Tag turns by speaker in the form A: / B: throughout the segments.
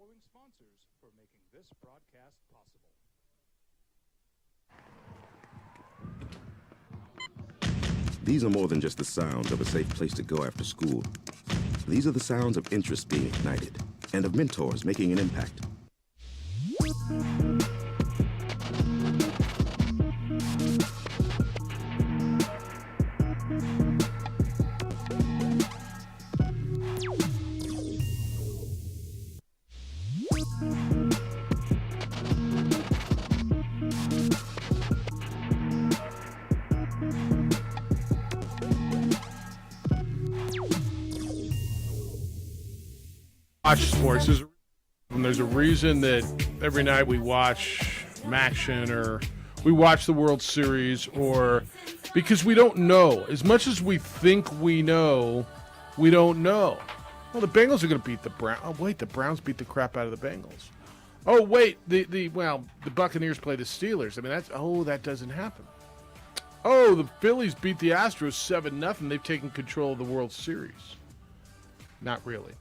A: following sponsors for making this broadcast possible.
B: These are more than just the sounds of a safe place to go after school. These are the sounds of interest being ignited and of mentors making an impact.
C: Watch sports. There's a reason that every night we watch Maction or we watch the World Series, or because we don't know. As much as we think we know, we don't know. Well, the Bengals are going to beat the Browns. Oh, wait, the Browns beat the crap out of the Bengals. Oh, wait, the Buccaneers play the Steelers. I mean, that doesn't happen. Oh, the Phillies beat the Astros 7-0. They've taken control of the World Series. Not really.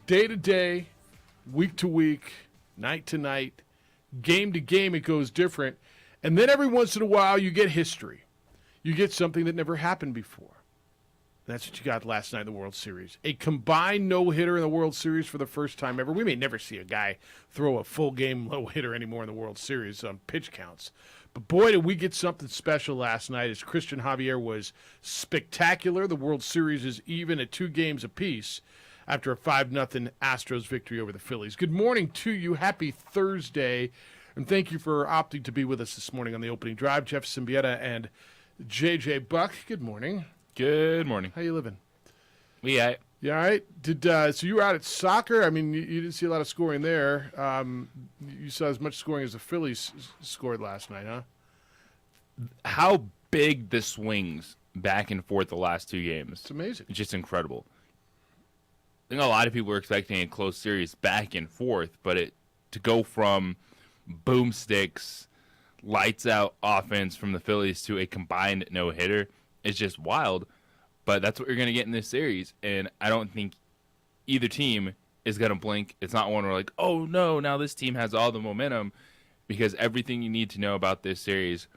C: Day to day, week to week, night to night, game to game, it goes different. And then every once in a while, you get history. You get something that never happened before. That's what you got last night in the World Series. A combined no-hitter in the World Series for the first time ever. We may never see a guy throw a full-game no-hitter anymore in the World Series on pitch counts. But boy, did we get something special last night as Christian Javier was spectacular. The World Series is even at 2 games apiece after a 5-0 Astros victory over the Phillies. Good morning to you. Happy Thursday. And thank you for opting to be with us this morning on the opening drive. Jeff Symbieta and J.J. Buck. Good morning.
D: Good morning.
C: How you living?
D: You all
C: right? So you were out at soccer? I mean, you didn't see a lot of scoring there. You saw as much scoring as the Phillies scored last night, huh?
D: How big the swings back and forth the last 2 games.
C: It's amazing.
D: It's just incredible. I think a lot of people were expecting a close series back and forth, but to go from boomsticks, lights out offense from the Phillies to a combined no-hitter is just wild. But that's what you're going to get in this series, and I don't think either team is going to blink. It's not one where like, oh no, now this team has all the momentum, because everything you need to know about this series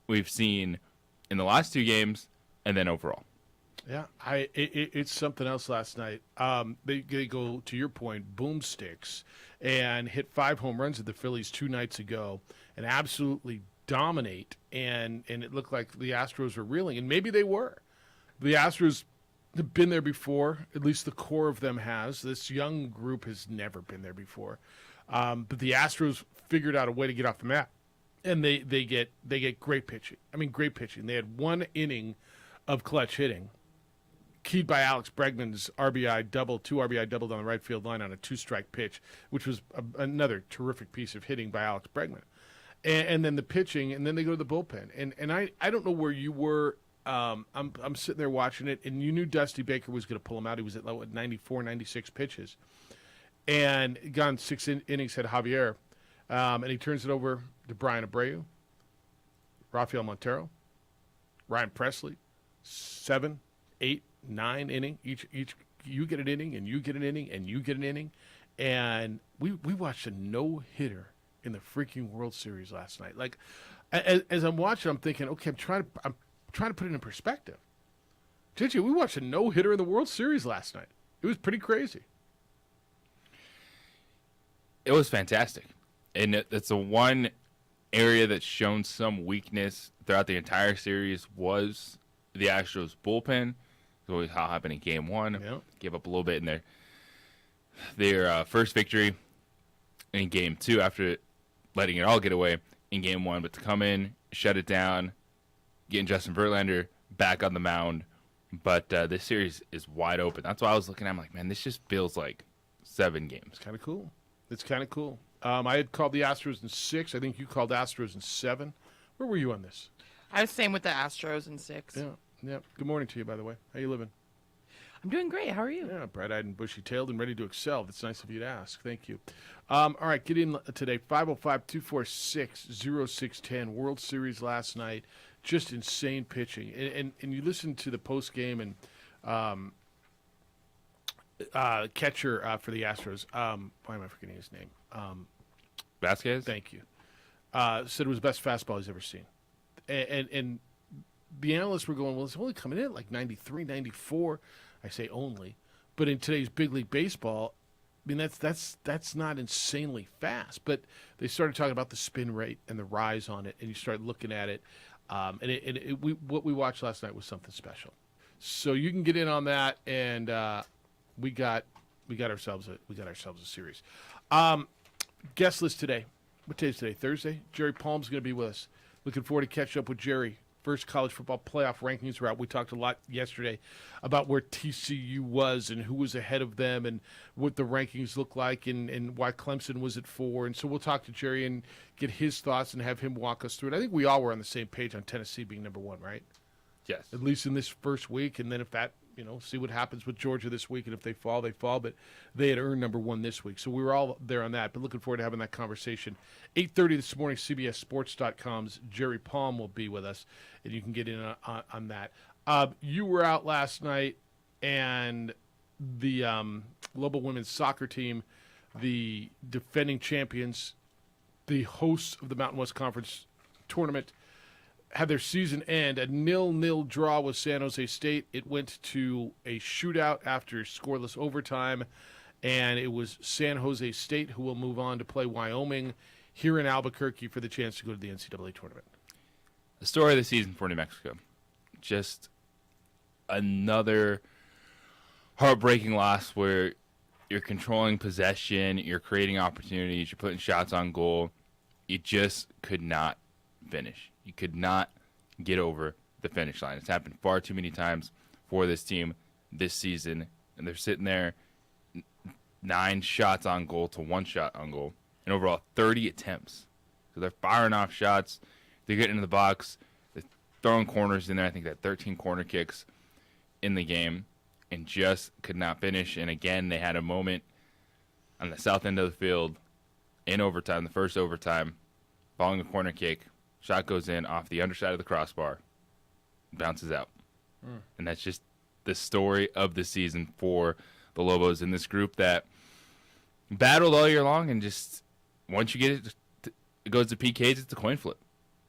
D: we've seen in the last 2 games and then overall.
C: Yeah, it's something else last night. They go, to your point, boomsticks, and hit 5 home runs at the Phillies 2 nights ago and absolutely dominate. And it looked like the Astros were reeling, and maybe they were. The Astros have been there before, at least the core of them has. This young group has never been there before. But the Astros figured out a way to get off the map, and they get great pitching. I mean, great pitching. They had 1 inning of clutch hitting, keyed by Alex Bregman's RBI double, 2 RBI doubled on the right field line on a 2-strike pitch, which was another terrific piece of hitting by Alex Bregman. And then the pitching, and then they go to the bullpen. And I don't know where you were. I'm sitting there watching it, and you knew Dusty Baker was going to pull him out. He was at 94, 96 pitches. And gone 6 innings, had Javier. And he turns it over to Brian Abreu, Rafael Montero, Ryan Presley, 7, 8, 9 inning. Each you get an inning, and you get an inning, and you get an inning. And we watched a no-hitter in the freaking World Series last night. Like, as I'm watching, I'm thinking, okay, I'm trying to put it in perspective. JJ, we watched a no-hitter in the World Series last night. It was pretty crazy.
D: It was fantastic. And it's the one area that's shown some weakness throughout the entire series was the Astros bullpen. It's always how it happened in Game 1.
C: Yep.
D: Gave up a little bit in their first victory in Game 2 after letting it all get away in Game 1. But to come in, shut it down, getting Justin Verlander back on the mound. But this series is wide open. That's why I was looking at it. I'm like, man, this just feels like 7 games.
C: It's kind of cool. I had called the Astros in 6. I think you called Astros in 7. Where were you on this?
E: I was same with the Astros in 6.
C: Yeah. Good morning to you, by the way. How you living?
E: I'm doing great. How are you?
C: Yeah, bright-eyed and bushy-tailed and ready to excel. That's nice of you to ask. Thank you. All right, get in today. 505-246-0610. World Series last night. Just insane pitching. And you listen to the post game, and catcher for the Astros. Why am I forgetting his name?
D: Vasquez?
C: Thank you. Said it was the best fastball he's ever seen. And the analysts were going, well, it's only coming in at like 93, 94. I say only. But in today's big league baseball, I mean, that's not insanely fast. But they started talking about the spin rate and the rise on it, and you start looking at it. What we watched last night was something special. So you can get in on that, and we got ourselves a series. Guest list today. What day is today? Thursday. Jerry Palm's going to be with us. Looking forward to catching up with Jerry. First college football playoff rankings are out. We talked a lot yesterday about where TCU was and who was ahead of them and what the rankings look like and why Clemson was at 4. And so we'll talk to Jerry and get his thoughts and have him walk us through it. I think we all were on the same page on Tennessee being number 1, right?
D: Yes.
C: At least in this first week. And then if that, see what happens with Georgia this week. And if they fall, they fall. But they had earned number 1 this week. So we were all there on that. But looking forward to having that conversation. 8:30 this morning, CBSSports.com's Jerry Palm will be with us. And you can get in on that. You were out last night, and the Lobo women's soccer team, the defending champions, the hosts of the Mountain West Conference tournament, had their season end a 0-0 draw with San Jose State. It went to a shootout after scoreless overtime, and it was San Jose State who will move on to play Wyoming here in Albuquerque for the chance to go to the NCAA tournament.
D: The story of the season for New Mexico. Just another heartbreaking loss where you're controlling possession, you're creating opportunities, you're putting shots on goal. You just could not finish. You could not get over the finish line. It's happened far too many times for this team this season, and they're sitting there 9 shots on goal to 1 shot on goal, and overall 30 attempts. So they're firing off shots. They're getting into the box. They're throwing corners in there. I think that 13 corner kicks in the game, and just could not finish. And again, they had a moment on the south end of the field in overtime, the first overtime, following a corner kick. Shot goes in off the underside of the crossbar, bounces out. And that's just the story of the season for the Lobos in this group that battled all year long, and just once you get it goes to PKs, it's a coin flip.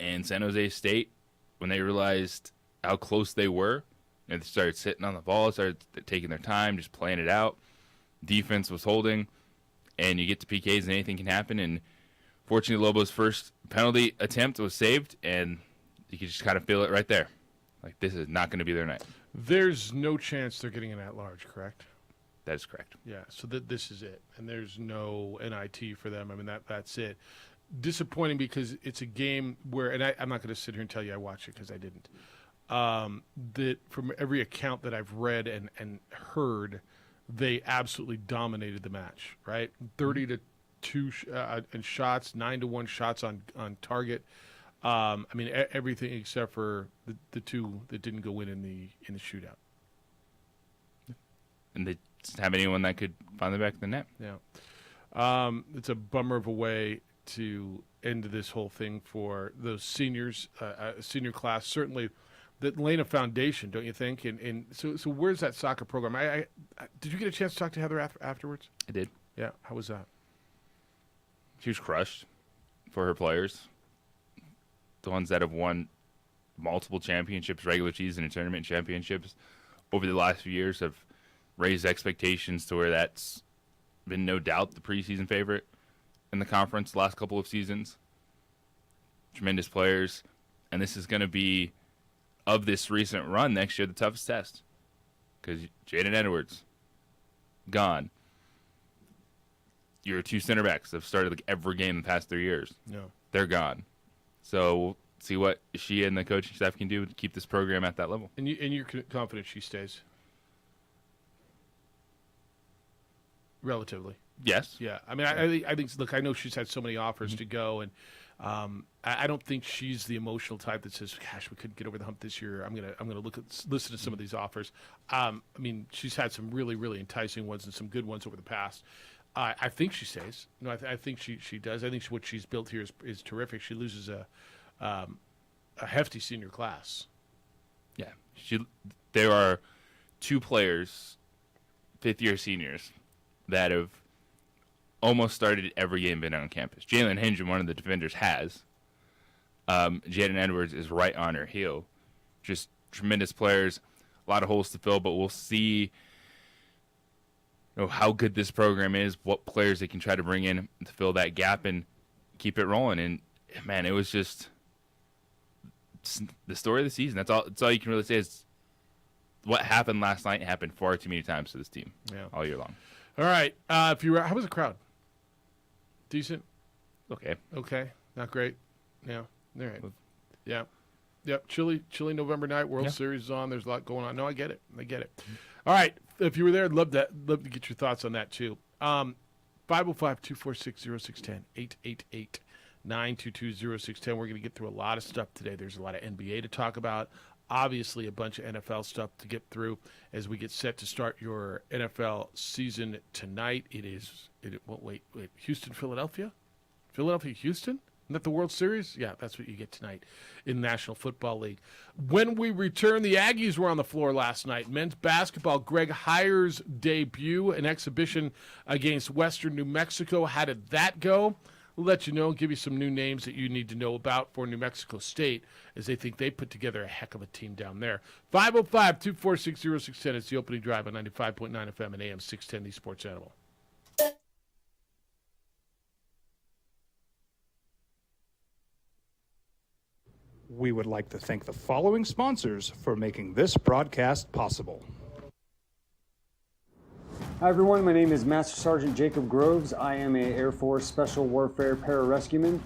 D: And San Jose State, when they realized how close they were, and they started sitting on the ball, started taking their time, just playing it out. Defense was holding, and you get to PKs and anything can happen. And fortunately, Lobo's first penalty attempt was saved, and you could just kind of feel it right there. Like, this is not going to be their night.
C: There's no chance they're getting an at-large, correct?
D: That is correct.
C: Yeah, so this is it. And there's no NIT for them. I mean, that's it. Disappointing because it's a game where, and I'm not going to sit here and tell you I watched it because I didn't, that from every account that I've read and heard, they absolutely dominated the match, right? 30-2 in shots, 9-1 shots on target. I mean, everything except for the 2 that didn't go in the shootout.
D: And they didn't have anyone that could find the back of the net.
C: Yeah. It's a bummer of a way to end this whole thing for those seniors, senior class. Certainly the Lena Foundation, don't you think? And so where's that soccer program? I did you get a chance to talk to Heather afterwards?
D: I did.
C: Yeah. How was that?
D: She was crushed for her players. The ones that have won multiple championships, regular season and tournament championships over the last few years have raised expectations to where that's been no doubt the preseason favorite in the conference the last couple of seasons. Tremendous players. And this is going to be, of this recent run next year, the toughest test. Because Jaden Edwards, gone. Your 2 center backs have started like every game in the past 3 years.
C: No.
D: They're gone. So we'll see what she and the coaching staff can do to keep this program at that level.
C: And you're confident she stays? Relatively.
D: Yes.
C: Yeah. I mean, I think. Look, I know she's had so many offers to go, and I don't think she's the emotional type that says, "Gosh, we couldn't get over the hump this year. I'm gonna listen to some of these offers." I mean, she's had some really, really enticing ones and some good ones over the past. I think she stays. No, I think she does. I think what she's built here is terrific. She loses a hefty senior class.
D: Yeah. There are 2 players fifth-year seniors that have almost started every game been on campus. Jalen Hinge, one of the defenders, has. Jaden Edwards is right on her heel. Just tremendous players, a lot of holes to fill, but we'll see how good this program is, what players they can try to bring in to fill that gap and keep it rolling. And, man, it was just the story of the season. That's all you can really say is what happened last night happened far too many times to this team all year long.
C: All right. How was the crowd? Decent?
D: Okay.
C: Not great? Yeah. All right. Yeah. Yep. Chilly November night. World Series is on. There's a lot going on. No, I get it. All right. If you were there, I'd love to get your thoughts on that too. 505-246-0610, 888-922-0610. We're going to get through a lot of stuff today. There's a lot of NBA to talk about. Obviously, a bunch of NFL stuff to get through as we get set to start your NFL season tonight. Wait. Houston, Philadelphia? Philadelphia, Houston? Isn't that the World Series? Yeah, that's what you get tonight in the National Football League. When we return, the Aggies were on the floor last night. Men's basketball, Greg Hires' debut, an exhibition against Western New Mexico. How did that go? We'll let you know, give you some new names that you need to know about for New Mexico State, as they think they put together a heck of a team down there. 505-246-0610. It's the opening drive on 95.9 FM and AM 610, the Sports Animal.
A: We would like to thank the following sponsors for making this broadcast possible.
F: Hi everyone, my name is Master Sergeant Jacob Groves. I am a Air Force Special Warfare Pararescueman.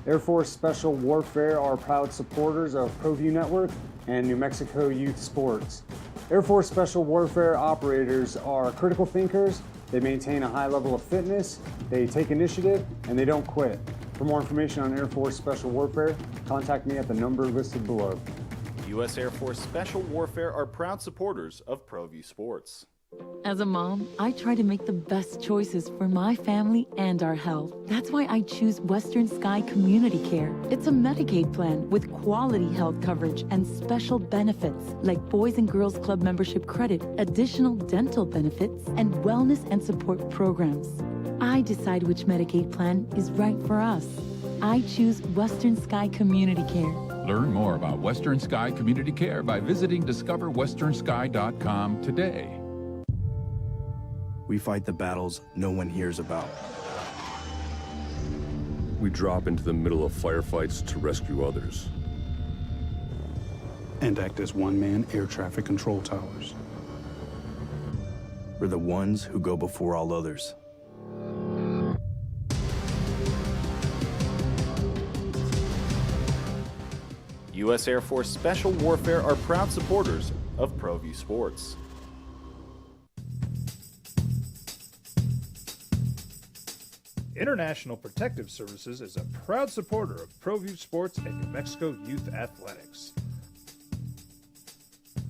F: Air Force Special Warfare are proud supporters of ProView Network and New Mexico Youth Sports. Air Force Special Warfare operators are critical thinkers. They maintain a high level of fitness, they take initiative, and they don't quit. For more information on Air Force Special Warfare, contact me at the number listed below.
G: U.S. Air Force Special Warfare are proud supporters of ProView Sports.
H: As a mom, I try to make the best choices for my family and our health. That's why I choose Western Sky Community Care. It's a Medicaid plan with quality health coverage and special benefits like Boys and Girls Club membership credit, additional dental benefits, and wellness and support programs. I decide which Medicaid plan is right for us. I choose Western Sky Community Care.
I: Learn more about Western Sky Community Care by visiting discoverwesternsky.com today.
J: We fight the battles no one hears about.
K: We drop into the middle of firefights to rescue others.
L: And act as one-man air traffic control towers.
J: We're the ones who go before all others.
G: U.S. Air Force Special Warfare are proud supporters of ProView Sports.
A: International Protective Services is a proud supporter of ProView Sports and New Mexico Youth Athletics.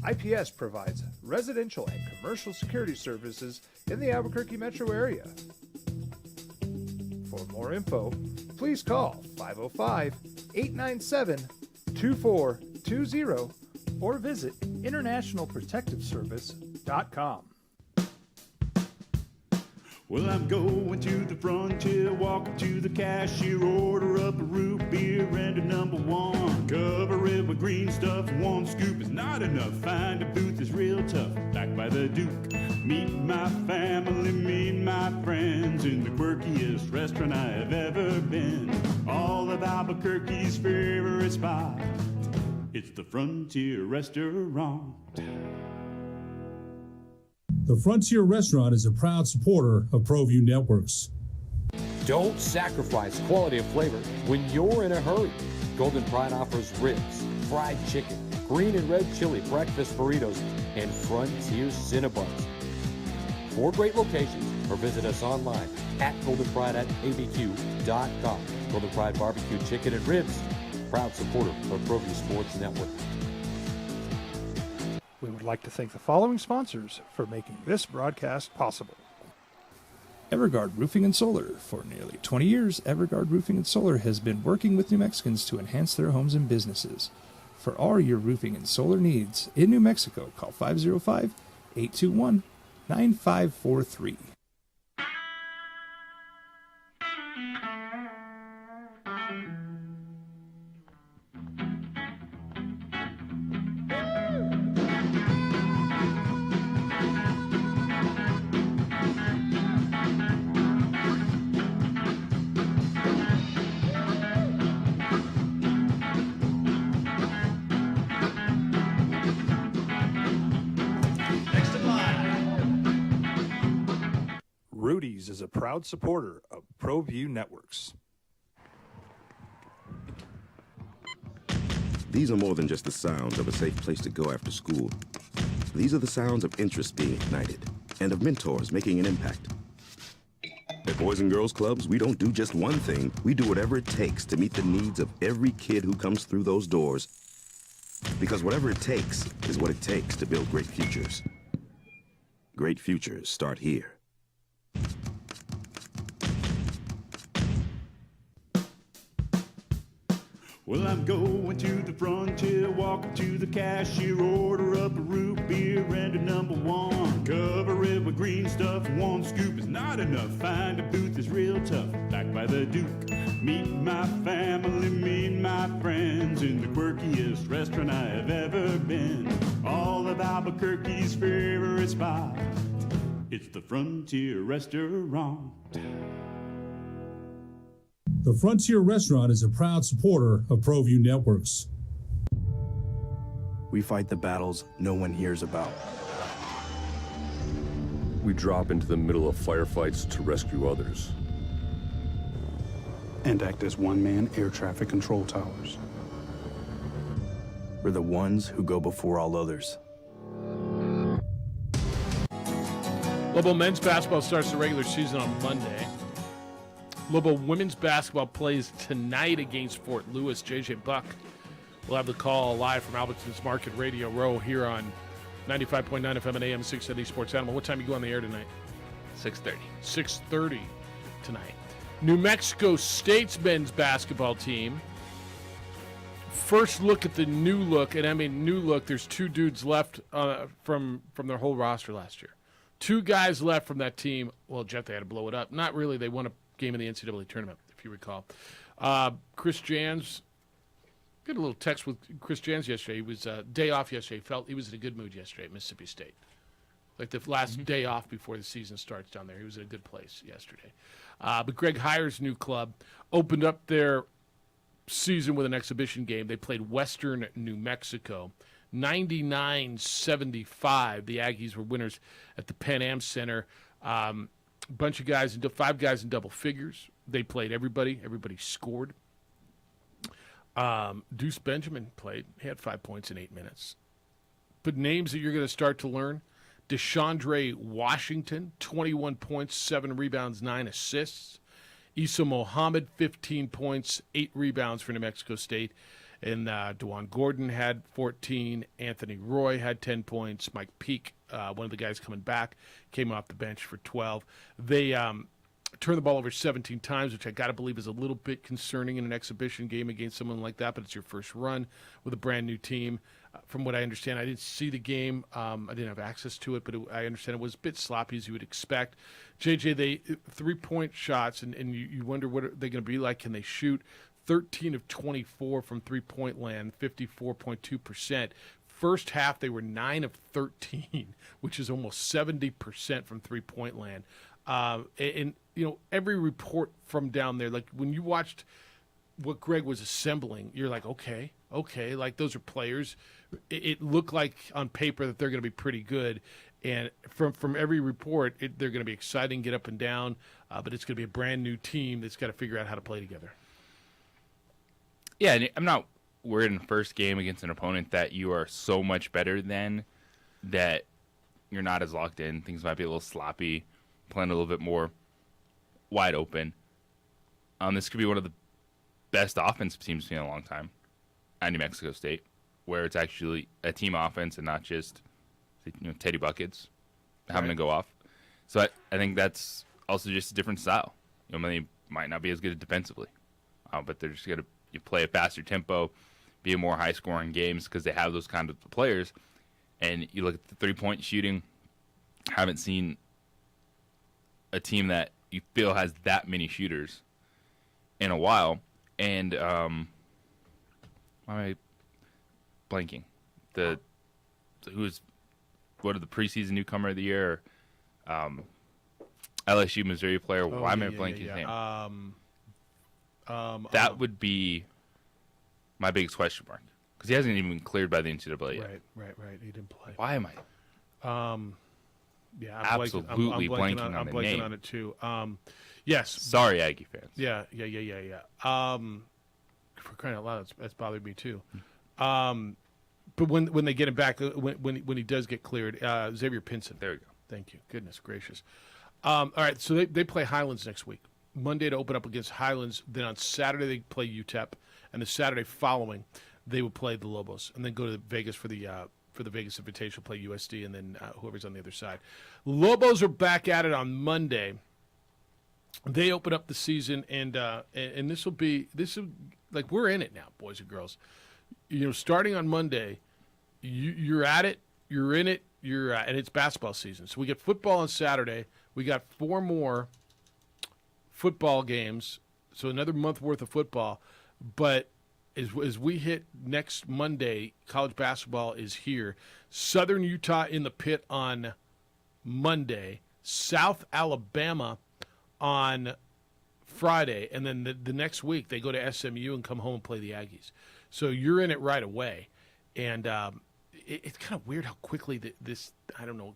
A: IPS provides residential and commercial security services in the Albuquerque metro area. For more info, please call 505-897-2420 or visit internationalprotectiveservice.com.
M: Well, I'm going to the frontier, walking to the cashier, order up a root beer and a number one. Cover it with green stuff, one scoop is not enough. Find a booth is real tough, back by the Duke. Meet my family, meet my friends in the quirkiest restaurant I have ever been. All of Albuquerque's favorite spot, it's the Frontier Restaurant.
N: The Frontier Restaurant is a proud supporter of ProView Networks.
O: Don't sacrifice quality of flavor when you're in a hurry. Golden Pride offers ribs, fried chicken, green and red chili breakfast burritos, and Frontier Cinnabons. 4 great locations, or visit us online at goldenpride@abq.com. Golden Pride Barbecue Chicken and Ribs, proud supporter of ProView Sports Network.
A: We would like to thank the following sponsors for making this broadcast possible.
P: Everguard Roofing and Solar. For nearly 20 years, Everguard Roofing and Solar has been working with New Mexicans to enhance their homes and businesses. For all your roofing and solar needs in New Mexico, call 505-821-2222 9543.
L: Rudy's is a proud supporter of ProView Networks.
B: These are more than just the sounds of a safe place to go after school. These are the sounds of interest being ignited and of mentors making an impact. At Boys and Girls Clubs, we don't do just one thing. We do whatever it takes to meet the needs of every kid who comes through those doors. Because whatever it takes is what it takes to build great futures. Great futures start here.
M: Well, I'm going to the frontier, walking to the cashier, order up a root beer and a number one. Cover it with green stuff, one scoop is not enough. Find a booth is real tough, back by the Duke. Meet my family, meet my friends in the quirkiest restaurant I have ever been. All of Albuquerque's favorite spot, it's the Frontier Restaurant.
N: The Frontier Restaurant is a proud supporter of ProView Networks.
J: We fight the battles no one hears about.
K: We drop into the middle of firefights to rescue others.
L: And act as one-man air traffic control towers.
J: We're the ones who go before all others.
C: Lobo men's basketball starts the regular season on Monday. Lobo women's basketball plays tonight against Fort Lewis. JJ Buck will have the call live from Albertson's Market Radio Row here on 95.9 FM and AM 670 Sports Animal. What time you go on the air tonight?
D: 6:30.
C: 6:30 tonight. New Mexico State's men's basketball team. First look at the new look, and I mean new look. There's two dudes left from their whole roster last year. Two guys left from that team. Well, Jeff, they had to blow it up. Not really. They won a game in the NCAA tournament, if you recall. Chris Jans, got a little text with Chris Jans yesterday. He was day off yesterday. Felt he was in a good mood yesterday at Mississippi State. Like the last day off before the season starts down there. He was in a good place yesterday. But Greg Heyer's new club opened up their season with an exhibition game. They played Western New Mexico. 99-75. The Aggies were winners at the Pan Am Center. Bunch of guys, 5 guys in double figures. They played everybody. Everybody scored. Deuce Benjamin played. He had 5 points in 8 minutes. But names that you're going to start to learn: Deshaundre Washington, 21 points, 7 rebounds, 9 assists. Issa Mohammed, 15 points, 8 rebounds for New Mexico State. And DeJuan Gordon had 14. Anthony Roy had 10 points. Mike Peake, one of the guys coming back, came off the bench for 12. They turned the ball over 17 times, which I got to believe is a little bit concerning in an exhibition game against someone like that, but it's your first run with a brand-new team. From what I understand, I didn't see the game. I didn't have access to it, but I understand it was a bit sloppy, as you would expect. JJ, they three-point shots, and you wonder what are they going to be like. Can they shoot? 13 of 24 from three-point land, 54.2%. First half, they were 9 of 13, which is almost 70% from three-point land. And you know, every report from down there, like when you watched what Greg was assembling, you're like, okay, like those are players. It looked like on paper that they're going to be pretty good. And from every report, they're going to be exciting, get up and down, but it's going to be a brand-new team that's got to figure out how to play together.
D: Yeah, I'm not worried in the first game against an opponent that you are so much better than that you're not as locked in. Things might be a little sloppy, playing a little bit more wide open. This could be one of the best offensive teams in a long time at New Mexico State, where it's actually a team offense and not just Teddy Buckets having to go off. So I think that's also just a different style. They might not be as good defensively, but they're just going to play a faster tempo, be a more high-scoring games because they have those kind of players. And you look at the three-point shooting, haven't seen a team that you feel has that many shooters in a while. And why am I blanking? What are the preseason newcomer of the year? LSU Missouri player. Why am I blanking his name? That would be my biggest question mark because he hasn't even been cleared by the NCAA yet.
C: Right. He didn't play.
D: Why am I?
C: Yeah,
D: absolutely blanking on
C: I'm
D: the
C: blanking
D: name.
C: on it too. Yes.
D: Sorry, Aggie fans.
C: Yeah. For crying out loud, that's bothered me too. But when they get him back, when he does get cleared, Xavier Pinson.
D: There we go.
C: Thank you. Goodness gracious. All right, so they play Highlands next week. Monday to open up against Highlands. Then on Saturday they play UTEP, and the Saturday following they would play the Lobos, and then go to Vegas for the Vegas Invitational, play USD, and then whoever's on the other side. Lobos are back at it on Monday. They open up the season, and this will like we're in it now, boys and girls. Starting on Monday, you're at it, you're in it, and it's basketball season. So we get football on Saturday. We got 4 more football games, so another month worth of football. But as we hit next Monday, college basketball is here. Southern Utah in the pit on Monday, South Alabama on Friday, and then the next week they go to SMU and come home and play the Aggies. So you're in it right away, and it's kind of weird how quickly this, I don't know,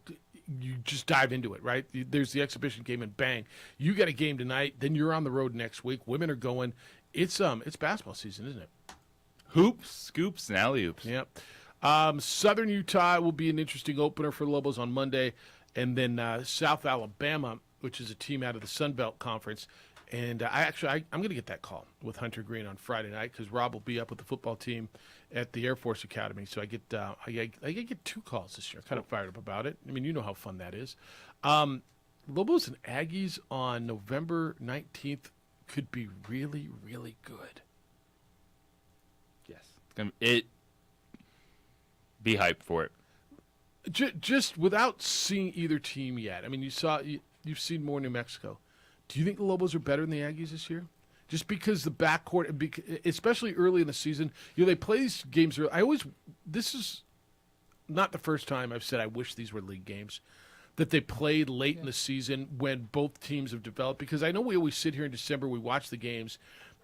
C: you just dive into it, right? There's the exhibition game and bang, you got a game tonight, then you're on the road next week. Women are going. It's basketball season, isn't it?
D: Hoops, scoops, and alley-oops.
C: Yep. Southern Utah will be an interesting opener for Lobos on Monday, and then South Alabama, which is a team out of the Sun Belt Conference. And I'm going to get that call with Hunter Green on Friday night because Rob will be up with the football team at the Air Force Academy. So I get 2 calls this year. Kind of fired up about it. I mean, you know how fun that is. Lobos and Aggies on November 19th could be really, really good.
D: Yes, be hyped for it.
C: Just without seeing either team yet. I mean, you've seen more New Mexico. Do you think the Lobos are better than the Aggies this year? Just because the backcourt, especially early in the season, they play these games. This is not the first time I've said I wish these were league games, that they played late in the season when both teams have developed. Because I know we always sit here in December, we watch the games,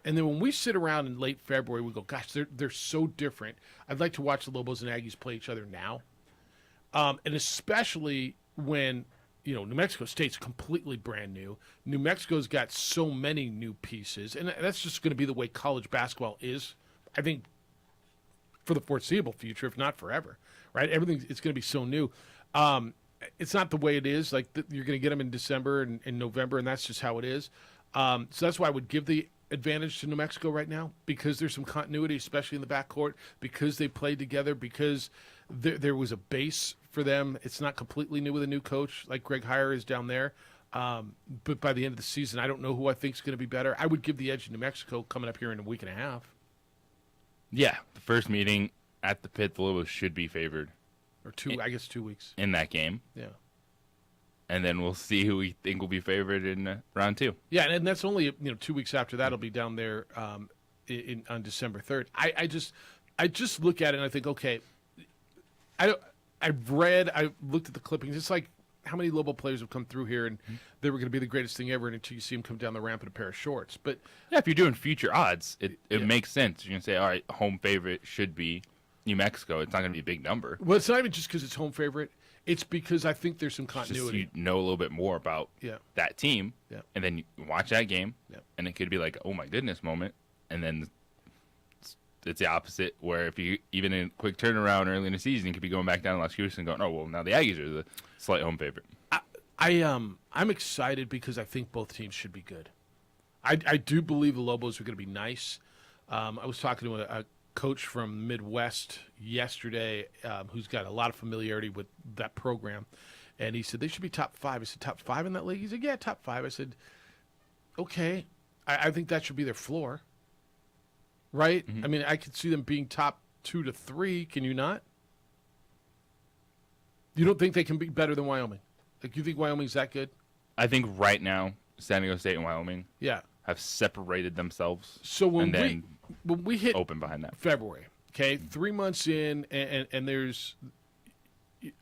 C: and then when we sit around in late February, we go, gosh, they're so different. I'd like to watch the Lobos and Aggies play each other now. And especially when, New Mexico State's completely brand new. New Mexico's got so many new pieces, and that's just going to be the way college basketball is, I think, for the foreseeable future, if not forever, right? It's going to be so new. It's not the way it is. Like, you're going to get them in December and November, and that's just how it is. So that's why I would give the advantage to New Mexico right now, because there's some continuity, especially in the backcourt, because they played together, because there was a base for them. It's not completely new with a new coach like Greg Heyer is down there. But by the end of the season, I don't know who I think is going to be better. I would give the edge to New Mexico coming up here in a week and a half.
D: Yeah, the first meeting at the pit, the Lobos should be favored.
C: Or 2 weeks. In
D: that game.
C: Yeah.
D: And then we'll see who we think will be favored in round 2.
C: Yeah, and that's only 2 weeks after that. It'll be down there on December 3rd. I just look at it and I think, okay, I looked at the clippings. It's like how many Lobo players have come through here and they were going to be the greatest thing ever, and until you see them come down the ramp in a pair of shorts. But
D: yeah, if you're doing future odds, it makes sense. You're going to say, all right, home favorite should be New Mexico. It's not going to be a big number.
C: Well, it's not even just because it's home favorite. It's because I think there's some continuity.
D: Just you know a little bit more about that team, and then you watch that game, and it could be like, oh my goodness moment, and then it's the opposite, where if you even in a quick turnaround early in the season, you could be going back down to Las Cruces and going, oh well, now the Aggies are the slight home favorite.
C: I'm excited because I think both teams should be good. I do believe the Lobos are going to be nice. I was talking to a coach from Midwest yesterday who's got a lot of familiarity with that program, and he said they should be top 5. I said, top 5 in that league? He said, yeah, top 5. I said, okay, I think that should be their floor, right? I mean, I could see them being top 2 to 3. Can you not? You don't think they can be better than Wyoming Like, you think Wyoming's that good?
D: I think right now, San Diego State and Wyoming have separated themselves.
C: So when we hit
D: open behind that
C: February, okay, 3 months in, and there's,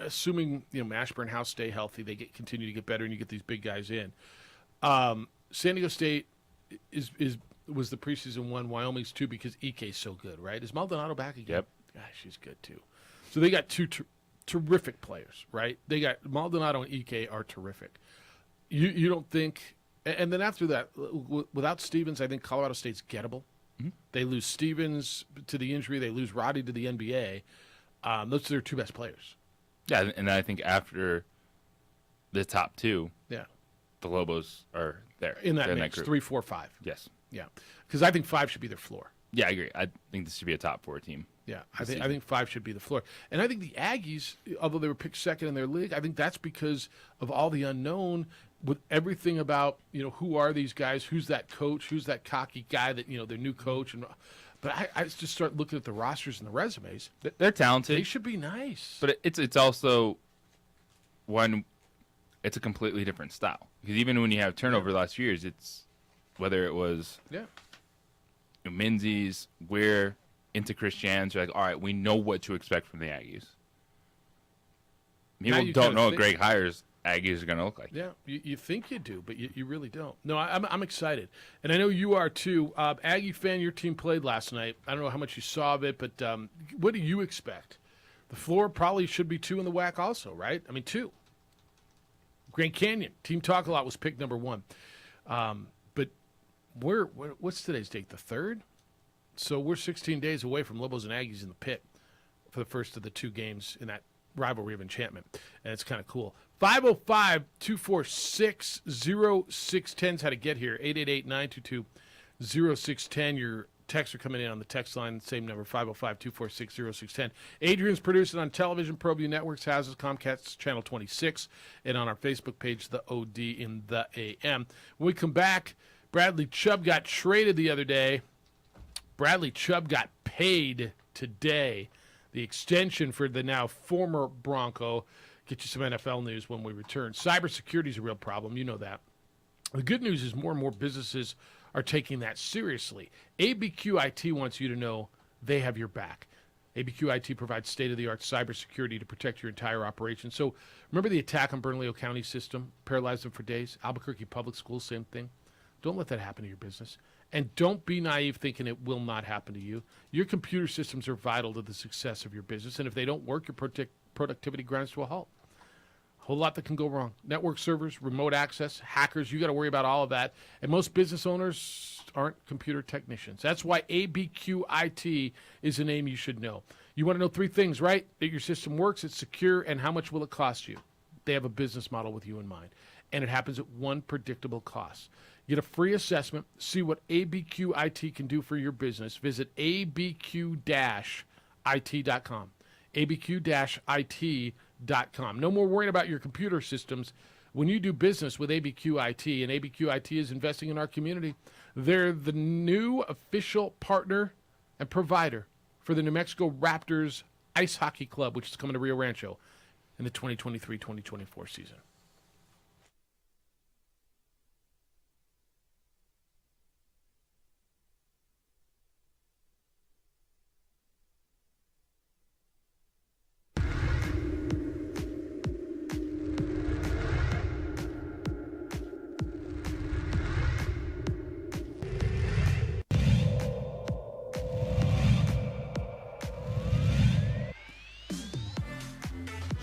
C: assuming Mashburn House stay healthy, they continue to get better, and you get these big guys in. San Diego State was the preseason one. Wyoming's 2 because Ike's so good, right? Is Maldonado back again?
D: Yep.
C: Gosh, she's good too. So they got 2 terrific players, right? They got Maldonado and Ike are terrific. You don't think, and then after that, without Stevens, I think Colorado State's gettable. Mm-hmm. They lose Stevens to the injury. They lose Roddy to the NBA. Those are their 2 best players.
D: Yeah, and I think after the top 2, the Lobos are there
C: in that mix, 3, 4, 5.
D: Yes.
C: Yeah, because I think 5 should be their floor.
D: Yeah, I agree. I think this should be a top 4 team.
C: Yeah, I think 5 should be the floor. And I think the Aggies, although they were picked second in their league, I think that's because of all the unknown with everything about, who are these guys? Who's that coach? Who's that cocky guy that, their new coach? But I just start looking at the rosters and the resumes.
D: They're talented.
C: They should be nice.
D: But it's also it's a completely different style. Because even when you have turnover the last few years, it's whether it was Menzies, Weir, into Christians, you're like, all right, we know what to expect from the Aggies. People don't know what Greg Hires Aggies are going to look like.
C: Yeah, you think you do, but you really don't. No, I'm excited. And I know you are too. Aggie fan, your team played last night. I don't know how much you saw of it, but what do you expect? The floor probably should be 2 in the WAC also, right? I mean, 2. Grand Canyon, Team Talk A Lot was picked number 1. But what's today's date, the 3rd? So we're 16 days away from Lobos and Aggies in the pit for the first of the 2 games in that rivalry of enchantment, and it's kind of cool. 505-246-0610 is how to get here. 888-922-0610. Your texts are coming in on the text line, same number, 505-246-0610. Adrian's producing on television. ProView Networks has us, Comcast Channel 26, and on our Facebook page, the OD in the AM. When we come back, Bradley Chubb got traded the other day. Bradley Chubb got paid today. The extension for the now former Bronco. Get you some NFL news when we return. Cybersecurity is a real problem. You know that. The good news is more and more businesses are taking that seriously. ABQ IT wants you to know they have your back. ABQ IT provides state-of-the-art cybersecurity to protect your entire operation. So remember the attack on Bernalillo County system? Paralyzed them for days. Albuquerque Public Schools, same thing. Don't let that happen to your business. And don't be naive thinking it will not happen to you. Your computer systems are vital to the success of your business. And if they don't work, your productivity grinds to a halt. A whole lot that can go wrong. Network servers, remote access, hackers, you got to worry about all of that. And most business owners aren't computer technicians. That's why ABQ IT is a name you should know. You want to know 3 things, right? That your system works, it's secure, and how much will it cost you? They have a business model with you in mind. And it happens at one predictable cost. Get a free assessment. See what ABQ IT can do for your business. Visit abq-it.com. abq-it.com. No more worrying about your computer systems. When you do business with ABQ IT, and ABQ IT is investing in our community, they're the new official partner and provider for the New Mexico Raptors Ice Hockey Club, which is coming to Rio Rancho in the 2023-2024 season.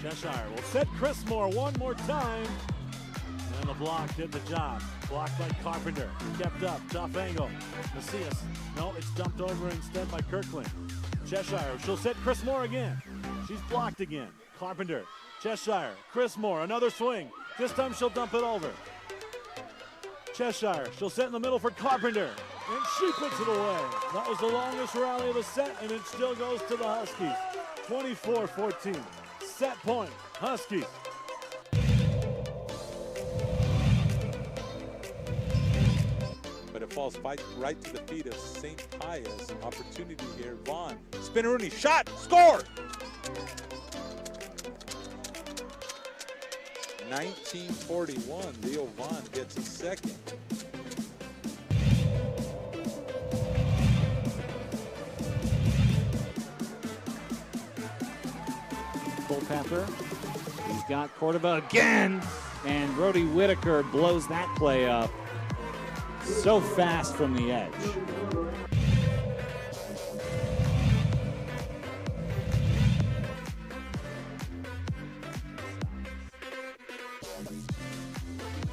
Q: Cheshire will set Chris Moore one more time. And the block did the job. Blocked by Carpenter. Kept up. Tough angle. Macias. No, it's dumped over instead by Kirkland. Cheshire. She'll set Chris Moore again. She's blocked again. Carpenter. Cheshire. Chris Moore. Another swing. This time she'll dump it over. Cheshire. She'll set in the middle for Carpenter. And she puts it away. That was the longest rally of the set, and it still goes to the Huskies. 24-14. Set point, Huskies.
R: But it falls right to the feet of St. Pius. Opportunity here. Vaughn. Spinaroonie. Shot. Score. 1941. Leo Vaughn gets a second.
S: Culpepper. He's got Cordova again, and Brody Whitaker blows that play up so fast from the edge.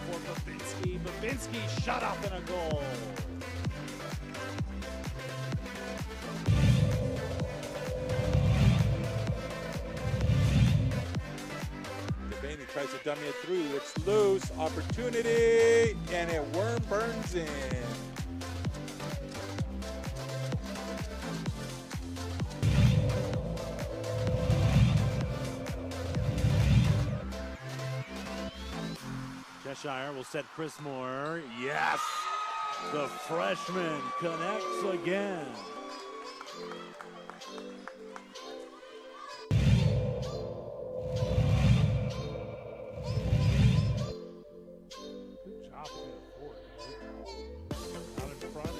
S: For Babinski shut up in a goal.
R: Devaney tries to dummy it through. It's loose. Opportunity. And it worm burns in.
Q: Cheshire will set Chris Moore. Yes! The freshman connects again.
T: Good job out in front.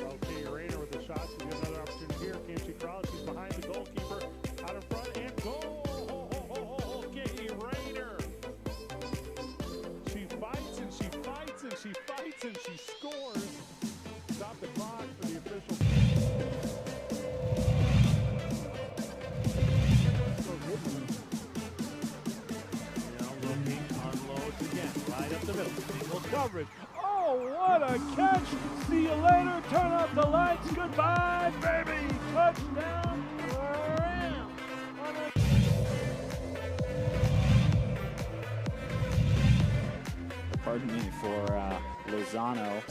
T: Okay, Rayner with the shots. We get another opportunity here. Canty Crowd, she's behind the goalkeeper. Out in front and goal! Okay, Rayner. She fights and she fights and she fights and she scores. Stop the clock for the official.
Q: Looking, unloads again, right up the middle. Single coverage. Oh, what a catch! See you later. Turn off the lights. Goodbye, baby. Touchdown. Ram.
S: Pardon me for Lozano.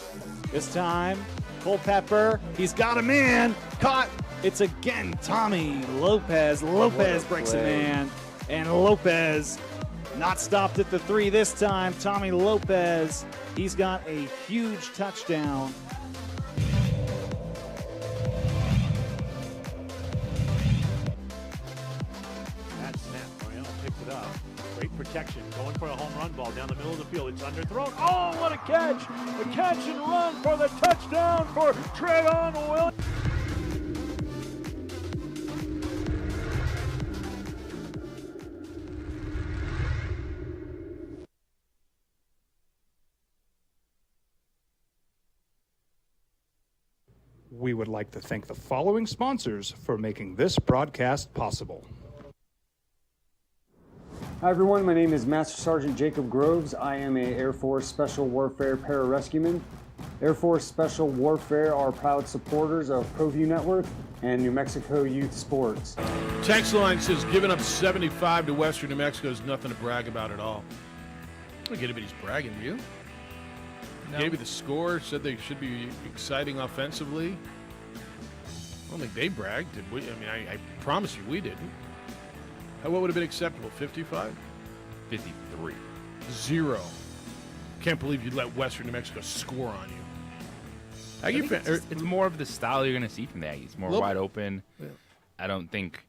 S: This time, Culpepper. He's got a man. Caught. It's again Tommy Lopez. Lopez breaks a man. And Lopez not stopped at the 3 this time. Tommy Lopez. He's got a huge touchdown.
Q: That snap. Mariano picks it up. Great protection. Going for a home run ball down the middle of the field. It's underthrown. Oh, what a catch! A catch and run for the touchdown for Treyon Williams.
U: We would like to thank the following sponsors for making this broadcast possible.
F: Hi everyone, my name is Master Sergeant Jacob Groves. I am a Air Force Special Warfare Pararescueman. Air Force Special Warfare are proud supporters of ProView Network and New Mexico Youth Sports.
C: Text line says giving up 75 to Western New Mexico is nothing to brag about at all. I don't think anybody's bragging, do you?
E: No.
C: Gave you the score, said they should be exciting offensively. I don't think they bragged, did we? I mean, I promise you we didn't. What would have been acceptable, 55?
D: 53.
C: 0. Can't believe you let Western New Mexico score on you.
D: I think it's more of the style you're going to see from the Aggies. More wide open.
C: Yeah.
D: I don't think,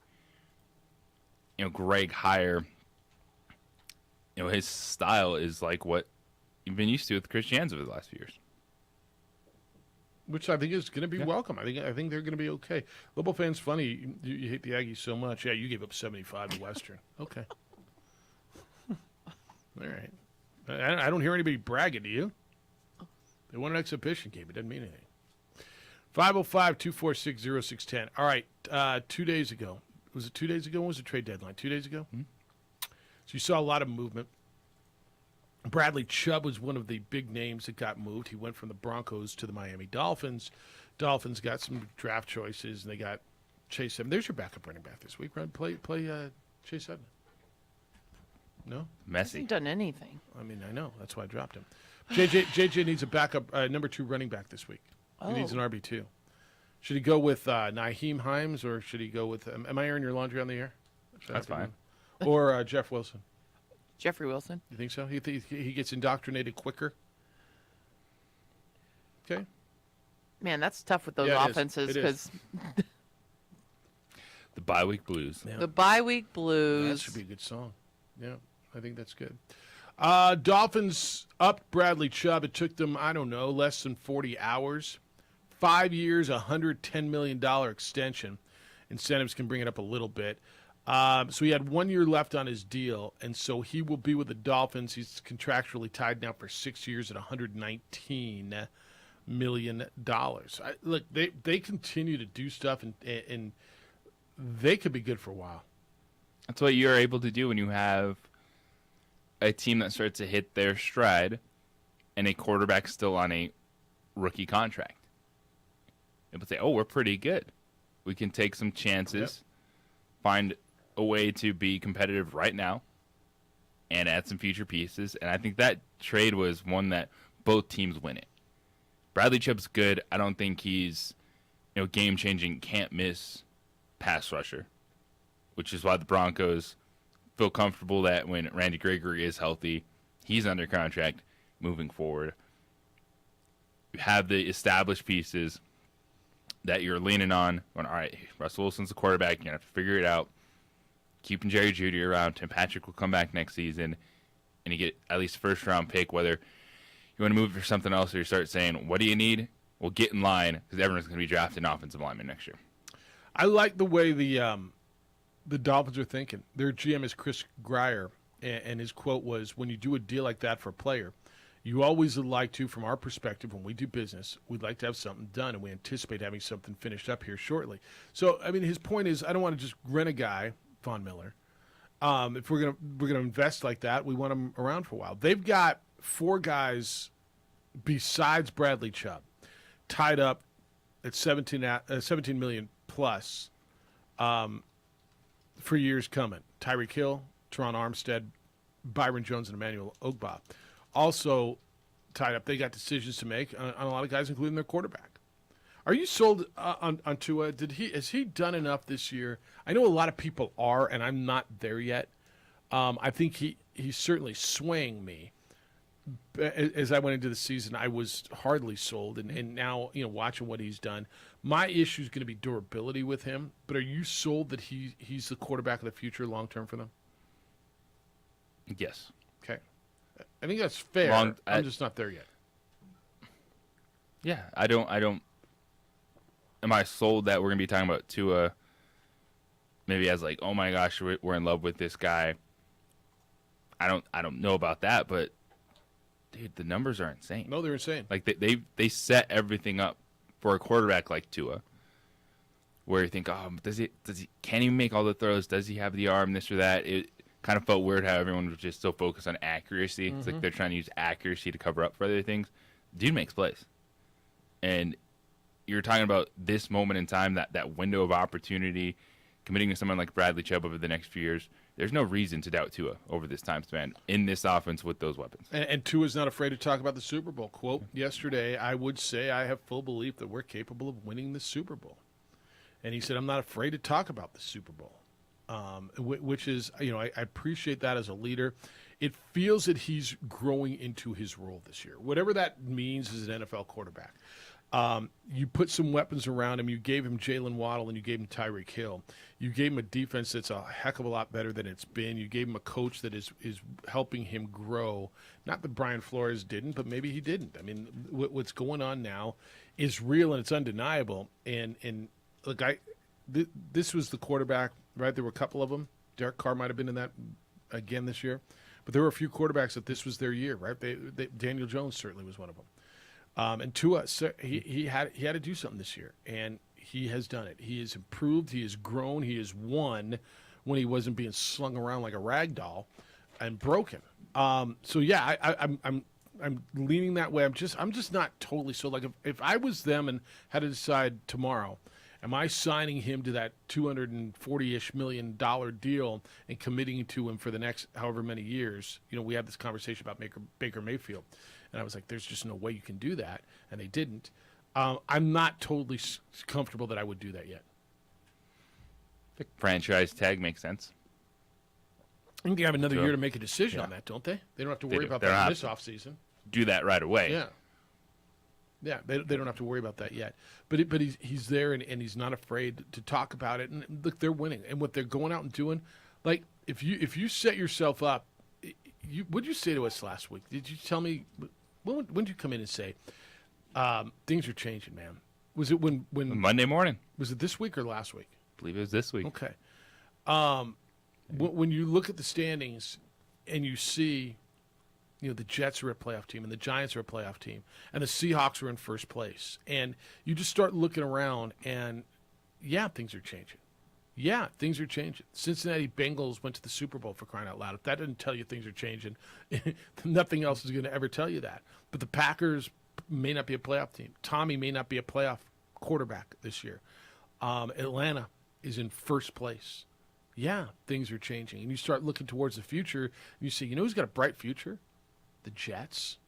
D: Greg Heyer, his style is like what you've been used to with Chris Jans over the last few years.
C: Which I think is going to be welcome. I think they're going to be okay. Lobo fans, funny, you hate the Aggies so much. Yeah, you gave up 75 to Western. Okay. All right. I don't hear anybody bragging, do you? They won an exhibition game. It doesn't mean anything. 505-246-0610. All right. 2 days ago. Was it 2 days ago? When was the trade deadline? 2 days ago? Mm-hmm. So you saw a lot of movement. Bradley Chubb was one of the big names that got moved. He went from the Broncos to the Miami Dolphins. Dolphins got some draft choices, and they got Chase Edmonds. There's your backup running back this week, right? Play Chase Edmonds. No?
D: Messy.
E: Hasn't done anything.
C: I mean, I know. That's why I dropped him. JJ needs a backup, number 2 running back this week. He needs an RB2. Should he go with Nyheim Hines, or should he go with am I airing your laundry on the air?
D: That's fine.
C: Or Jeff Wilson?
E: Jeffrey Wilson.
C: You think so? He gets indoctrinated quicker? Okay.
E: Man, that's tough with those offenses because
D: the bye week blues.
E: The bye week blues.
C: That should be a good song. Yeah, I think that's good. Dolphins upped Bradley Chubb. It took them, I don't know, less than 40 hours. 5 years, $110 million extension. Incentives can bring it up a little bit. So he had 1 year left on his deal, and so he will be with the Dolphins. He's contractually tied now for 6 years at $119 million. Look, they continue to do stuff, and they could be good for a while.
D: That's what you're able to do when you have a team that starts to hit their stride and a quarterback still on a rookie contract. People say, oh, we're pretty good. We can take some chances, find a way to be competitive right now, and add some future pieces. And I think that trade was one that both teams win it. Bradley Chubb's good. I don't think he's game-changing, can't-miss pass rusher, which is why the Broncos feel comfortable that when Randy Gregory is healthy, he's under contract moving forward. You have the established pieces that you're leaning on. Going, all right, Russell Wilson's the quarterback. You're going to have to figure it out. Keeping Jerry Jeudy around. Tim Patrick will come back next season, and you get at least a first-round pick, whether you want to move for something else or you start saying, what do you need? Well, get in line because everyone's going to be drafting offensive linemen next year.
C: I like the way the Dolphins are thinking. Their GM is Chris Grier, and his quote was, when you do a deal like that for a player, you always would like to, from our perspective, when we do business, we'd like to have something done, and we anticipate having something finished up here shortly. So, I mean, his point is, I don't want to just rent a guy, Von Miller. If we're gonna invest like that, we want him around for a while. They've got 4 guys besides Bradley Chubb tied up at $17 million plus for years coming. Tyreek Hill, Teron Armstead, Byron Jones, and Emmanuel Ogbah. Also tied up. They got decisions to make on a lot of guys, including their quarterback. Are you sold on Tua? Has he done enough this year? I know a lot of people are, and I'm not there yet. I think he's certainly swaying me. As I went into the season, I was hardly sold, and now watching what he's done, my issue is going to be durability with him. But are you sold that he's the quarterback of the future long term for them?
D: Yes.
C: Okay. I think that's fair. I'm just not there yet.
D: Yeah, I don't. Am I sold that we're going to be talking about Tua maybe as like, oh my gosh, we're in love with this guy? I don't know about that, but dude, the numbers are insane.
C: No, they're insane.
D: Like they set everything up for a quarterback like Tua, where you think, oh, can he make all the throws? Does he have the arm? This or that. It kind of felt weird how everyone was just so focused on accuracy. It's like they're trying to use accuracy to cover up for other things. Dude makes plays, and you're talking about this moment in time, that window of opportunity, committing to someone like Bradley Chubb over the next few years. There's no reason to doubt Tua over this time span in this offense with those weapons.
C: And Tua's not afraid to talk about the Super Bowl. Quote yesterday, I would say I have full belief that we're capable of winning the Super Bowl. And he said, I'm not afraid to talk about the Super Bowl, which is, I appreciate that as a leader. It feels that he's growing into his role this year, whatever that means as an NFL quarterback. You put some weapons around him. You gave him Jalen Waddle and you gave him Tyreek Hill. You gave him a defense that's a heck of a lot better than it's been. You gave him a coach that is helping him grow. Not that Brian Flores didn't, but maybe he didn't. I mean, what's going on now is real and it's undeniable. And look, this was the quarterback, right? There were a couple of them. Derek Carr might have been in that again this year. But there were a few quarterbacks that this was their year, right? Daniel Jones certainly was one of them. And Tua, he had to do something this year, and he has done it. He has improved. He has grown. He has won when he wasn't being slung around like a rag doll and broken. So yeah, I'm leaning that way. I'm just not totally sold. Like if I was them and had to decide tomorrow, am I signing him to that $240-ish million deal and committing to him for the next however many years? We had this conversation about Baker Mayfield. And I was like, there's just no way you can do that. And they didn't. I'm not totally comfortable that I would do that yet.
D: The franchise tag makes sense.
C: I think they have another year to make a decision on that, don't they? They don't have to worry about that in this offseason.
D: Do that right away.
C: Yeah. Yeah, they don't have to worry about that yet. But he's there, and he's not afraid to talk about it. And look, they're winning. And what they're going out and doing, like if you set yourself up, What'd you say to us last week? Did you tell me when did you come in and say things are changing, man? Was it when
D: Monday morning?
C: Was it this week or last week?
D: I believe it was this week.
C: Okay. When you look at the standings and you see, the Jets are a playoff team and the Giants are a playoff team and the Seahawks are in first place, and you just start looking around and things are changing. Yeah, things are changing. Cincinnati Bengals went to the Super Bowl, for crying out loud. If that didn't tell you things are changing, nothing else is going to ever tell you that. But the Packers may not be a playoff team. Tommy may not be a playoff quarterback this year. Atlanta is in first place. Yeah, things are changing. And you start looking towards the future, and you say, who's got a bright future? The Jets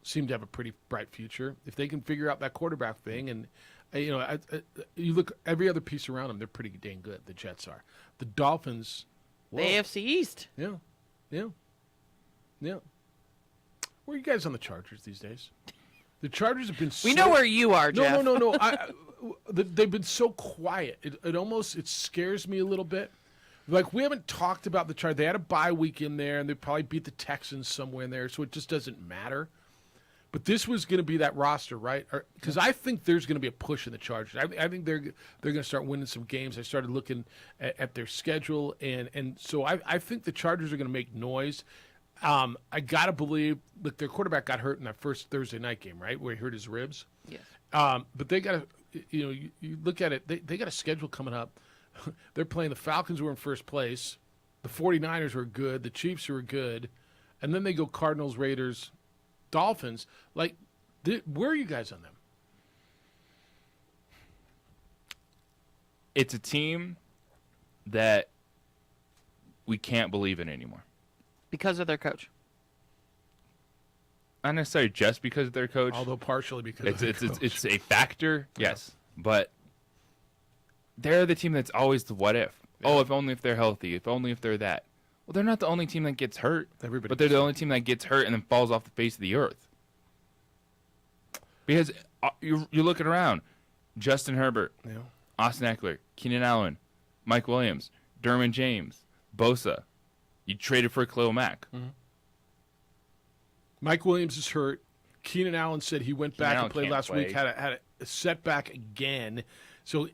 C: seem to have a pretty bright future. If they can figure out that quarterback thing, and you look every other piece around them, they're pretty dang good. The Jets are. The Dolphins.
E: The AFC East.
C: Yeah. Where are you guys on the Chargers these days? The Chargers have been so...
E: We know where you are, Jeff.
C: No. They've been so quiet. It scares me a little bit. Like, we haven't talked about the Chargers. They had a bye week in there, and they probably beat the Texans somewhere in there, so it just doesn't matter. But this was going to be that roster, right? Because I think there's going to be a push in the Chargers. I think they're going to start winning some games. I started looking at their schedule, and so I think the Chargers are going to make noise. I got to believe, look, their quarterback got hurt in that first Thursday night game, right, where he hurt his ribs.
E: Yes.
C: But they got to, you look at it, they got a schedule coming up. They're playing the Falcons, who are in first place. The 49ers were good. The Chiefs were good. And then they go Cardinals, Raiders, Dolphins. Like, where are you guys on them?
D: It's a team that we can't believe in anymore.
E: Because of their coach.
D: Not necessarily just because of their coach.
C: Although partially because of their coach.
D: It's a factor, yes. But they're the team that's always the what if. Yeah. Oh, if only if they're healthy. If only if they're that. Well, they're not the only team that gets hurt. But they're the only team that gets hurt and then falls off the face of the earth. Because you're looking around. Justin Herbert, Austin Eckler, Keenan Allen, Mike Williams, Derwin James, Bosa. You traded for Khalil Mack.
C: Mm-hmm. Mike Williams is hurt. Keenan Allen said he went back and played last week, had a setback again. So,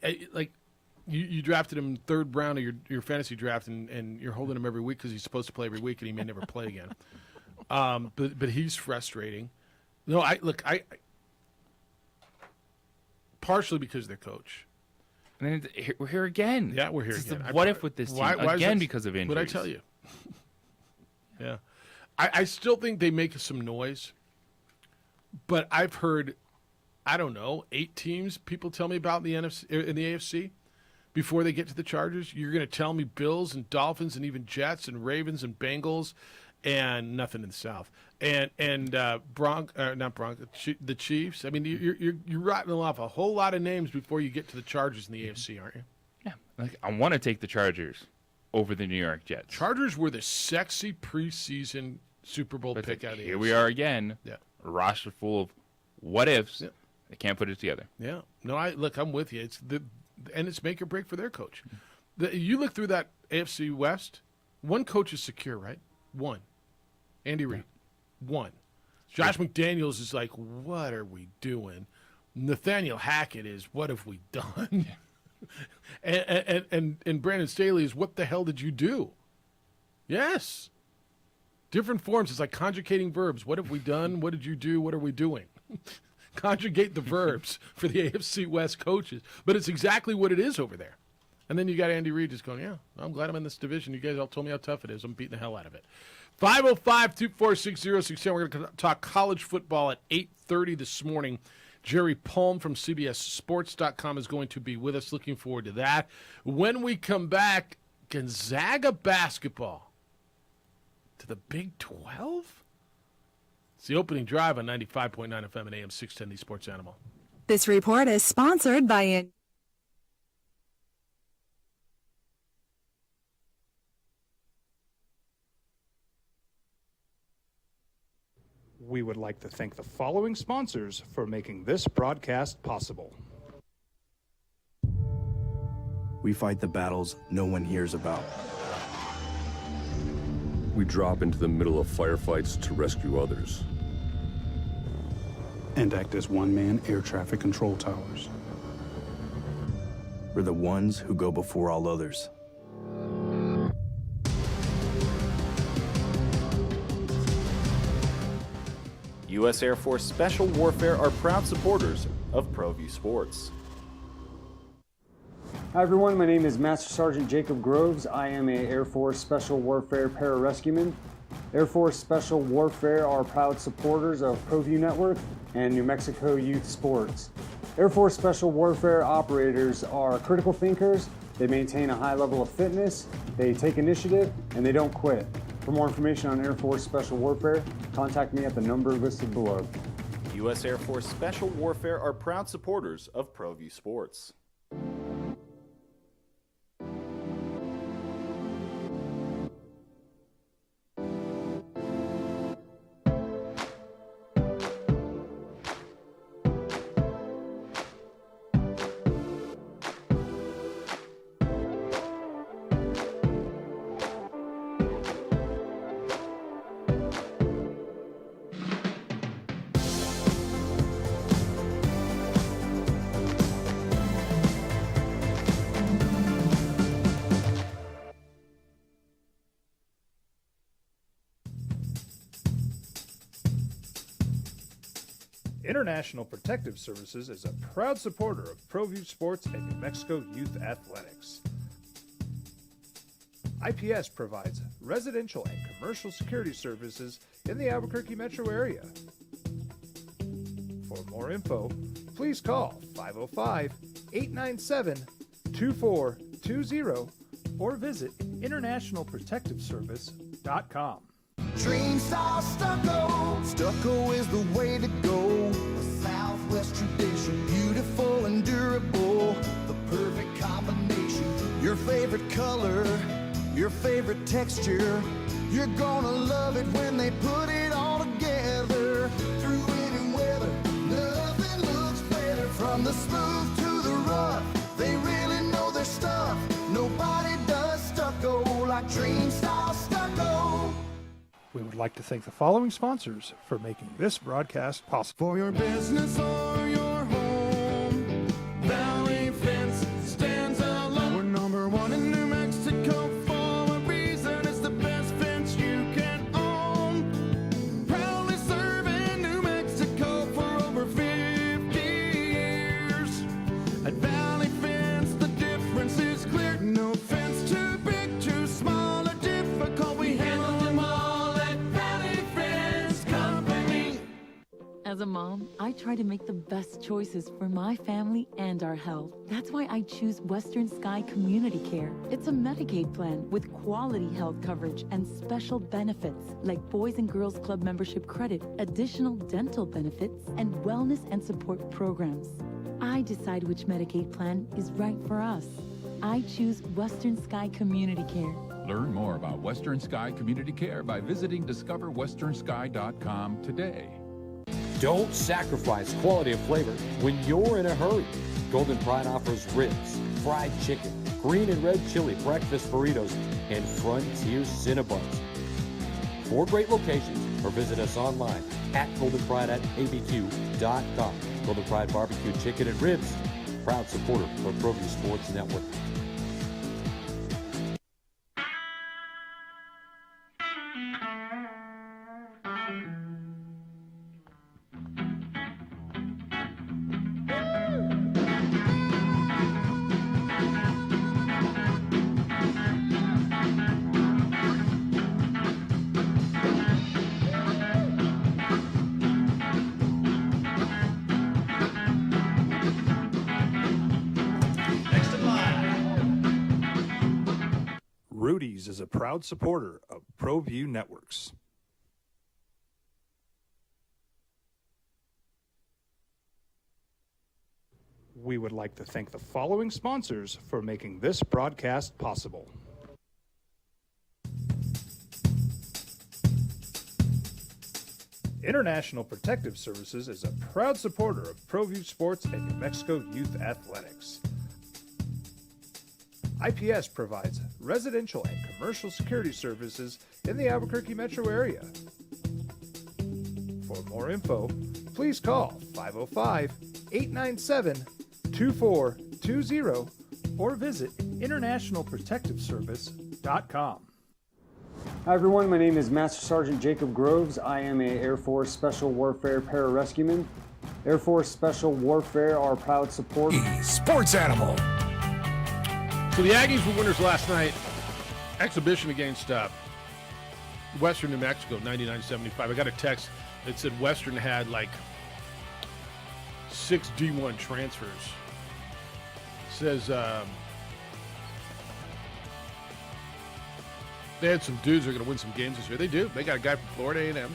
C: you drafted him third round of your fantasy draft, and you're holding him every week because he's supposed to play every week, and he may never play again. But he's frustrating. No, I partially because of their coach.
D: And then we're here again.
C: Yeah, we're here again.
D: What if with this team? Again because of injuries.
C: What I tell you? Yeah. I still think they make some noise, but I've heard, 8 teams people tell me about in the AFC before they get to the Chargers. You're going to tell me Bills and Dolphins and even Jets and Ravens and Bengals and nothing in the South and the Chiefs. I mean, you're rattling off a whole lot of names before you get to the Chargers in the AFC, aren't you?
D: Yeah. Like, I want to take the Chargers over the New York Jets.
C: Chargers were the sexy preseason Super Bowl pick out of the
D: Here
C: AFC.
D: we are again.
C: Yeah.
D: A roster full of what ifs. Yeah. They can't put it together.
C: Yeah. No, I'm with you. And it's make or break for their coach. You look through that AFC West, one coach is secure, right? One. Andy Reid. One. Josh McDaniels is like, what are we doing? Nathaniel Hackett is, what have we done? and Brandon Staley is, what the hell did you do? Yes. Different forms. It's like conjugating verbs. What have we done? What did you do? What are we doing? Conjugate the verbs for the AFC West coaches. But it's exactly what it is over there. And then you got Andy Reid just going, I'm glad I'm in this division. You guys all told me how tough it is. I'm beating the hell out of it. 505-246-0610. We're going to talk college football at 8:30 this morning. Jerry Palm from CBSSports.com is going to be with us. Looking forward to that. When we come back, Gonzaga basketball to the Big 12? It's the opening drive on 95.9 FM and AM 610, the Sports Animal.
H: This report is sponsored by...
U: We would like to thank the following sponsors for making this broadcast possible.
J: We fight the battles no one hears about.
K: We drop into the middle of firefights to rescue others.
U: And act as one-man air traffic control towers.
J: We're the ones who go before all others.
G: U.S. Air Force Special Warfare are proud supporters of ProView Sports.
F: Hi everyone, my name is Master Sergeant Jacob Groves. I am a Air Force Special Warfare pararescueman. Air Force Special Warfare are proud supporters of ProView Network and New Mexico Youth Sports. Air Force Special Warfare operators are critical thinkers. They maintain a high level of fitness, they take initiative, and they don't quit. For more information on Air Force Special Warfare, contact me at the number listed below.
G: U.S. Air Force Special Warfare are proud supporters of ProView Sports.
A: International Protective Services is a proud supporter of ProView Sports and New Mexico Youth Athletics. IPS provides residential and commercial security services in the Albuquerque metro area. For more info, please call 505-897-2420 or visit internationalprotectiveservice.com.
I: Dream style stucco. Stucco is the way to go. A Southwest tradition, beautiful and durable. The perfect combination. Your favorite color, your favorite texture. You're gonna love it when they put it all together. Through any weather, nothing looks better. From the smooth to the rough, they really know their stuff. Nobody does stucco like Dream style stucco.
U: We would like to thank the following sponsors for making this broadcast possible.
I: For your business or your home, Valley Fence stands alone. We're number one in New Mexico for a reason. It's the best fence you can own. Proudly serving New Mexico for over 50 years. At Valley Fence, the difference is clear. No fence too big, too small, or difficult. We handle them all.
V: As a mom, I try to make the best choices for my family and our health. That's why I choose Western Sky Community Care. It's a Medicaid plan with quality health coverage and special benefits like Boys and Girls Club membership credit, additional dental benefits, and wellness and support programs. I decide which Medicaid plan is right for us. I choose Western Sky Community Care.
W: Learn more about Western Sky Community Care by visiting discoverwesternsky.com today.
O: Don't sacrifice quality of flavor when you're in a hurry. Golden Pride offers ribs, fried chicken, green and red chili breakfast burritos, and Frontier Cinnabons. 4 great locations, or visit us online at goldenpride@abq.com. Golden Pride Barbecue Chicken and Ribs, proud supporter of ProView Sports Network.
U: Rudy's is a proud supporter of ProView Networks. We would like to thank the following sponsors for making this broadcast possible.
A: International Protective Services is a proud supporter of ProView Sports and New Mexico Youth Athletics. IPS provides residential and commercial security services in the Albuquerque metro area. For more info, please call 505-897-2420 or visit internationalprotectiveservice.com.
F: Hi everyone, my name is Master Sergeant Jacob Groves. I am a Air Force Special Warfare Pararescueman. Air Force Special Warfare are proud supporters.
I: Sports Animal.
C: So the Aggies were winners last night. Exhibition against Western New Mexico, 99-75. I got a text that said Western had like 6 D1 transfers. It says they had some dudes who are going to win some games this year. They do. They got a guy from Florida A&M.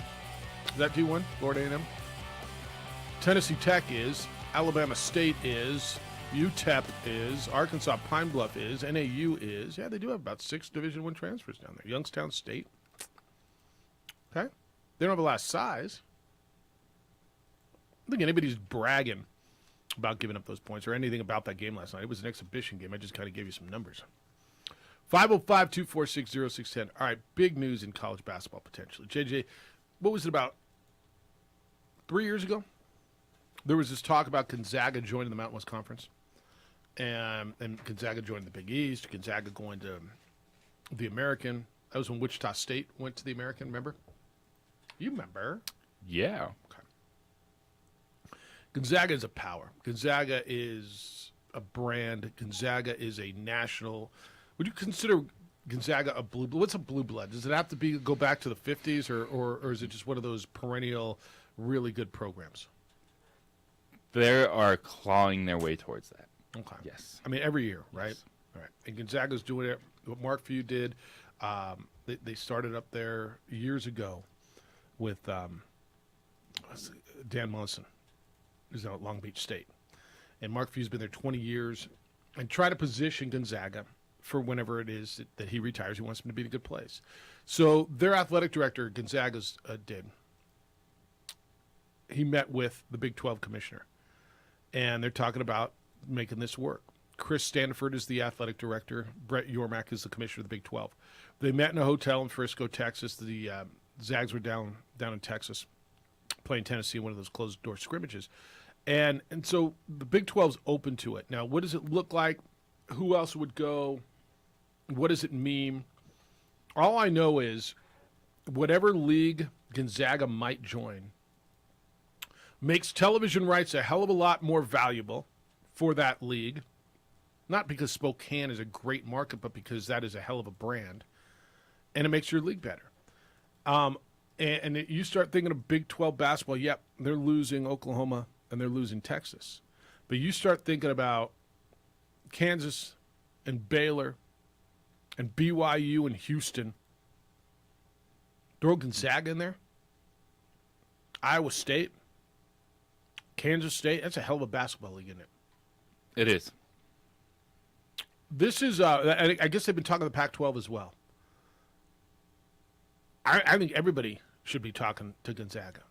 C: Is that D1? Florida A&M? Tennessee Tech is. Alabama State is. UTEP is. Arkansas Pine Bluff is. NAU is. Yeah, they do have about 6 Division I transfers down there. Youngstown State. Okay. They don't have a lot of size. I don't think anybody's bragging about giving up those points or anything about that game last night. It was an exhibition game. I just kind of gave you some numbers. 505-246-0610. All right, big news in college basketball potentially. JJ, what was it about 3 years ago? There was this talk about Gonzaga joining the Mountain West Conference. And Gonzaga joining the Big East. Gonzaga going to the American. That was when Wichita State went to the American, remember? You remember?
D: Yeah.
C: Okay. Gonzaga is a power. Gonzaga is a brand. Gonzaga is a national. Would you consider Gonzaga a blue blood? What's a blue blood? Does it have to be go back to the 50s, or is it just one of those perennial, really good programs?
D: They are clawing their way towards that.
C: Okay.
D: Yes.
C: I mean, every year, right?
D: Yes.
C: All right. And Gonzaga's doing it. What Mark Few did, they started up there years ago with Dan Mullison, who's now at Long Beach State. And Mark Few's been there 20 years and try to position Gonzaga for whenever it is that he retires. He wants him to be in a good place. So their athletic director, Gonzaga's did. He met with the Big 12 commissioner, and they're talking about making this work. Chris Stanford is the athletic director. Brett Yormack is the commissioner of the Big 12. They met in a hotel in Frisco, Texas. The Zags were down in Texas playing Tennessee in one of those closed-door scrimmages. And so the Big 12's open to it. Now, what does it look like? Who else would go? What does it mean? All I know is whatever league Gonzaga might join makes television rights a hell of a lot more valuable for that league. Not because Spokane is a great market, but because that is a hell of a brand. And it makes your league better. And you start thinking of Big 12 basketball, yep, they're losing Oklahoma and they're losing Texas. But you start thinking about Kansas and Baylor and BYU and Houston. Throw Gonzaga in there. Iowa State. Kansas State. That's a hell of a basketball league, isn't it?
D: It is.
C: This is, I guess they've been talking to the Pac-12 as well. I think everybody should be talking to Gonzaga.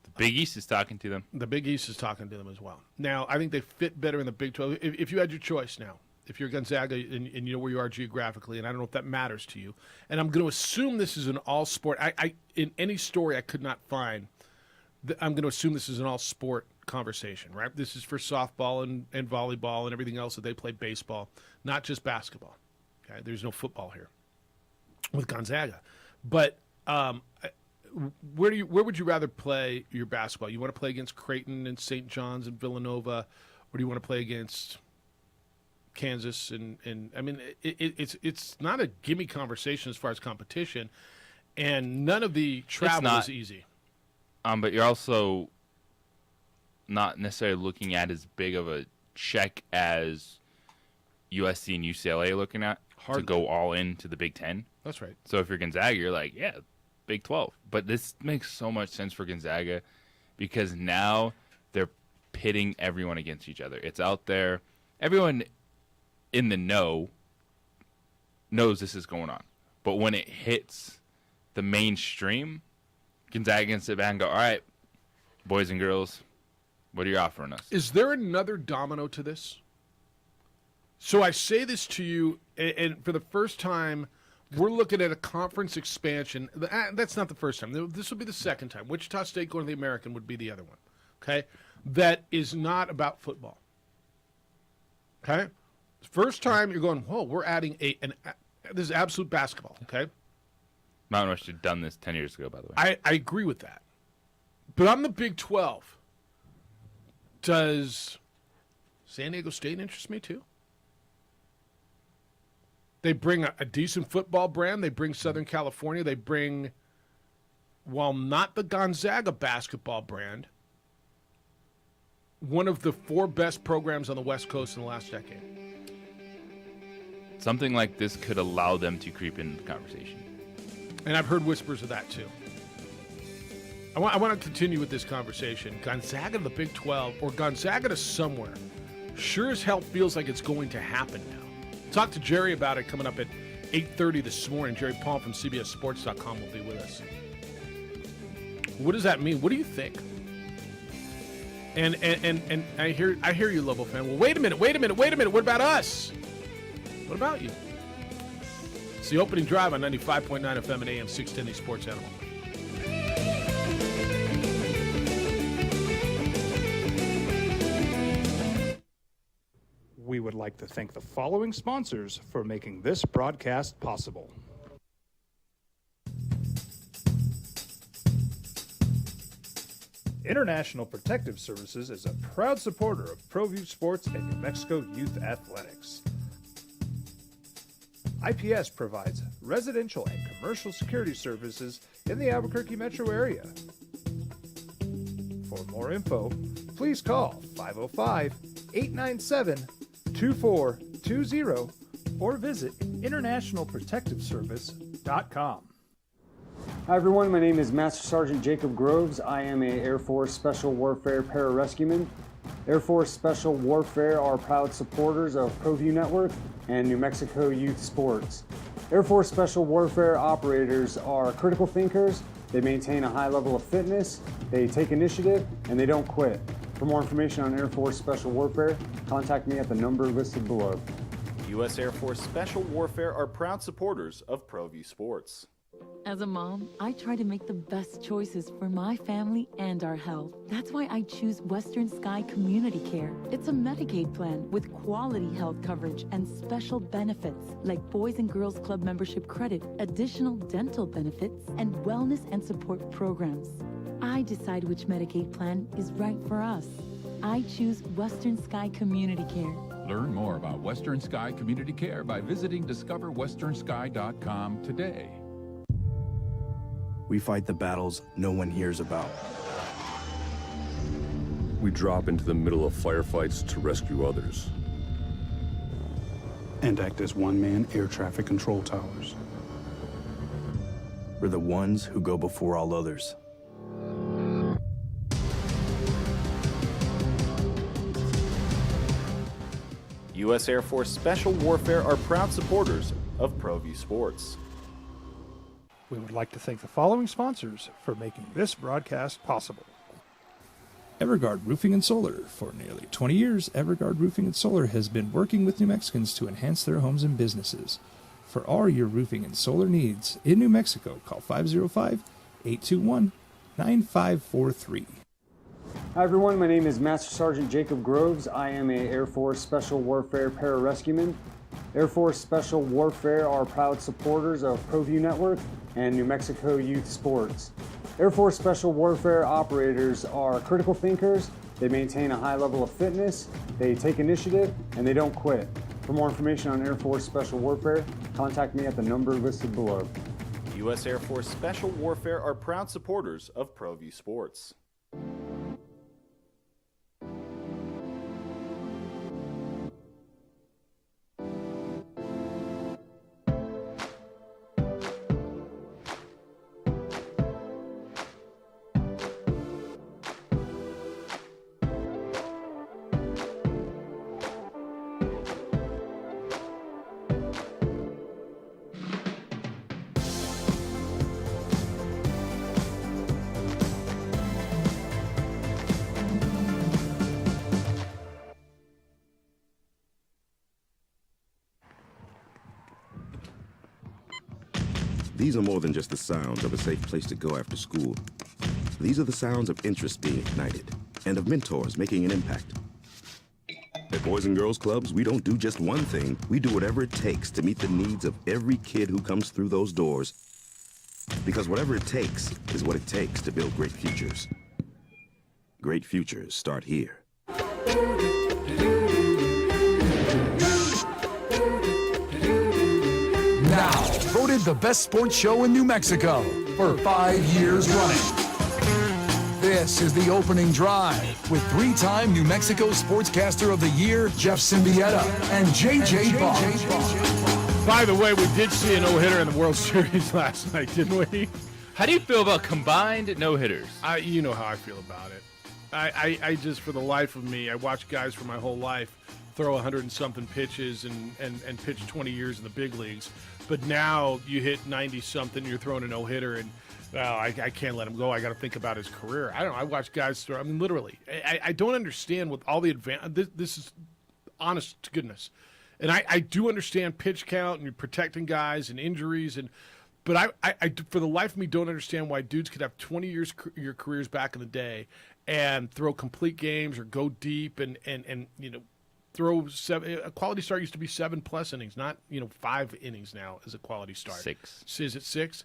D: The Big East is talking to them.
C: The Big East is talking to them as well. Now, I think they fit better in the Big 12. If you had your choice now, if you're Gonzaga and you know where you are geographically, and I don't know if that matters to you, and I'm going to assume this is an all-sport. In any story I could not find, I'm going to assume this is an all-sport conversation, right? This is for softball and volleyball and everything else that they play baseball, not just basketball. Okay, there's no football here with Gonzaga. But where would you rather play your basketball? You want to play against Creighton and St. John's and Villanova, or do you want to play against Kansas? And I mean, it's not a gimme conversation as far as competition, and none of the travel is easy.
D: But you're also not necessarily looking at as big of a check as USC and UCLA are looking at to go all into the Big Ten.
C: That's right.
D: So if you're Gonzaga, you're like, yeah, Big 12. But this makes so much sense for Gonzaga because now they're pitting everyone against each other. It's out there. Everyone in the know knows this is going on. But when it hits the mainstream, Gonzaga can sit back and go, all right, boys and girls, what are you offering us?
C: Is there another domino to this? So I say this to you, And for the first time, we're looking at a conference expansion. That's not the first time. This will be the second time. Wichita State going to the American would be the other one. Okay? That is not about football. Okay? First time you're going, whoa, we're adding this is absolute basketball. Okay?
D: Mountain West should have done this 10 years ago, by the way.
C: I agree with that. But on the Big 12, does San Diego State interest me too? They bring a decent football brand. They bring Southern California. They bring, while not the Gonzaga basketball brand, one of the 4 best programs on the West Coast in the last decade.
D: Something like this could allow them to creep into the conversation.
C: And I've heard whispers of that too. I want to continue with this conversation. Gonzaga to the Big 12, or Gonzaga to somewhere, sure as hell feels like it's going to happen now. Talk to Jerry about it coming up at 8:30 this morning. Jerry Paul from CBSSports.com will be with us. What does that mean? What do you think? And I hear you, Lobo fan. Well, wait a minute. What about us? What about you? It's the opening drive on 95.9 FM and AM 610, the Sports Animal.
U: We would like to thank the following sponsors for making this broadcast possible.
A: International Protective Services is a proud supporter of ProView Sports and New Mexico Youth Athletics. IPS provides residential and commercial security services in the Albuquerque metro area. For more info, please call 505-897-2420 or visit internationalprotectiveservice.com.
F: Hi everyone, my name is Master Sergeant Jacob Groves. I am a Air Force Special Warfare Pararescueman. Air Force Special Warfare are proud supporters of ProView Network and New Mexico Youth Sports. Air Force Special Warfare operators are critical thinkers. They maintain a high level of fitness, they take initiative, and they don't quit. For more information on Air Force Special Warfare, contact me at the number listed below.
G: U.S. Air Force Special Warfare are proud supporters of ProView Sports.
V: As a mom, I try to make the best choices for my family and our health. That's why I choose Western Sky Community Care. It's a Medicaid plan with quality health coverage and special benefits like Boys and Girls Club membership credit, additional dental benefits, and wellness and support programs. I decide which Medicaid plan is right for us. I choose Western Sky Community Care.
W: Learn more about Western Sky Community Care by visiting discoverwesternsky.com today.
J: We fight the battles no one hears about.
K: We drop into the middle of firefights to rescue others.
U: And act as one-man air traffic control towers.
J: We're the ones who go before all others.
G: U.S. Air Force Special Warfare are proud supporters of ProView Sports.
L: We would like to thank the following sponsors for making this broadcast possible.
B: Everguard Roofing and Solar. For nearly 20 years, Everguard Roofing and Solar has been working with New Mexicans to enhance their homes and businesses. For all your roofing and solar needs in New Mexico, call 505-821-9543.
F: Hi everyone, my name is Master Sergeant Jacob Groves. I am a Air Force Special Warfare Pararescueman. Air Force Special Warfare are proud supporters of ProView Network and New Mexico Youth Sports. Air Force Special Warfare operators are critical thinkers. They maintain a high level of fitness, they take initiative, and they don't quit. For more information on Air Force Special Warfare, contact me at the number listed below.
G: U.S. Air Force Special Warfare are proud supporters of ProView Sports.
M: These are more than just the sounds of a safe place to go after school. These are the sounds of interest being ignited and of mentors making an impact. At Boys and Girls Clubs, we don't do just one thing. We do whatever it takes to meet the needs of every kid who comes through those doors. Because whatever it takes is what it takes to build great futures. Great futures start here.
N: Now, voted the best sports show in New Mexico for 5 years running. This is The Opening Drive with 3-time New Mexico Sportscaster of the Year, Jeff Symbieta, and JJ Bond.
C: By the way, we did see a no-hitter in the World Series last night, didn't we?
D: How do you feel about combined no-hitters?
C: You know how I feel about it. I just, for the life of me, I watched guys for my whole life throw 100-and-something pitches and pitch 20 years in the big leagues. But now you hit 90-something, you're throwing a no-hitter, and well, I can't let him go. I got to think about his career. I don't know. I watch guys throw. I mean, literally. I don't understand with all the this is honest to goodness. And I do understand pitch count and you're protecting guys and injuries. But I for the life of me, don't understand why dudes could have 20 years your careers back in the day and throw complete games or go deep and you know, throw a quality start used to be 7+ innings, not 5 innings now as a quality start.
D: 6.
C: Is it 6?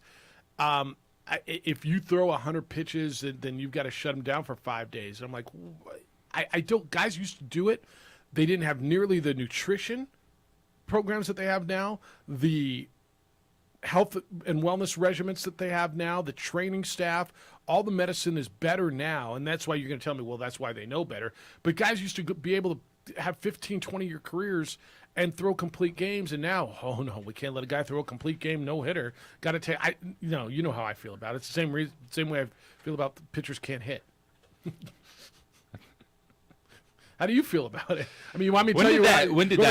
C: If you throw 100 pitches, then you've got to shut them down for 5 days. I'm like, I don't. Guys used to do it. They didn't have nearly the nutrition programs that they have now, the health and wellness regimens that they have now, the training staff. All the medicine is better now, and that's why you're going to tell me, well, that's why they know better. But guys used to be able to have 15, 20-year careers and throw complete games, and now, oh no, we can't let a guy throw a complete game no-hitter. Got to take. You know how I feel about it. It's the same way I feel about the pitchers can't hit. How do you feel about it? I mean, you want me to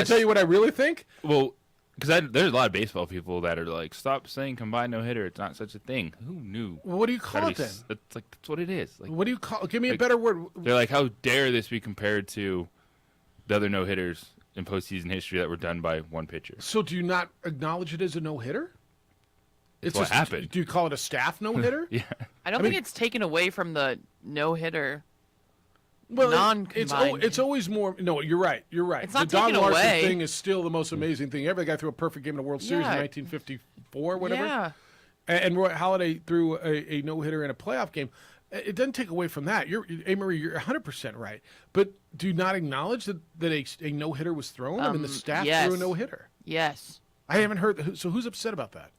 C: tell you what I really think?
D: Well, because there's a lot of baseball people that are like, stop saying combined no-hitter. It's not such a thing. Who knew?
C: Well, what do you call it then?
D: That's what it is. Like,
C: what do you call? Give me a better word.
D: They're like, how dare this be compared to the other no-hitters in postseason history that were done by one pitcher?
C: So do you not acknowledge it as a no-hitter?
D: It's what happened.
C: Do you call it a staff no-hitter?
D: Yeah.
E: I don't think it's taken away from the no-hitter.
C: Well,
E: non-combined.
C: it's always more. No, you're right. You're right.
E: It's not
C: the Don
E: taken
C: Larson
E: away.
C: thing is still the most amazing thing ever. The guy threw a perfect game in the World Series in 1954, whatever.
E: Yeah.
C: And Roy Halladay threw a no-hitter in a playoff game. It doesn't take away from that. You're 100% right. But do you not acknowledge that a no-hitter was thrown? I mean, the staff
E: yes.
C: threw a no-hitter.
E: Yes.
C: I haven't heard. So who's upset about that?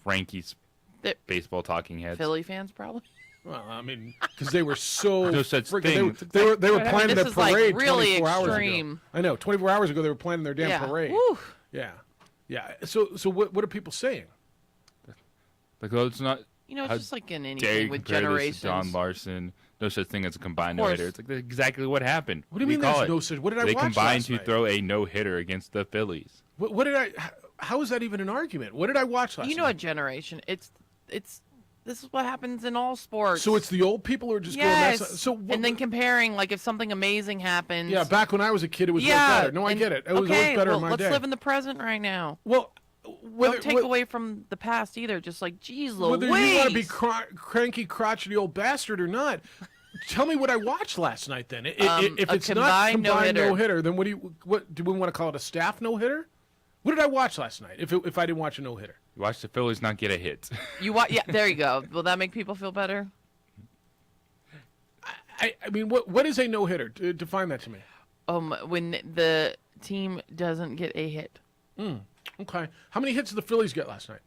D: Frankie's baseball talking heads.
E: Philly fans, probably.
C: Well, I mean, because they were so
D: no such
C: freaking.
D: thing.
C: They were planning their parade
E: like really
C: 24
E: extreme.
C: hours ago. I know. 24 hours ago, they were planning their damn parade.
E: Woo.
C: Yeah, yeah. So what are people saying?
D: Like, oh, it's not.
E: It's just like in
D: dare
E: anything
D: you
E: with
D: compare this
E: generations.
D: to Don Larson. No such thing as a combined
E: Of course.
D: no-hitter. It's like exactly what happened.
C: What do you mean
D: call
C: there's
D: it?
C: no such? What did I
D: They
C: watch
D: combined
C: last
D: to
C: night?
D: throw a no-hitter against the Phillies.
C: What did I? How is that even an argument? What did I watch last
E: You know,
C: night?
E: a generation. It's. This is what happens in all sports.
C: So it's the old people who are just
E: yes.
C: going. So
E: and then comparing, like, if something amazing happens.
C: Yeah, back when I was a kid, it was way better. No, I get it. It was always better in my
E: let's
C: day.
E: live in the present right now.
C: Well,
E: don't take away from the past either. Just like, geez, Louise.
C: Whether you want to be cranky, crotchety old bastard or not, tell me what I watched last night. Then, if it's not combined no-hitter, then what do we want to call it? A staff no-hitter? What did I watch last night? If I didn't watch a no-hitter,
D: you watched the Phillies not get a hit.
E: Yeah, there you go. Will that make people feel better?
C: I mean, what is a no-hitter? Define that to me.
E: When the team doesn't get a hit.
C: Okay. How many hits did the Phillies get last night?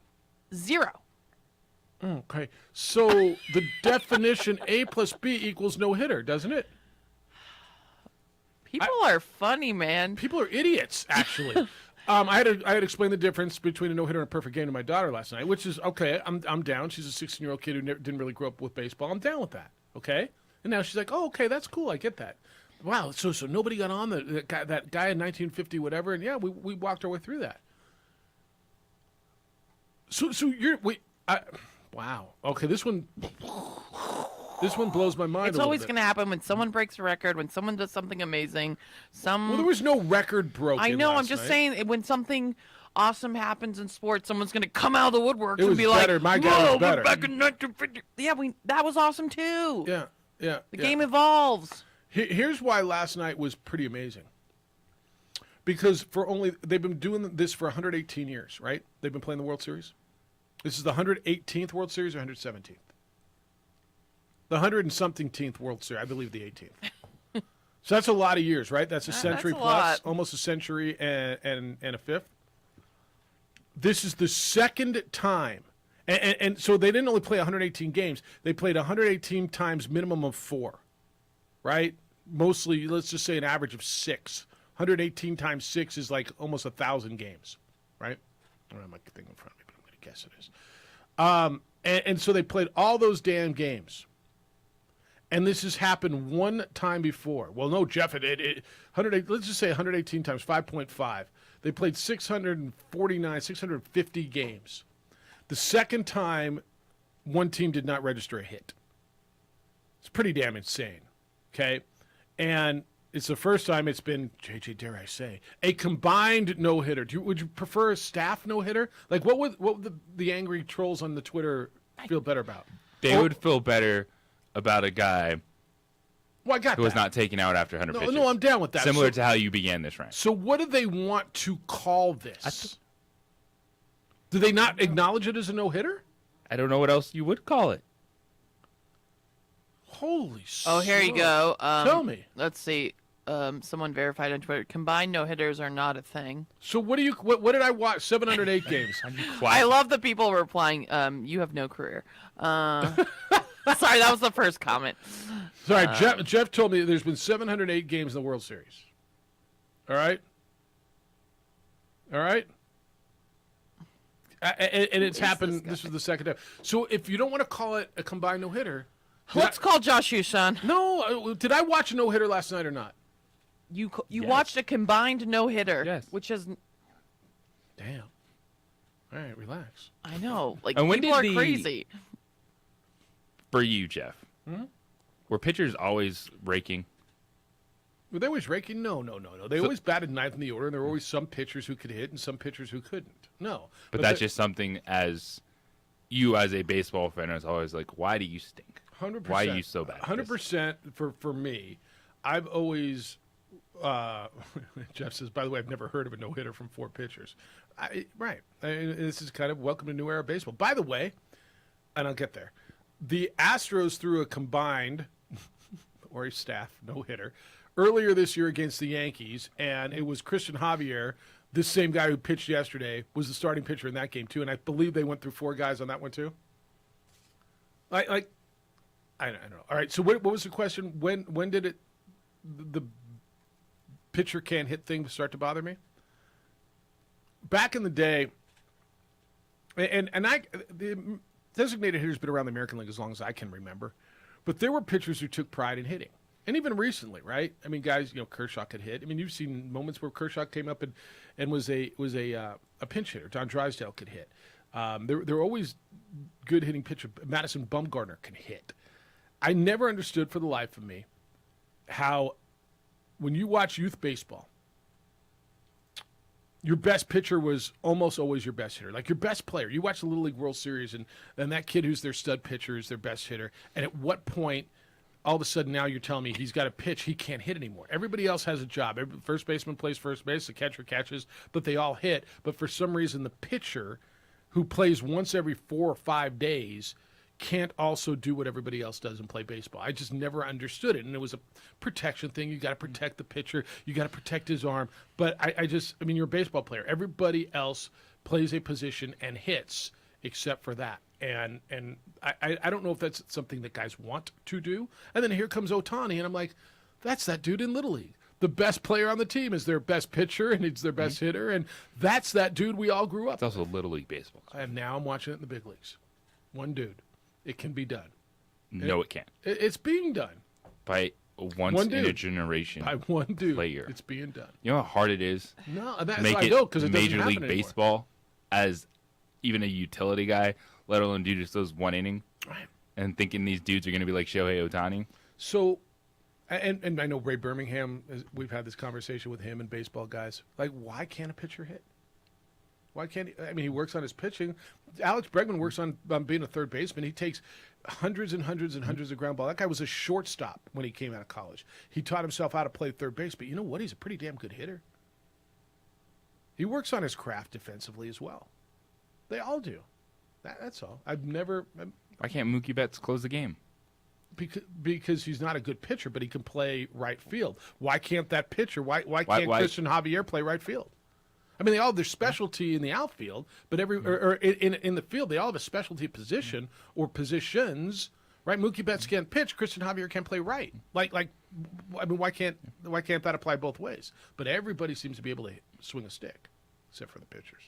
E: 0.
C: Okay. So the definition A plus B equals no-hitter, doesn't it?
E: People are funny, man.
C: People are idiots, actually. I had explained the difference between a no-hitter and a perfect game to my daughter last night, which is, okay, I'm down. She's a 16-year-old kid who didn't really grow up with baseball. I'm down with that, okay? And now she's like, oh, okay, that's cool. I get that. Wow, so nobody got on that guy in 1950 whatever, and yeah, we walked our way through that. So wow. Okay, this one blows my mind.
E: It's always going to happen when someone breaks a record, when someone does something amazing.
C: Well, there was no record broken.
E: I know. I'm
C: last
E: just
C: night.
E: saying when something awesome happens in sports, someone's going to come out of the woodwork
C: It
E: and
C: was
E: be
C: better.
E: like,
C: My guy was
E: "Whoa,
C: better."
E: we're back in 1950. Yeah, that was awesome too.
C: Yeah.
E: The game evolves.
C: Here's why last night was pretty amazing. Because they've been doing this for 118 years, right? They've been playing the World Series. This is the 118th World Series or 117th? The 100 and something-teenth World Series. I believe the 18th. So that's a lot of years, right? That's a century
E: that's a
C: plus,
E: lot.
C: almost a century and a fifth. This is the second time. And so they didn't only play 118 games. They played 118 times minimum of 4, right? Mostly, let's just say an average of 6. 118 times 6 is like almost 1,000 games, right? I don't have my thing in front of me, but I'm going to guess it is. And so they played all those damn games. And this has happened one time before. Well, no, Jeff, let's just say 118 times 5.5. They played 650 games. The second time, one team did not register a hit. It's pretty damn insane, okay? And it's the first time it's been, JJ, dare I say, a combined no-hitter. Would you prefer a staff no-hitter? Like, what would the angry trolls on the Twitter feel better about?
D: They would feel better about a guy who was not taken out after 100 pitches.
C: No, I'm down with that.
D: Similar to how you began this round.
C: So what do they want to call this? Do they not acknowledge it as a no-hitter?
D: I don't know what else you would call it.
C: Holy
E: Oh, here you go.
C: Tell me.
E: Let's see. Someone verified on Twitter. Combined no-hitters are not a thing.
C: So what did I watch? 708 games.
E: I love that people were replying, you have no career. Sorry, that was the first comment.
C: Sorry, Jeff told me there's been 708 games in the World Series. All right? All right? And it's happened. This was the second time. So if you don't want to call it a combined no-hitter.
E: Let's call Josh Hushan.
C: No. Did I watch a no-hitter last night or not?
E: You watched a combined no-hitter.
D: Yes.
E: Which is...
C: Damn. All right, relax.
E: I know. Like,
D: And when
E: people are
D: did
E: crazy.
D: For you, Jeff, were pitchers always raking?
C: Were they always raking? No. They always batted ninth in the order, and there were always some pitchers who could hit and some pitchers who couldn't. No.
D: But that's just something as you as a baseball fan is always like, why do you stink?
C: 100%.
D: Why are you so bad?
C: 100% for me. I've always Jeff says, by the way, I've never heard of a no-hitter from 4 pitchers. Right. This is kind of welcome to new era baseball. By the way, and I'll get there, the Astros threw a combined or a staff no-hitter earlier this year against the Yankees, and it was Christian Javier, this same guy who pitched yesterday, was the starting pitcher in that game too, and I believe they went through 4 guys on that one too. I don't know. All right, so what was the question? When did the pitcher can't hit thing start to bother me? Back in the day, the designated hitter's been around the American League as long as I can remember, but there were pitchers who took pride in hitting. And even recently, right? I mean, guys, Kershaw could hit. I mean, you've seen moments where Kershaw came up and was a pinch hitter. Don Drysdale could hit. There were always good hitting pitchers. Madison Bumgarner can hit. I never understood for the life of me how when you watch youth baseball, your best pitcher was almost always your best hitter. Like your best player. You watch the Little League World Series and that kid who's their stud pitcher is their best hitter. And at what point all of a sudden now you're telling me he's got a pitch, he can't hit anymore. Everybody else has a job. First baseman plays first base, the catcher catches, but they all hit. But for some reason the pitcher who plays once every 4 or 5 days can't also do what everybody else does and play baseball. I just never understood it. And it was a protection thing. You got to protect the pitcher. You got to protect his arm. But I mean, you're a baseball player. Everybody else plays a position and hits except for that. And I don't know if that's something that guys want to do. And then here comes Ohtani, and I'm like, that's that dude in Little League. The best player on the team is their best pitcher, and it's their best hitter, and that's that dude we all grew up
D: It's also Little League baseball.
C: And now I'm watching it in the big leagues. One dude. It can be done.
D: No, it can't.
C: It's being done.
D: By once in a generation
C: By one dude.
D: player.
C: It's being done.
D: You know how hard it is
C: No,
D: to
C: that's
D: make
C: why I
D: it
C: know, because it doesn't
D: Major
C: happen
D: League
C: anymore.
D: Baseball as even a utility guy, let alone do just those one inning,
C: Right.
D: and thinking these dudes are going to be like Shohei Ohtani.
C: So, and I know Ray Birmingham, we've had this conversation with him and baseball guys. Like, why can't a pitcher hit? Why can't he? I mean, he works on his pitching. Alex Bregman works on being a third baseman. He takes hundreds and hundreds and hundreds of ground balls. That guy was a shortstop when he came out of college. He taught himself how to play third base, but you know what? He's a pretty damn good hitter. He works on his craft defensively as well. They all do. That's all. I've never.
D: Why can't Mookie Betts close the game?
C: Because he's not a good pitcher, but he can play right field. Why can't that pitcher? Why can't Christian Javier play right field? I mean, they all have their specialty in the outfield, but or in the field, they all have a specialty position or positions, right? Mookie Betts can't pitch. Christian Javier can't play right. I mean, why can't that apply both ways? But everybody seems to be able to swing a stick, except for the pitchers.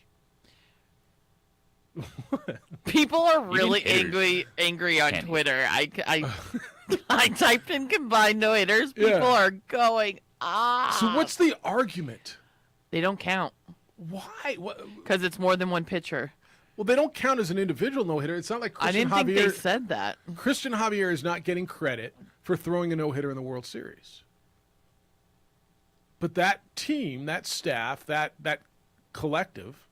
E: People are really angry on Twitter. I typed in combined no hitters. People are going
C: So what's the argument?
E: They don't count.
C: Why?
E: Because it's more than one pitcher.
C: Well, they don't count as an individual no hitter. It's not like Christian Javier.
E: I didn't think they said that.
C: Christian Javier is not getting credit for throwing a no hitter in the World Series. But that team, that staff, that collective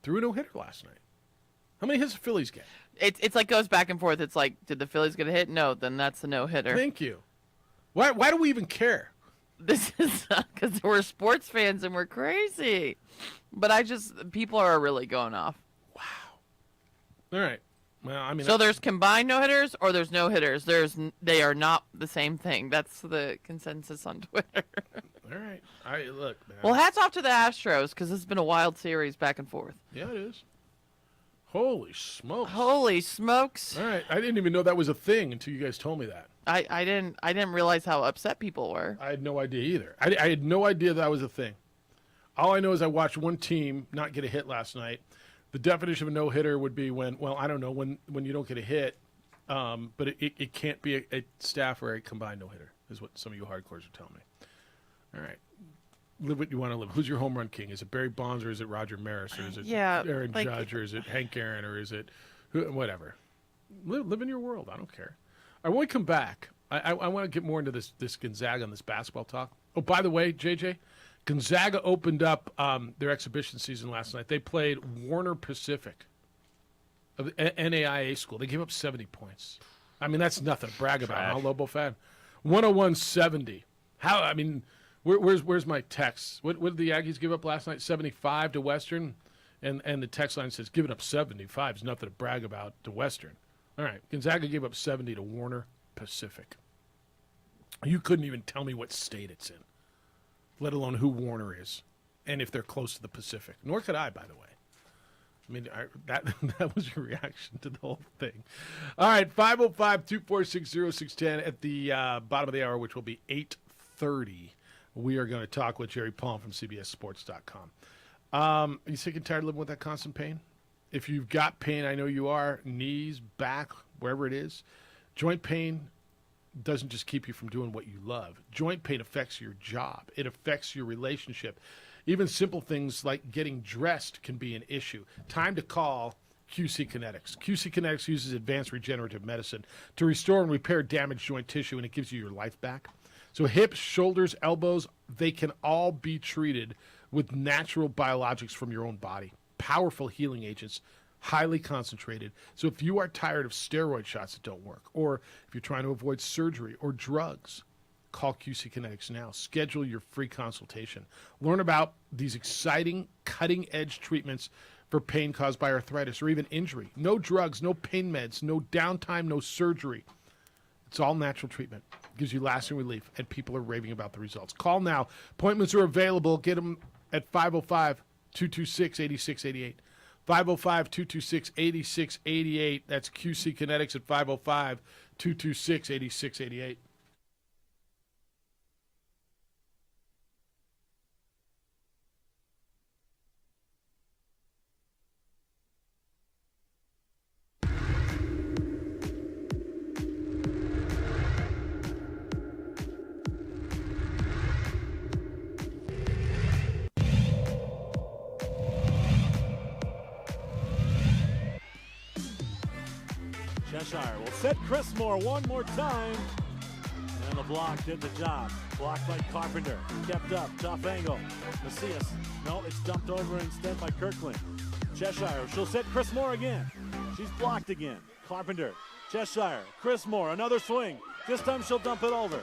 C: threw a no-hitter last night. How many hits the Phillies get?
E: It's like goes back and forth. It's like, did the Phillies get a hit? No, then that's a no-hitter.
C: Thank you. Why do we even care?
E: This is because we're sports fans and we're crazy. But people are really going off.
C: Wow. All right. Well, I mean,
E: so there's combined no-hitters or there's no-hitters. They are not the same thing. That's the consensus on Twitter.
C: All right. Look, man.
E: Well, hats off to the Astros because this has been a wild series back and forth.
C: Yeah, it is. Holy smokes.
E: Holy smokes.
C: All right. I didn't even know that was a thing until you guys told me that.
E: I didn't realize how upset people were.
C: I had no idea either. I had no idea that was a thing. All I know is I watched one team not get a hit last night. The definition of a no-hitter would be when you don't get a hit, but it can't be a staff or a combined no-hitter, is what some of you hardcores are telling me. All right. Live what you want to live. Who's your home run king? Is it Barry Bonds or is it Roger Maris or is it Aaron Judge or is it Hank Aaron or is it whatever? Live in your world. I don't care. All right, when we come back, I want to get more into this Gonzaga and this basketball talk. Oh, by the way, JJ, Gonzaga opened up their exhibition season last night. They played Warner Pacific, of the NAIA school. They gave up 70 points. I mean, that's nothing to brag about. I'm a Lobo fan. 101-70. How? I mean, where's my text? What did the Aggies give up last night? 75 to Western, and the text line says giving up 75 is nothing to brag about to Western. All right, Gonzaga gave up 70 to Warner Pacific. You couldn't even tell me what state it's in, let alone who Warner is, and if they're close to the Pacific. Nor could I, by the way. I mean, that was your reaction to the whole thing. All right, 505-246-0610 at the bottom of the hour, which will be 8:30. We are going to talk with Jerry Palm from CBSSports.com. Are you sick and tired of living with that constant pain? If you've got pain, I know you are, knees, back, wherever it is, joint pain doesn't just keep you from doing what you love. Joint pain affects your job. It affects your relationship. Even simple things like getting dressed can be an issue. Time to call QC Kinetics. QC Kinetics uses advanced regenerative medicine to restore and repair damaged joint tissue, and it gives you your life back. So hips, shoulders, elbows, they can all be treated with natural biologics from your own body. Powerful healing agents, highly concentrated. So if you are tired of steroid shots that don't work, or if you're trying to avoid surgery or drugs, call QC Kinetics now. Schedule your free consultation. Learn about these exciting, cutting-edge treatments for pain caused by arthritis or even injury. No drugs, no pain meds, no downtime, no surgery. It's all natural treatment. It gives you lasting relief, and people are raving about the results. Call now. Appointments are available. Get them at 505-226-8688. 505-226-8688. That's QC Kinetics at 505-226-8688.
Q: Cheshire will set Chris Moore one more time. And the block did the job. Blocked by Carpenter. Kept up. Tough angle. Macias. No, it's dumped over instead by Kirkland. Cheshire. She'll set Chris Moore again. She's blocked again. Carpenter. Cheshire. Chris Moore. Another swing. This time she'll dump it over.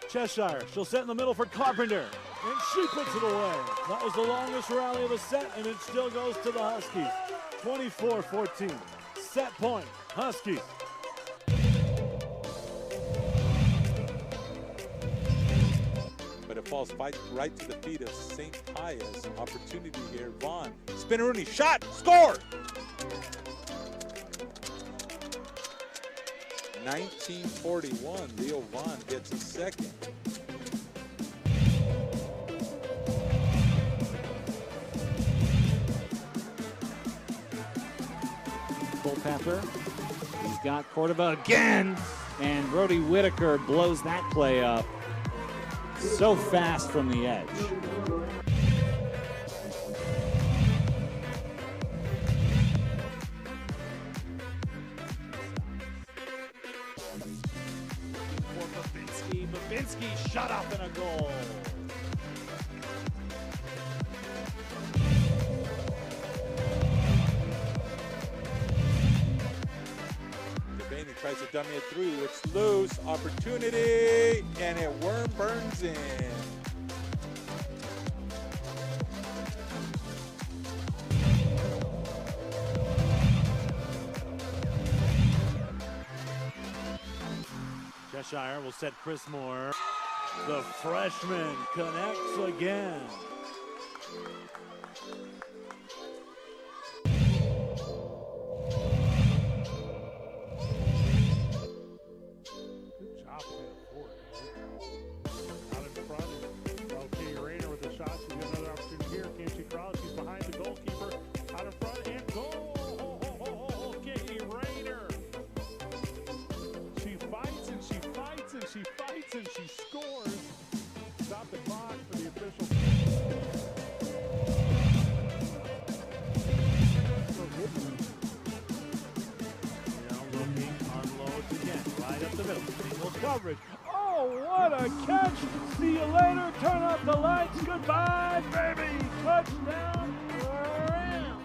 Q: Cheshire. She'll set in the middle for Carpenter. And she puts it away. That was the longest rally of the set, and it still goes to the Huskies. 24-14. Set point. Huskies.
P: But it falls right to the feet of St. Pius. Opportunity here. Vaughn. Spinaroonie. Shot. Score! 1941. Leo Vaughn gets a second.
S: Culpepper. He's got Cordova again. And Brody Whitaker blows that play up so fast from the edge. Babinski shut up in a goal.
P: Devaney tries to dummy it through. It's loose. Opportunity. And it worm burns in.
Q: Cheshire will set Chris Moore. The freshman connects again.
L: Good job playing forward. Out in front. Okay, Rayner with the shots. We got another opportunity here. Can't crowd. She's behind the goalkeeper. Out in front and goal. Okay, Rayner. She fights and she fights and she fights and she scores. Stop the clock for the official.
Q: Looking, unloads again, right up the middle. Single coverage. Oh, what a catch! See you later. Turn up the lights. Goodbye, baby. Touchdown. Ram.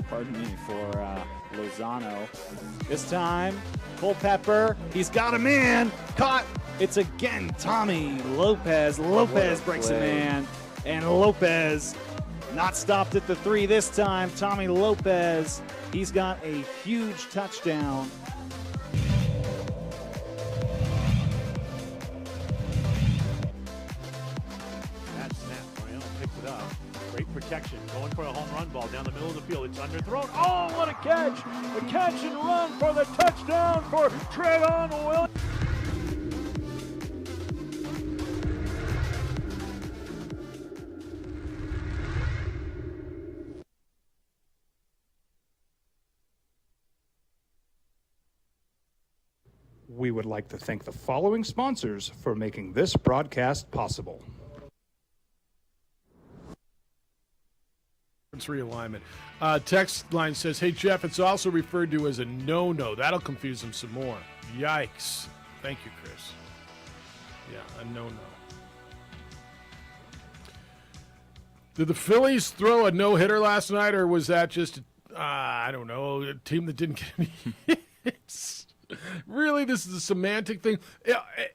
S: Pardon me for Lozano. This time, Culpepper. He's got a man. Caught. It's again Tommy Lopez. Lopez breaks a man. And Lopez not stopped at the 3 this time. Tommy Lopez. He's got a huge touchdown.
Q: That snap. Mariano picks it up. Great protection. Going for a home run ball down the middle of the field. It's underthrown. Oh, what a catch! A catch and run for the touchdown for Trevon Williams.
U: We would like to thank the following sponsors for making this broadcast possible.
C: Realignment. Text line says, "Hey Jeff, it's also referred to as a no-no. That'll confuse them some more." Yikes! Thank you, Chris. Yeah, a no-no. Did the Phillies throw a no-hitter last night, or was that just I don't know, a team that didn't get any hits? Really, this is a semantic thing.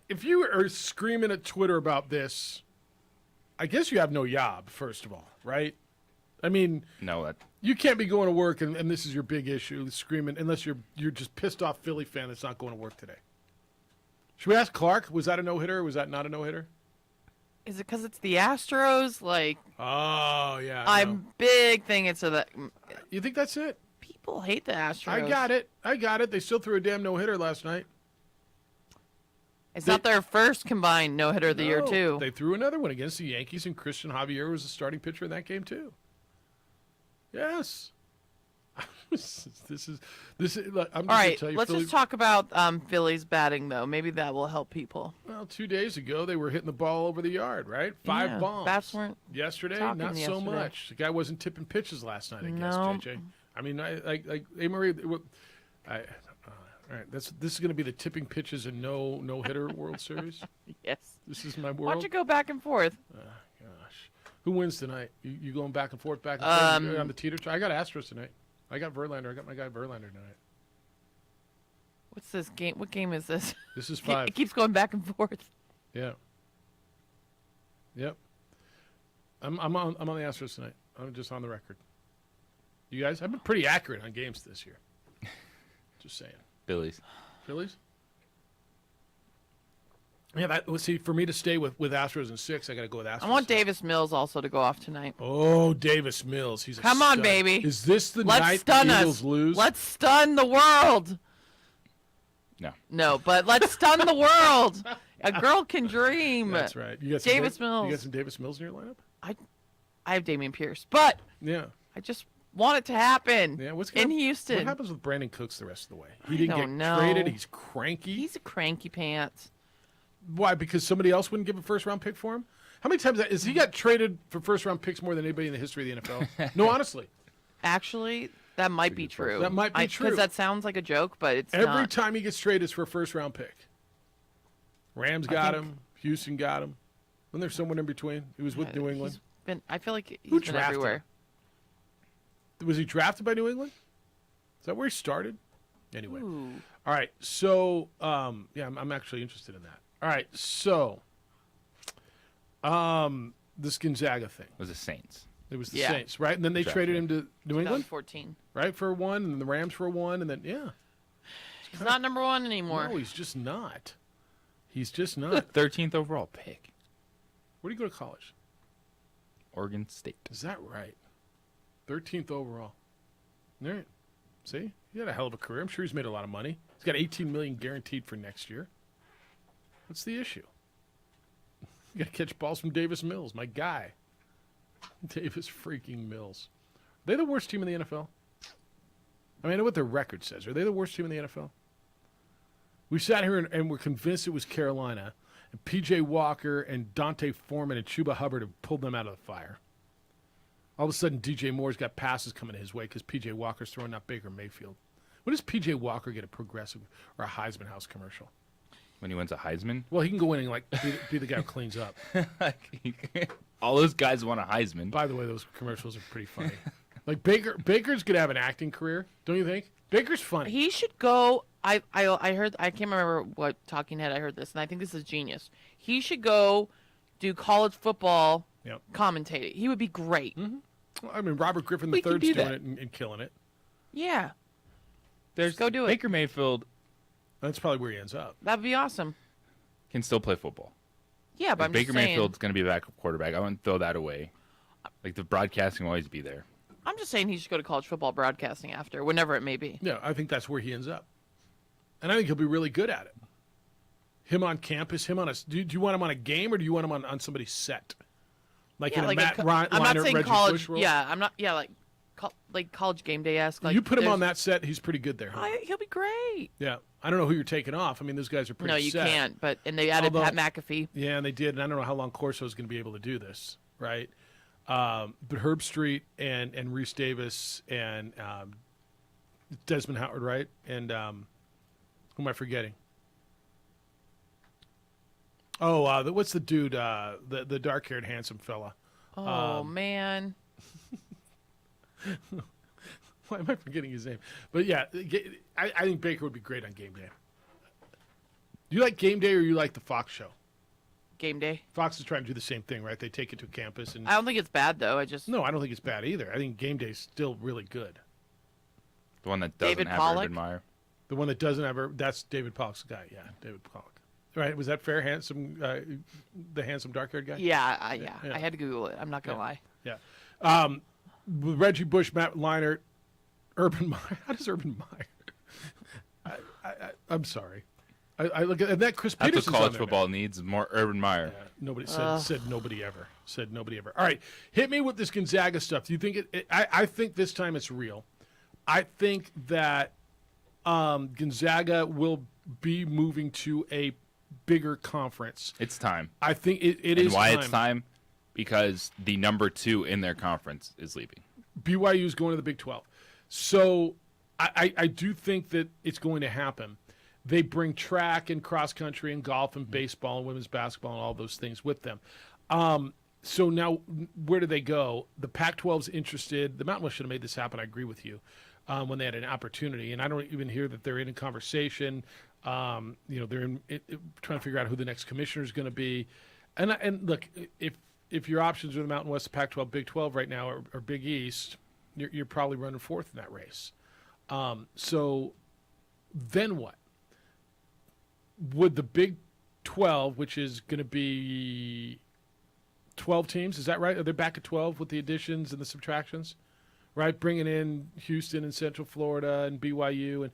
C: If you are screaming at Twitter about this, I guess you have no job, first of all, right? I mean,
D: no,
C: you can't be going to work and this is your big issue, screaming, unless you're just pissed off Philly fan that's not going to work today. Should we ask Clark? Was that a no-hitter or was that not a no-hitter?
E: Is it because it's the Astros? Like,
C: oh, yeah.
E: I'm big thing it's so that.
C: You think that's it?
E: People hate the Astros.
C: I got it. They still threw a damn no-hitter last night.
E: It's not their first combined no-hitter of the year, too.
C: They threw another one against the Yankees, and Christian Javier was the starting pitcher in that game, too. Yes. This is. I'm
E: all right, let's just talk about Phillies batting, though. Maybe that will help people.
C: Well, 2 days ago, they were hitting the ball over the yard, right? 5 bombs.
E: Bats weren't
C: yesterday, not so much. The guy wasn't tipping pitches last night, I guess, JJ. I mean, like Amory. All right, this is going to be the tipping pitches and no hitter World Series.
E: Yes.
C: This is my world.
E: Why don't you go back and forth?
C: Gosh, who wins tonight? You going back and forth on the teeter? I got Astros tonight. I got Verlander. I got my guy Verlander tonight.
E: What's this game? What game is this?
C: This is 5.
E: It keeps going back and forth.
C: Yeah. Yep. I'm on the Astros tonight. I'm just on the record. You guys, I've been pretty accurate on games this year. Just saying.
D: Phillies.
C: Yeah, see, for me to stay with Astros in 6, I got to go with Astros.
E: I want Davis Mills also to go off tonight.
C: Oh, Davis Mills. He's
E: Come on,
C: stud.
E: baby.
C: Is this the
E: Let's
C: night
E: stun
C: the Eagles
E: us.
C: lose?
E: Let's stun the world. No, but let's stun the world. A girl can dream.
C: That's right. You got
E: Davis Mills.
C: You got some Davis Mills in your lineup?
E: I have Damian Pierce, but
C: Yeah.
E: I just want it to happen.
C: Yeah.
E: In Houston.
C: What happens with Brandon Cooks the rest of the way? He
E: I
C: didn't
E: don't
C: get
E: know.
C: traded. He's cranky.
E: He's a cranky pants.
C: Why? Because somebody else wouldn't give a first-round pick for him? How many times has he got traded for first-round picks more than anybody in the history of the NFL? No, honestly.
E: Actually, that might be true.
C: That might be true.
E: Because that sounds like a joke, but it's
C: Every
E: not.
C: time he gets traded, it's for a first-round pick. Rams got him. Houston got him. Wasn't there someone in between? He was with New England.
E: I feel like he's
C: Who
E: been
C: drafted
E: everywhere.
C: him? Was he drafted by New England? Is that where he started? Anyway.
E: Ooh.
C: All right. So, yeah, I'm actually interested in that. All right. So, this Gonzaga thing.
D: It was the Saints.
C: It was the Saints, right? And then they traded him to New England?
E: 2014.
C: Right, for 1, and then the Rams for 1, and then, yeah.
E: He's not number 1 anymore.
C: No, he's just not. He's just not.
D: 13th overall pick.
C: Where do you go to college?
D: Oregon State.
C: Is that right? 13th overall. All right. See? He had a hell of a career. I'm sure he's made a lot of money. He's got $18 million guaranteed for next year. What's the issue? You got to catch balls from Davis Mills, my guy. Davis freaking Mills. Are they the worst team in the NFL? I mean, I know what their record says. Are they the worst team in the NFL? We sat here and were convinced it was Carolina, and P.J. Walker and Dante Foreman and Chuba Hubbard have pulled them out of the fire. All of a sudden, DJ Moore's got passes coming his way because P.J. Walker's throwing out Baker Mayfield. When does P.J. Walker get a Progressive or a Heisman House commercial?
D: When he wins a Heisman?
C: Well, he can go in and be the guy who cleans up.
D: All those guys want a Heisman.
C: By the way, those commercials are pretty funny. Like Baker's gonna have an acting career, don't you think? Baker's funny.
E: He should go. I heard. I can't remember what Talking Head I heard this, and I think this is genius. He should go do college football commentating. He would be great.
C: Mm-hmm. Well, I mean, Robert Griffin
E: We can
C: III's
E: do
C: doing
E: that.
C: it and killing it.
E: Yeah,
D: There's
E: go do it.
D: Baker Mayfield
C: That's probably where he ends up.
E: That'd be awesome.
D: can still play football.
E: Yeah, but
D: Like
E: I'm
D: Baker
E: just saying.
D: Mayfield's going to be a backup quarterback. I wouldn't throw that away. Like the broadcasting will always be there.
E: I'm just saying he should go to college football broadcasting after, whenever it may be.
C: Yeah, I think that's where he ends up, and I think he'll be really good at it. Him on campus, him on a. Do you want him on a game or do you want him on somebody's set? Like
E: Yeah,
C: in a
E: like
C: Matt
E: I'm
C: Leinart,
E: not saying
C: Reggie
E: college.
C: Bush role?
E: Yeah, I'm not. Yeah, like college game day esque. Like
C: you put him
E: there's-
C: on that set, he's pretty good there. Huh?
E: He'll be great.
C: Yeah, I don't know who you're taking off. I mean, those guys are pretty.
E: No, you
C: set.
E: can't. But and they added
C: Although-
E: Pat McAfee.
C: Yeah, and they did, and I don't know how long Corso is going to be able to do this, right? But Herb Street and Reese Davis and Desmond Howard, right? And who am I forgetting? Oh, what's the dude? The dark-haired, handsome fella.
E: Oh man.
C: Why am I forgetting his name? But yeah, I think Baker would be great on game day. Do you like game day or you like the Fox show?
E: Game day.
C: Fox is trying to do the same thing, right? They take it to campus and
E: I don't think it's bad though.
C: no, I don't think it's bad either. I think game day is still really good.
D: The one that doesn't
E: David
D: have
E: Pollack?
D: Urban Meyer.
C: The one that doesn't have that's David Pollock's guy. Yeah, David Pollock. Right? Was that fair? Handsome, the handsome dark-haired guy.
E: Yeah. I had to Google it. I'm not gonna lie.
C: Yeah. Reggie Bush, Matt Leinart, Urban Meyer. How does Urban Meyer? I'm sorry. I look at that. Chris
D: That's
C: Peterson's
D: what
C: on
D: college
C: there
D: football
C: now.
D: needs, more Urban Meyer.
C: Nobody said nobody ever. Said nobody ever. All right, hit me with this Gonzaga stuff. Do you think I think this time it's real. I think that Gonzaga will be moving to a bigger conference.
D: It's time.
C: I think it
D: and
C: is
D: why
C: time.
D: it's time? Because the number 2 in their conference is leaving.
C: BYU is going to the Big 12. So I do think that it's going to happen. They bring track and cross country and golf and baseball and women's basketball and all those things with them. So now where do they go? The Pac-12's interested. The Mountain West should have made this happen. I agree with you when they had an opportunity. And I don't even hear that they're in a conversation. They're trying to figure out who the next commissioner is going to be. And look, if your options are the Mountain West, Pac-12, Big 12 right now, or Big East, you're probably running fourth in that race. So then what? Would the Big 12, which is going to be 12 teams, is that right? Are they back at 12 with the additions and the subtractions? Right? Bringing in Houston and Central Florida and BYU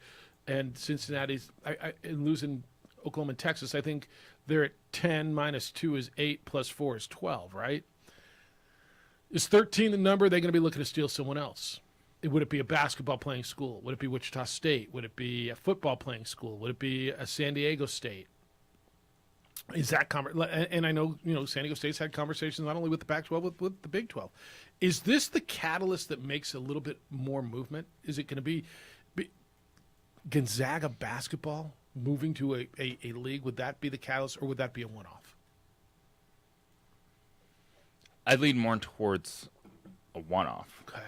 C: and Cincinnati's, and losing Oklahoma and Texas. I think they're at 10 minus 2 is 8 plus 4 is 12, right? Is 13 the number? They're going to be looking to steal someone else. Would it be a basketball playing school? Would it be Wichita State? Would it be a football playing school? Would it be a San Diego State? Is that and I know San Diego State's had conversations not only with the Pac-12 with the Big 12. Is this the catalyst that makes a little bit more movement? Is it going to be Gonzaga basketball moving to a league? Would that be the catalyst, or would that be a one-off?
D: I'd lean more towards a one-off.
C: Okay.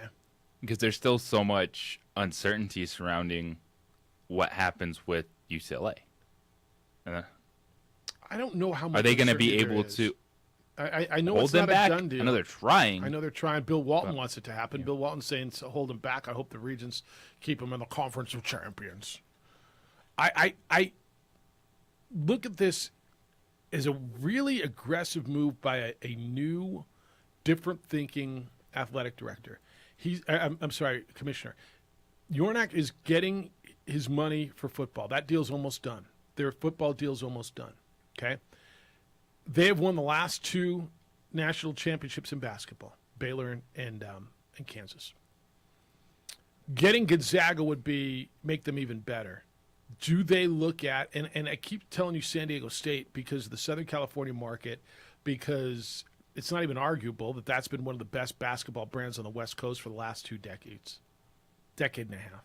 D: Because there's still so much uncertainty surrounding what happens with UCLA.
C: I don't know how much.
D: Are they going to be
C: uncertainty
D: able
C: there is.
D: to
C: I know
D: hold
C: it's
D: them
C: not
D: back?
C: a done deal.
D: I know they're trying.
C: I know they're trying. Bill Walton wants it to happen. Bill Walton's saying so hold them back. I hope the Regents keep them in the Conference of Champions. I look at this as a really aggressive move by a new, different thinking athletic director. I'm sorry, commissioner. Yornak is getting his money for football. That deal's almost done. Their football deal's almost done. Okay? They have won the last 2 national championships in basketball, Baylor and Kansas. Getting Gonzaga would make them even better. Do they look at, and I keep telling you San Diego State because of the Southern California market, because it's not even arguable that that's been one of the best basketball brands on the West Coast for the last 2 decades, decade and a half.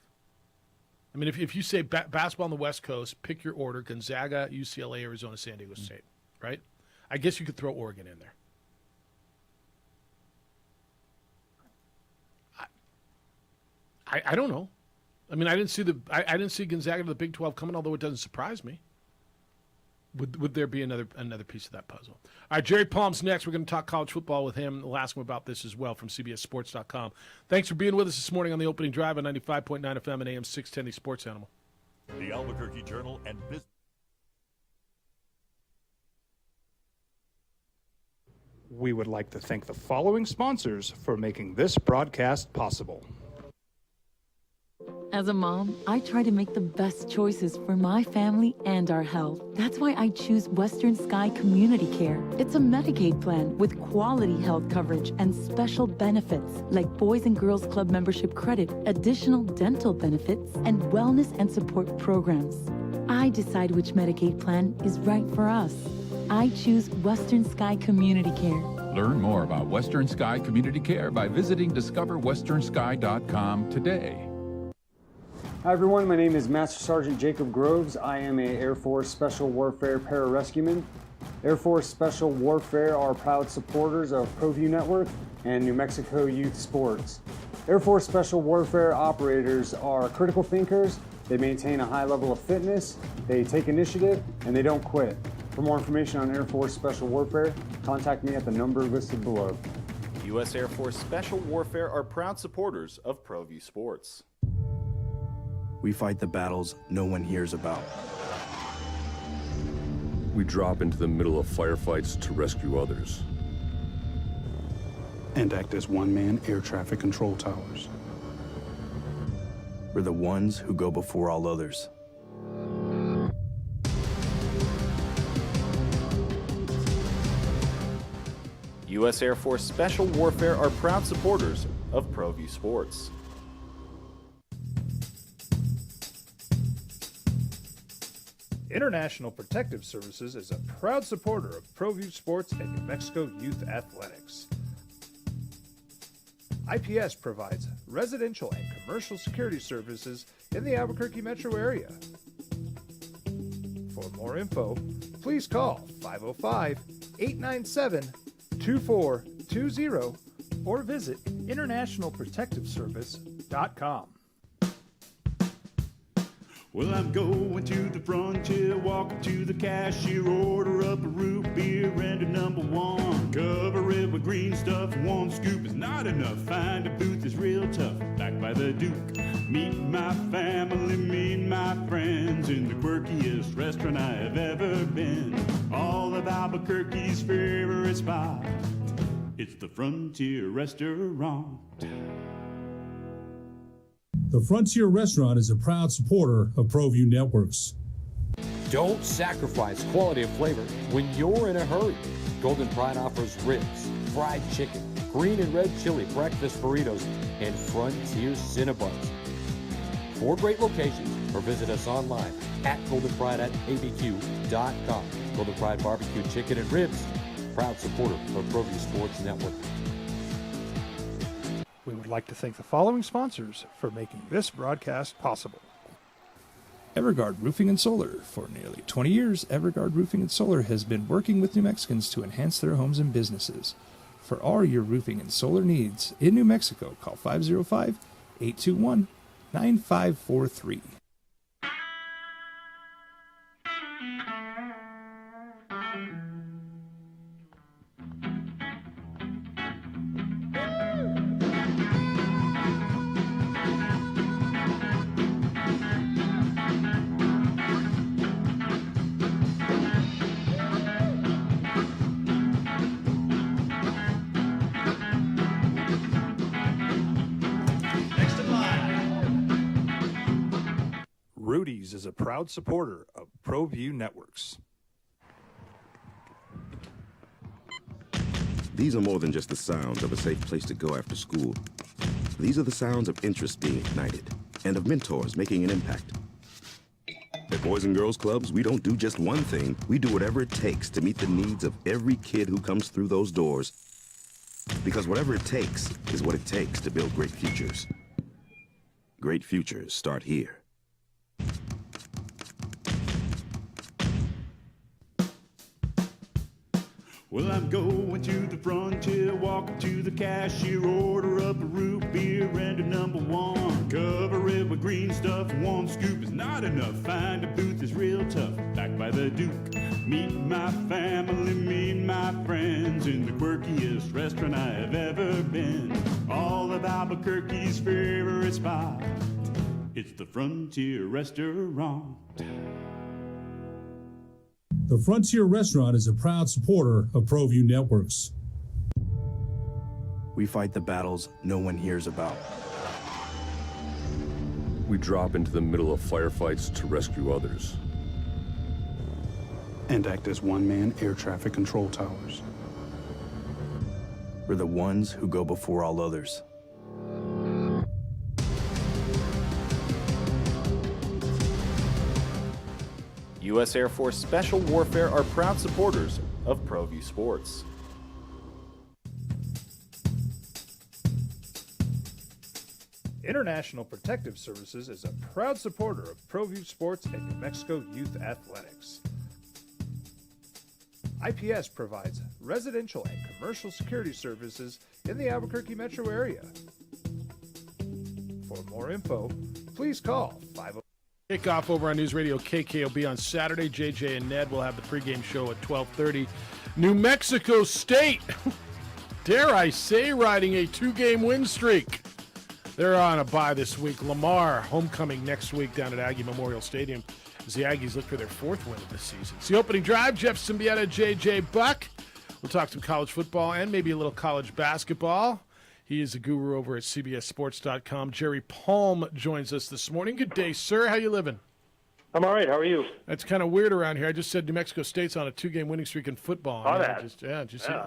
C: I mean, if you say basketball on the West Coast, pick your order: Gonzaga, UCLA, Arizona, San Diego State, right? I guess you could throw Oregon in there. I don't know. I mean, I didn't see Gonzaga to the Big 12 coming, although it doesn't surprise me. Would there be another piece of that puzzle? All right, Jerry Palm's next. We're going to talk college football with him. We'll ask him about this as well from CBSSports.com. Thanks for being with us this morning on the opening drive on 95.9 FM and AM 610, the Sports Animal.
H: The Albuquerque Journal and Business.
U: We would like to thank the following sponsors for making this broadcast possible.
V: As a mom, I try to make the best choices for my family and our health. That's why I choose Western Sky Community Care. It's a Medicaid plan with quality health coverage and special benefits like Boys and Girls Club membership credit, additional dental benefits, and wellness and support programs. I decide which Medicaid plan is right for us. I choose Western Sky Community Care.
W: Learn more about Western Sky Community Care by visiting discoverwesternsky.com today.
F: Hi everyone, my name is Master Sergeant Jacob Groves. I am a Air Force Special Warfare Pararescueman. Air Force Special Warfare are proud supporters of ProView Network and New Mexico Youth Sports. Air Force Special Warfare operators are critical thinkers. They maintain a high level of fitness, they take initiative, and they don't quit. For more information on Air Force Special Warfare, contact me at the number listed below.
G: U.S. Air Force Special Warfare are proud supporters of ProView Sports.
J: We fight the battles no one hears about.
K: We drop into the middle of firefights to rescue others.
U: And act as one-man air traffic control towers.
J: We're the ones who go before all others.
G: U.S. Air Force Special Warfare are proud supporters of ProView Sports.
A: International Protective Services is a proud supporter of ProView Sports and New Mexico Youth Athletics. IPS provides residential and commercial security services in the Albuquerque metro area. For more info, please call 505-897-2420 or visit internationalprotectiveservice.com.
O: Well, I'm going to the frontier, walking to the cashier, order up a root beer and a number one. Cover it with green stuff, one scoop is not enough. Find a booth is real tough, back by the Duke. Meet my family, meet my friends in the quirkiest restaurant I have ever been. All of Albuquerque's favorite spot, it's the Frontier Restaurant.
R: The Frontier Restaurant is a proud supporter of ProView Networks.
T: Don't sacrifice quality of flavor when you're in a hurry. Golden Pride offers ribs, fried chicken, green and red chili breakfast burritos, and Frontier Cinnabons. 4 great locations, or visit us online at goldenpride@abq.com. Golden Pride Barbecue Chicken and Ribs, proud supporter of ProView Sports Network.
B: We would like to thank the following sponsors for making this broadcast possible. Everguard Roofing and Solar. For nearly 20 years, Everguard Roofing and Solar has been working with New Mexicans to enhance their homes and businesses. For all your roofing and solar needs in New Mexico, call 505-821-9543. Rudy's is a proud supporter of ProView Networks.
M: These are more than just the sounds of a safe place to go after school. These are the sounds of interest being ignited and of mentors making an impact. At Boys and Girls Clubs, we don't do just one thing. We do whatever it takes to meet the needs of every kid who comes through those doors. Because whatever it takes is what it takes to build great futures. Great futures start here.
O: Well, I'm going to the frontier, walking to the cashier, order up a root beer and a number one. Cover it with green stuff, one scoop is not enough. Find a booth is real tough, back by the Duke. Meet my family, meet my friends in the quirkiest restaurant I have ever been. All of Albuquerque's favorite spot, it's the Frontier Restaurant.
R: The Frontier Restaurant is a proud supporter of ProView Networks.
J: We fight the battles no one hears about.
K: We drop into the middle of firefights to rescue others.
J: And act as one-man air traffic control towers. We're the ones who go before all others.
G: U.S. Air Force Special Warfare are proud supporters of ProView Sports.
A: International Protective Services is a proud supporter of ProView Sports and New Mexico Youth Athletics. IPS provides residential and commercial security services in the Albuquerque metro area. For more info, please call 505.
C: Kickoff over on News Radio KKOB on Saturday. JJ and Ned will have the pregame show at 12:30. New Mexico State, dare I say, riding a 2-game win streak. They're on a bye this week. Lamar, homecoming next week down at Aggie Memorial Stadium as the Aggies look for their 4th win of the season. It's the opening drive. Jeff Symbieta, JJ Buck. We'll talk some college football and maybe a little college basketball. He is a guru over at CBSSports.com. Jerry Palm joins us this morning. Good day, sir. How you living?
X: I'm all right. How are you?
C: That's kind of weird around here. I just said New Mexico State's on a 2-game winning streak in football.
X: Saw that.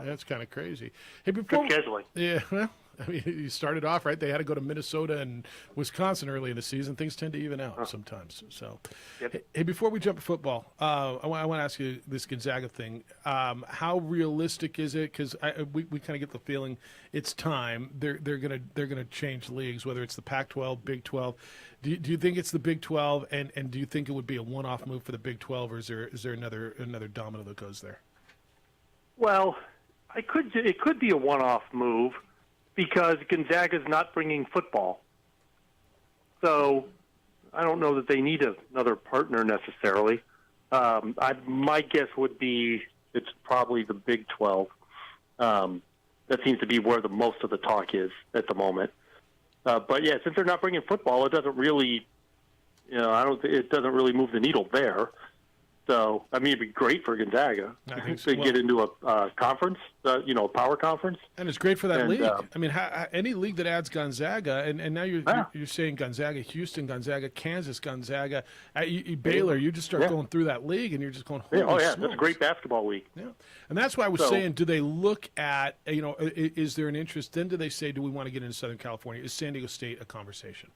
C: That's kind of crazy. Hey,
X: Good scheduling.
C: Yeah, well, I mean, you started off right. They had to go to Minnesota and Wisconsin early in the season. Things tend to even out sometimes. So, hey, before we jump to football, I want to ask you this Gonzaga thing. How realistic is it? Because we kind of get the feeling it's time. They're gonna change leagues, whether it's the Pac-12, Big 12. Do you think it's the Big 12, and do you think it would be a one-off move for the Big 12, or is there another domino that goes there?
X: Well, it could be a one-off move because Gonzaga's not bringing football. So I don't know that they need another partner necessarily. My guess would be it's probably the Big 12. That seems to be where the most of the talk is at the moment. But yeah, since they're not bringing football, it doesn't really, it doesn't really move the needle there. So, I mean, it'd be great for Gonzaga to get into a conference, a power conference.
C: And it's great for that league. I mean, any league that adds Gonzaga, and now you're saying Gonzaga, Houston, Gonzaga, Kansas, Gonzaga, Baylor. You just start going through that league, and you're just going, holy smokes.
X: That's a great basketball league.
C: Yeah, and that's why I was saying, do they look at, is there an interest? Then do they say, do we want to get into Southern California? Is San Diego State a conversation?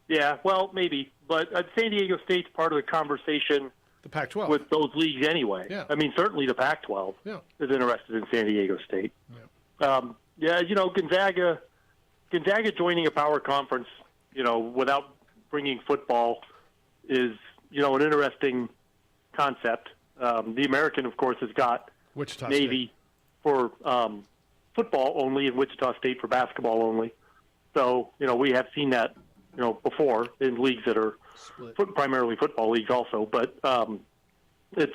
X: Yeah, well, maybe. But San Diego State's part of the conversation
C: the Pac-12
X: with those leagues anyway.
C: Yeah.
X: I mean, certainly the Pac-12 is interested in San Diego State. Yeah, Gonzaga joining a power conference, without bringing football is, an interesting concept. The American, of course, has got
C: Wichita
X: Navy
C: State
X: for football only and Wichita State for basketball only. So, we have seen that before in leagues that are primarily football leagues also. But I think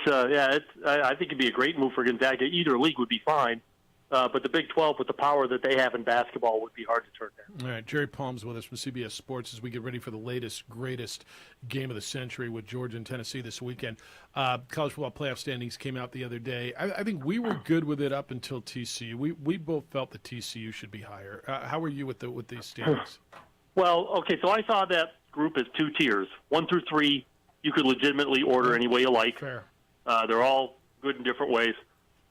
X: it'd be a great move for Gonzaga. Either league would be fine. But the Big 12, with the power that they have in basketball, would be hard to turn down.
C: All right, Jerry Palm's with us from CBS Sports as we get ready for the latest, greatest game of the century with Georgia and Tennessee this weekend. College football playoff standings came out the other day. I think we were good with it up until TCU. We both felt that TCU should be higher. How are you with these standings?
X: Well, okay, so I saw that group as two tiers. 1 through 3, you could legitimately order any way you like.
C: Fair.
X: They're all good in different ways.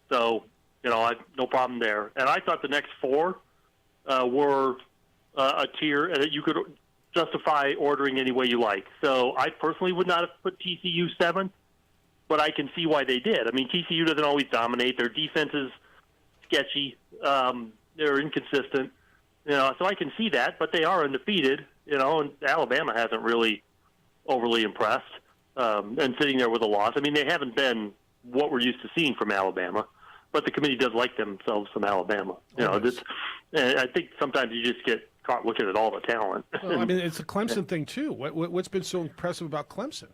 X: So, no problem there. And I thought the next 4 were a tier that you could justify ordering any way you like. So I personally would not have put TCU 7th, but I can see why they did. I mean, TCU doesn't always dominate. Their defense is sketchy. They're inconsistent. So I can see that, but they are undefeated, and Alabama hasn't really overly impressed, and sitting there with a loss. I mean, they haven't been what we're used to seeing from Alabama, but the committee does like themselves some Alabama. And I think sometimes you just get caught looking at all the talent.
C: Well, I mean, it's a Clemson thing, too. What's been so impressive about Clemson?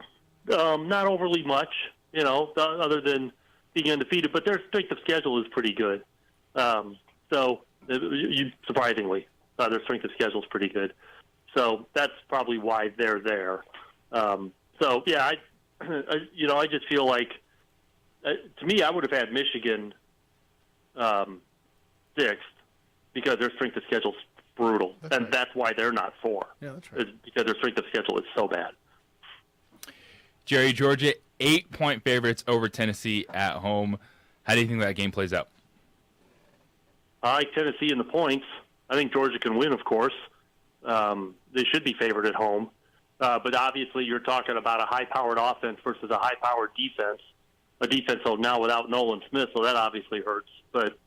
X: Not overly much, other than being undefeated, but their strength of schedule is pretty good. Surprisingly, their strength of schedule is pretty good. So that's probably why they're there. I just feel like, to me, I would have had Michigan 6th because their strength of schedule is brutal. That's why they're not 4.
C: Yeah, that's right.
X: It's because their strength of schedule is so bad.
D: Jerry, Georgia, 8-point favorites over Tennessee at home. How do you think that game plays out?
X: I like Tennessee in the points. I think Georgia can win, of course. They should be favored at home. But obviously you're talking about a high-powered offense versus a high-powered defense. A defense now without Nolan Smith, so that obviously hurts. But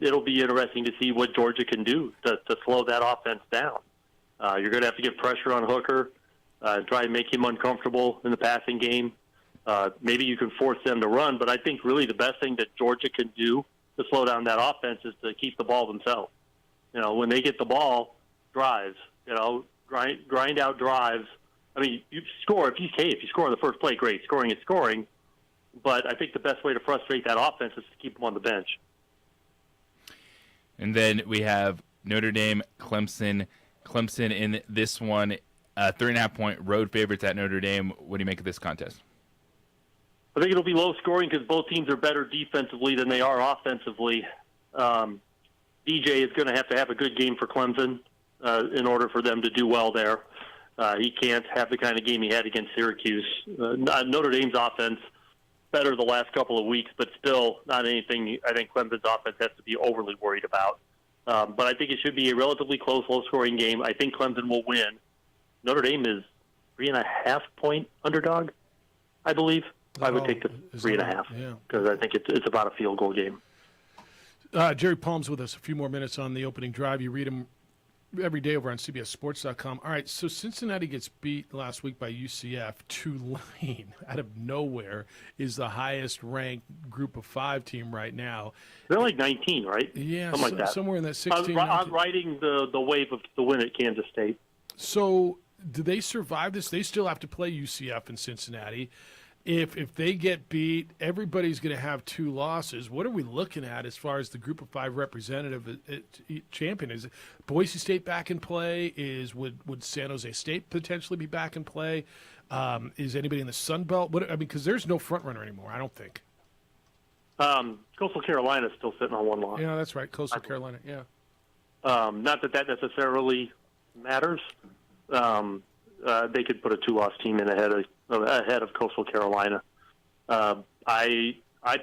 X: it'll be interesting to see what Georgia can do to slow that offense down. You're going to have to get pressure on Hooker, try and make him uncomfortable in the passing game. Maybe you can force them to run, but I think really the best thing that Georgia can do to slow down that offense is to keep the ball themselves. When they get the ball, drives, grind out drives. I mean, you score. If you score on the first play, great. Scoring is scoring. But I think the best way to frustrate that offense is to keep them on the bench.
D: And then we have Notre Dame, Clemson. Clemson in this one, 3.5-point road favorites at Notre Dame. What do you make of this contest?
X: I think it'll be low scoring because both teams are better defensively than they are offensively. DJ is going to have a good game for Clemson in order for them to do well there. He can't have the kind of game he had against Syracuse. Notre Dame's offense better the last couple of weeks, but still not anything I think Clemson's offense has to be overly worried about. But I think it should be a relatively close, low-scoring game. I think Clemson will win. Notre Dame is 3.5-point underdog, I believe. I would take the 3.5 because I think it's about a field goal game.
C: Jerry Palm's with us. A few more minutes on the opening drive. You read him every day over on CBSSports.com. All right, so Cincinnati gets beat last week by UCF. Tulane, out of nowhere, is the highest-ranked Group of 5 team right now.
X: They're like 19, right?
C: Yeah,
X: something like that.
C: Somewhere in that 16.
X: I'm riding the wave of the win at Kansas State.
C: So do they survive this? They still have to play UCF in Cincinnati. If they get beat, everybody's going to have 2 losses. What are we looking at as far as the Group of 5 representative champion? Is Boise State back in play? Would San Jose State potentially be back in play? Is anybody in the Sun Belt? Because there's no front runner anymore, I don't think.
X: Coastal Carolina is still sitting on 1 loss.
C: Yeah, that's right. Coastal Carolina. Yeah.
X: Not that necessarily matters. They could put a 2-loss team in ahead of Coastal Carolina. I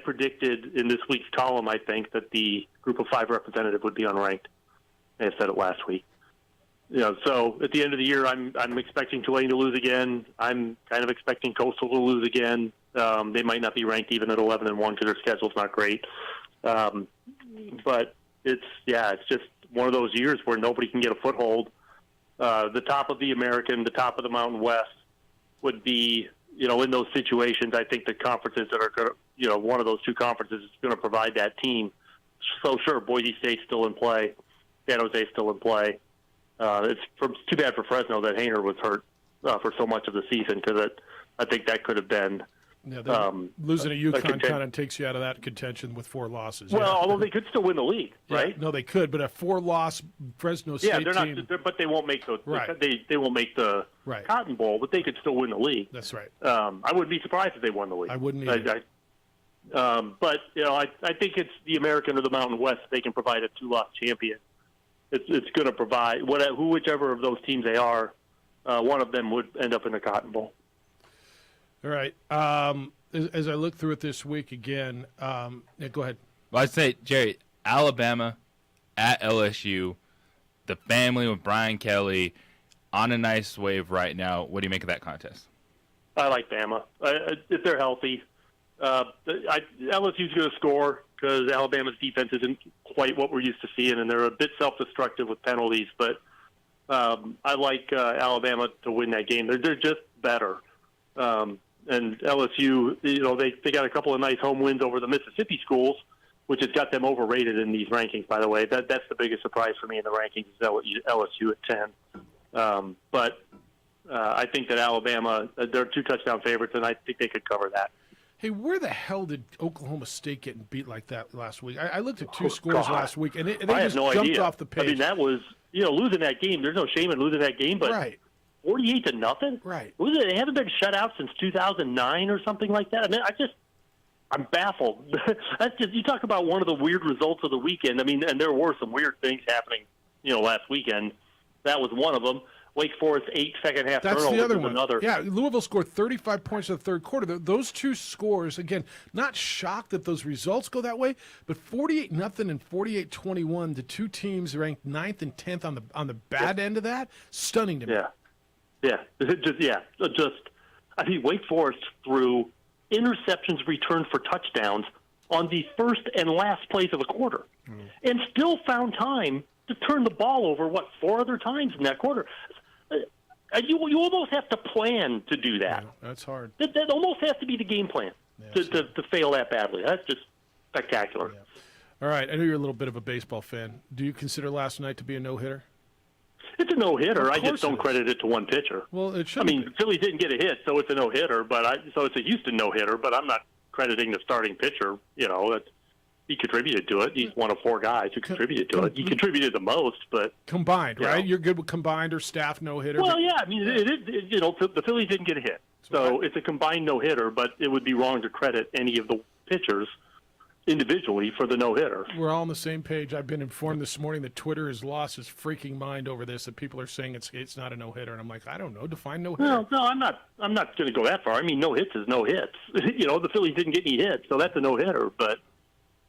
X: predicted in this week's column, I think, that the Group of 5 representative would be unranked. I said it last week. So at the end of the year, I'm expecting Tulane to lose again. I'm kind of expecting Coastal to lose again. They might not be ranked even at 11-1 because their schedule's not great. But it's just one of those years where nobody can get a foothold. The top of the American, the top of the Mountain West would be, in those situations, I think the conferences that are going to, one of those 2 conferences is going to provide that team. So sure, Boise State's still in play. San Jose's still in play. It's too bad for Fresno that Haener was hurt for so much of the season because I think that could have been.
C: Yeah, losing a UConn kind of takes you out of that contention with 4 losses.
X: Well, although they could still win the league, right?
C: Yeah, no, they could, but a 4-loss Fresno State
X: they're
C: team.
X: not. But they won't make the.
C: Right.
X: They won't make the Cotton Bowl, but they could still win the league.
C: That's right.
X: I wouldn't be surprised if they won the league.
C: I wouldn't either.
X: But I think it's the American or the Mountain West. They can provide a 2-loss champion. It's going to provide whichever of those teams they are. One of them would end up in the Cotton Bowl.
C: All right. As I look through it this week again, go ahead.
D: Well, I'd say, Jerry, Alabama at LSU, the family with Brian Kelly on a nice wave right now. What do you make of that contest?
X: I like Bama. If they're healthy, LSU's going to score because Alabama's defense isn't quite what we're used to seeing, and they're a bit self-destructive with penalties. But I like Alabama to win that game. They're just better. And LSU, they got a couple of nice home wins over the Mississippi schools, which has got them overrated in these rankings, by the way. That's the biggest surprise for me in the rankings is LSU at 10. But I think that Alabama, they're 2 touchdown favorites, and I think they could cover that.
C: Hey, where the hell did Oklahoma State get beat like that last week? I looked at 2 scores last week, and they just jumped off the page.
X: I mean, that was, losing that game. There's no shame in losing that game, but
C: right.
X: 48-0.
C: Right.
X: They haven't been shut out since 2009 or something like that. I mean, I'm baffled. You talk about one of the weird results of the weekend. I mean, and there were some weird things happening, last weekend. That was one of them. Wake Forest 8 second-half turnovers.
C: That's the other one.
X: Another.
C: Yeah, Louisville scored 35 points in the third quarter. Those 2 scores, again, not shocked that those results go that way, but 48-0 and 48-21, the 2 teams ranked 9th and 10th on the bad end of that, stunning to me.
X: Yeah. I mean, Wake Forest threw interceptions returned for touchdowns on the first and last plays of the quarter, and still found time to turn the ball over, 4 other times in that quarter. You almost have to plan to do that.
C: Yeah, that's hard.
X: That almost has to be the game plan to fail that badly. That's just spectacular.
C: Yeah. All right, I know you're a little bit of a baseball fan. Do you consider last night to be a no-hitter?
X: It's a no-hitter. I just don't credit it to one pitcher.
C: Well, it should.
X: The Phillies didn't get a hit, so it's a no-hitter. So it's a Houston no-hitter. But I'm not crediting the starting pitcher. He contributed to it. He's one of 4 guys who contributed to it. He contributed the most, but
C: combined, right? You're good with combined or staff no-hitter.
X: Well, yeah. I mean, the Phillies didn't get a hit, so it's a combined no-hitter. But it would be wrong to credit any of the pitchers individually for the no-hitter.
C: We're all on the same page. I've been informed this morning that Twitter has lost its freaking mind over this, that people are saying it's not a no-hitter, and I'm like, I don't know. Define no-hitter.
X: No, I'm not going to go that far. I mean, no hits is no hits. The Phillies didn't get any hits, so that's a no-hitter. But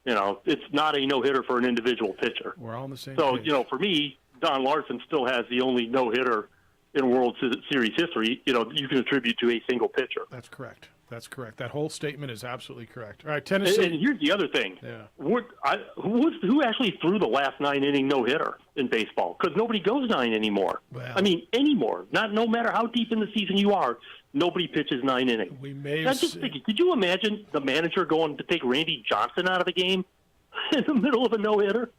X: It's not a no-hitter for an individual pitcher.
C: We're all on the same
X: So,
C: page.
X: for me, Don Larson still has the only no-hitter in World Series history, you can attribute to a single pitcher.
C: That's correct. That whole statement is absolutely correct. All right, Tennessee.
X: And here's the other thing.
C: Yeah.
X: Who actually threw the last 9-inning no-hitter in baseball? Because nobody goes 9 anymore.
C: Well,
X: Anymore. No matter how deep in the season you are, nobody pitches 9 innings.
C: We may
X: I'm
C: have
X: just thinking, could you imagine the manager going to take Randy Johnson out of the game in the middle of a no-hitter?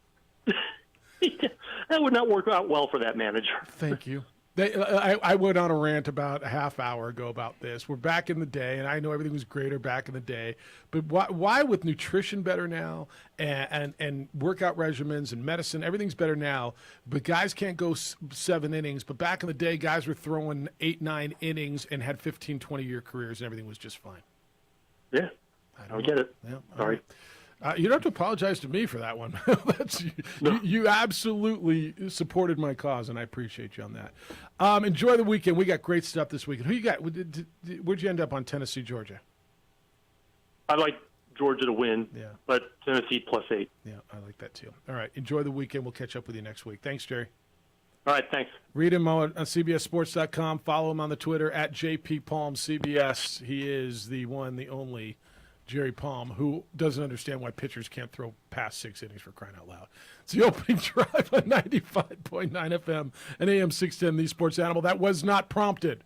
X: That would not work out well for that manager.
C: Thank you. I went on a rant about a half hour ago about this. We're back in the day, and I know everything was greater back in the day, but why with nutrition better now and workout regimens and medicine, everything's better now, but guys can't go 7 innings. But back in the day, guys were throwing 8-9 innings and had 15, 20-year careers, and everything was just fine.
X: Yeah, I get it.
C: Yeah,
X: sorry.
C: You don't have to apologize to me for that one. You absolutely supported my cause, and I appreciate you on that. Enjoy the weekend. We got great stuff this weekend. Who you got? Where'd you end up on Tennessee, Georgia?
X: I'd like Georgia to win, but Tennessee +8.
C: Yeah, I like that too. All right, enjoy the weekend. We'll catch up with you next week. Thanks, Jerry.
X: All right, thanks.
C: Read him on CBSSports.com. Follow him on the Twitter at JPPalmCBS. He is the one, the only Jerry Palm, who doesn't understand why pitchers can't throw past 6 innings, for crying out loud. It's the opening drive on 95.9 FM and AM 610, the Sports Animal. That was not prompted.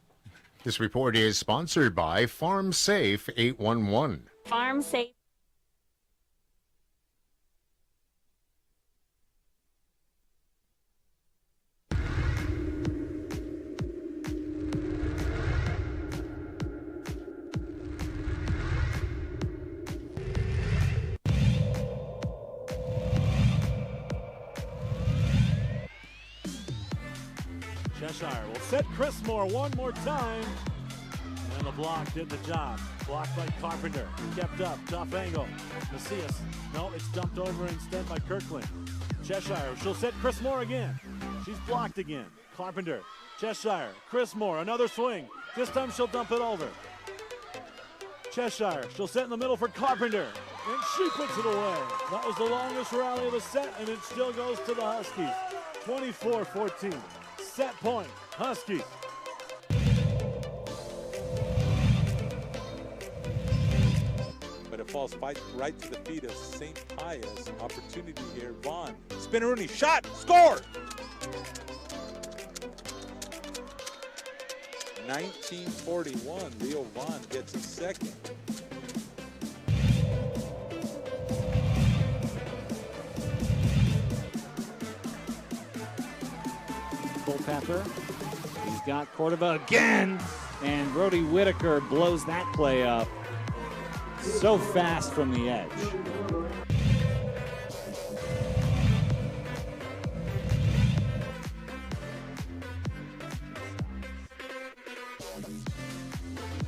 I: This report is sponsored by Farm Safe 811.
L: Farm Safe.
Q: Cheshire will set Chris Moore one more time. And the block did the job. Blocked by Carpenter. Kept up. Tough angle. Macias. No, it's dumped over instead by Kirkland. Cheshire. She'll set Chris Moore again. She's blocked again. Carpenter. Cheshire. Chris Moore. Another swing. This time she'll dump it over. Cheshire. She'll set in the middle for Carpenter. And she puts it away. That was the longest rally of the set, and it still goes to the Huskies. 24-14. Set point, Huskies.
N: But it falls right to the feet of St. Pius. Opportunity here. Vaughn. Spinaroonie. Shot. Score. 1941. Leo Vaughn gets a second.
S: Culpepper. He's got Cordova again, and Brody Whitaker blows that play up so fast from the edge.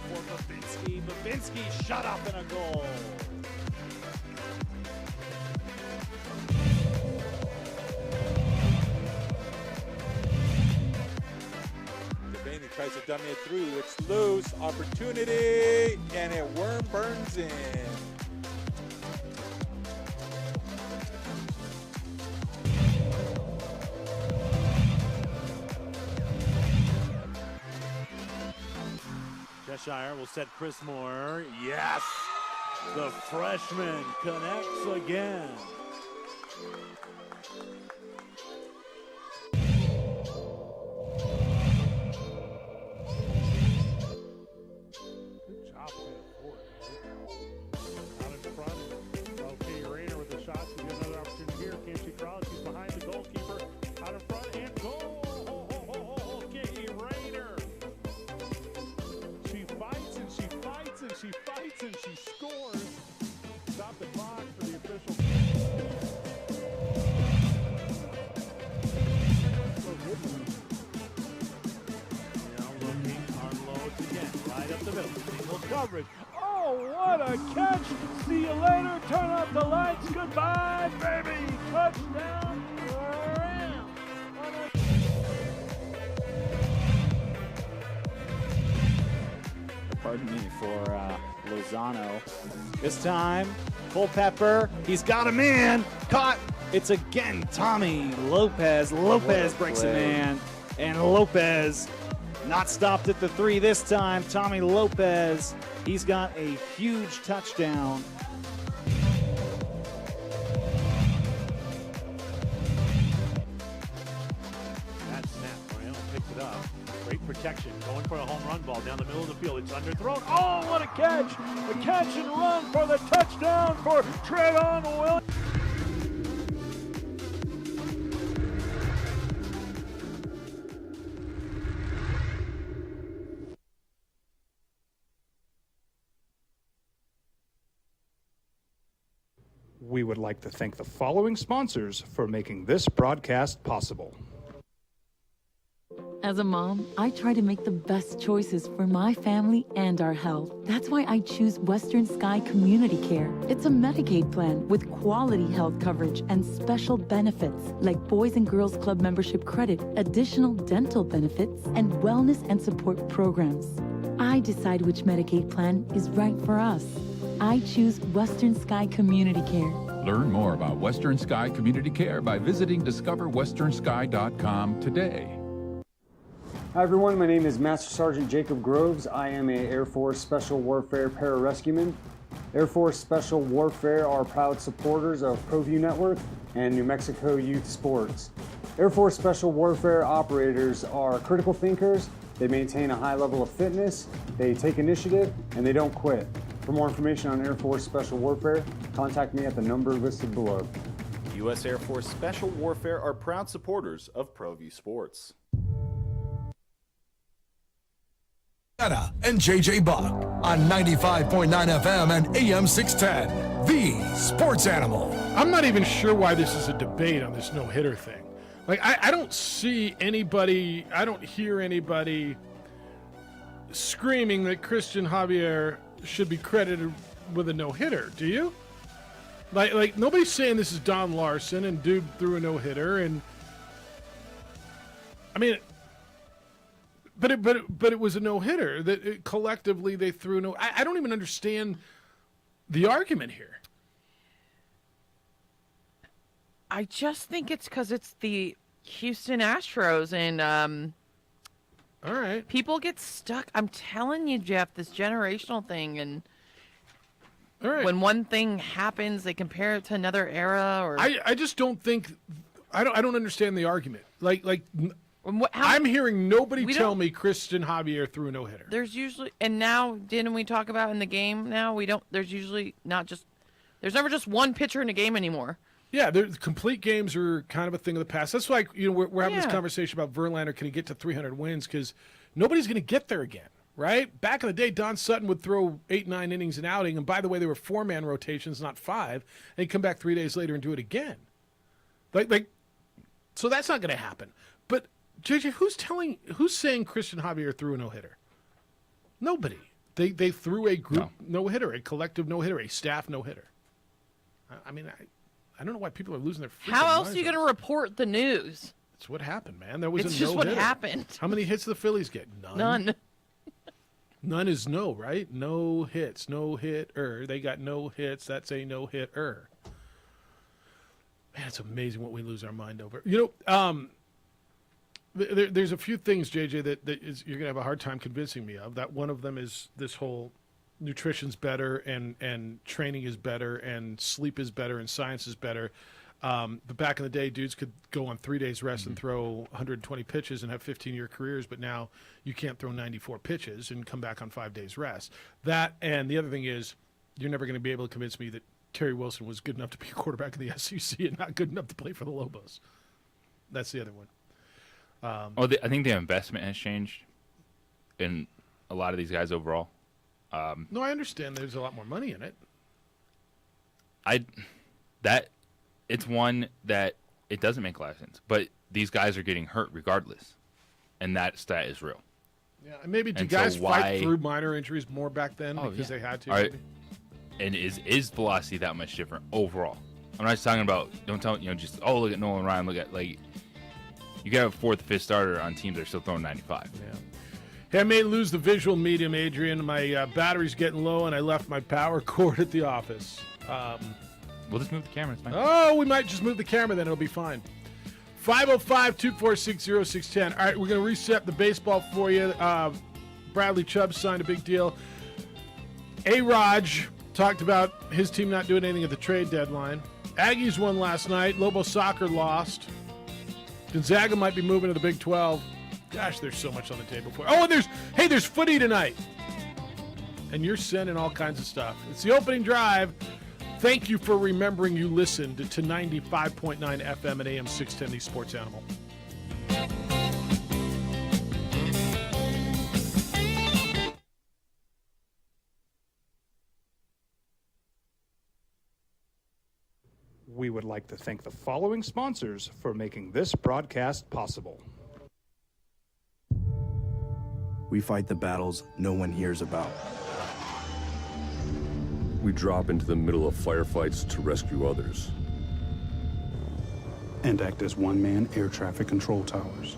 S: For Babinski shut up in a goal.
N: Tries to dummy it through. It's loose. Opportunity. And it worm burns in.
Q: Cheshire will set Chris Moore. Yes! The freshman connects again.
A: She fights and she scores. Stop the clock for the official.
Q: Looking, unloads again, right up the middle. Single coverage. Oh, what a catch! See you later. Turn off the lights. Goodbye, baby. Touchdown. Around.
S: pardon me, for Lozano. This time, Culpepper, he's got a man, caught. It's again Tommy Lopez. Lopez breaks a man, and Lopez not stopped at the 3 this time. Tommy Lopez, he's got a huge touchdown.
Q: That snap, Moreno picks it up. Great protection, going for a home run ball down the middle of the field. It's underthrown. Oh, what a catch! A catch and run for the touchdown for Treyon Williams.
U: We would like to thank the following sponsors for making this broadcast possible.
V: As a mom, I try to make the best choices for my family and our health. That's why I choose Western Sky Community Care. It's a Medicaid plan with quality health coverage and special benefits like Boys and Girls Club membership credit, additional dental benefits, and wellness and support programs. I decide which Medicaid plan is right for us. I choose Western Sky Community Care.
W: Learn more about Western Sky Community Care by visiting discoverwesternsky.com today.
F: Hi everyone, my name is Master Sergeant Jacob Groves. I am a Air Force Special Warfare Pararescueman. Air Force Special Warfare are proud supporters of ProView Network and New Mexico Youth Sports. Air Force Special Warfare operators are critical thinkers. They maintain a high level of fitness, they take initiative, and they don't quit. For more information on Air Force Special Warfare, contact me at the number listed below.
G: U.S. Air Force Special Warfare are proud supporters of ProView Sports.
E: And JJ Buck on 95.9 FM and AM 610, the sports animal.
C: I'm not even sure why this is a debate on this no-hitter thing. Like, I don't see anybody, I don't hear anybody screaming that Christian Javier should be credited with a no-hitter. Do you? Like nobody's saying this is Don Larson and dude threw a no-hitter, and I mean, but it was a no-hitter that collectively they threw no. I don't even understand the argument here.
H: I just think it's because it's the Houston Astros, and
C: all right,
H: people get stuck. I'm telling you, Jeff, this generational thing, and all right, when one thing happens, they compare it to another era. Or
C: I just don't think I don't understand the argument. I'm hearing nobody tell me Christian Javier threw a no-hitter.
H: There's usually, and now didn't we talk about in the game? Now we don't. There's usually not just. There's never just one pitcher in a game anymore.
C: Yeah, complete games are kind of a thing of the past. That's why we're having this conversation about Verlander. Can he get to 300 wins? Because nobody's going to get there again, right? Back in the day, Don Sutton would throw 8-9 innings an outing, and by the way, they were 4-man rotations, not 5. And he'd come back 3 days later and do it again. So that's not going to happen. But JJ, who's saying Christian Javier threw a no-hitter? Nobody. They threw a group no-hitter, a collective no-hitter, a staff no-hitter. I mean, I don't know why people are losing their freaking
H: How else
C: minds
H: are you going to report the news?
C: That's what happened, man. There was
H: it's
C: a
H: just
C: no-hitter.
H: what happened.
C: How many hits did the Phillies get?
H: None.
C: None is no, right? No hits, no hitter. They got no hits. That's a no-hitter. Man, it's amazing what we lose our mind over. There's a few things, JJ, that you're going to have a hard time convincing me of. That one of them is this whole nutrition's better and training is better and sleep is better and science is better. But back in the day, dudes could go on 3 days rest and throw 120 pitches and have 15-year careers, but now you can't throw 94 pitches and come back on 5 days rest. That, and the other thing is, you're never going to be able to convince me that Terry Wilson was good enough to be a quarterback in the SEC and not good enough to play for the Lobos. That's the other one.
D: I think the investment has changed in a lot of these guys overall.
C: No, I understand there's a lot more money in it.
D: It's one that it doesn't make a lot of sense, but these guys are getting hurt regardless, and that stat is real.
C: Yeah, and maybe do guys fight through minor injuries more back then because they had to?
D: Right. And is velocity that much different overall? I'm not just talking about look at Nolan Ryan, look at you got a 4th, 5th starter on teams that are still throwing 95.
C: Hey, I may lose the visual medium, Adrian. My battery's getting low, and I left my power cord at the office.
D: We'll just move the camera. It's fine.
C: Oh, we might just move the camera, then it'll be fine. 505-246-0610. All right, we're going to reset the baseball for you. Bradley Chubb signed a big deal. A-Raj talked about his team not doing anything at the trade deadline. Aggies won last night. Lobo Soccer lost. Gonzaga might be moving to the Big 12. Gosh, there's so much on the table for you. Oh, and there's footy tonight. And you're sending all kinds of stuff. It's the opening drive. Thank you for remembering you listened to 95.9 FM and AM 610, the Sports Animal.
U: We would like to thank the following sponsors for making this broadcast possible.
J: We fight the battles no one hears about.
K: We drop into the middle of firefights to rescue others.
R: And act as one-man air traffic control towers.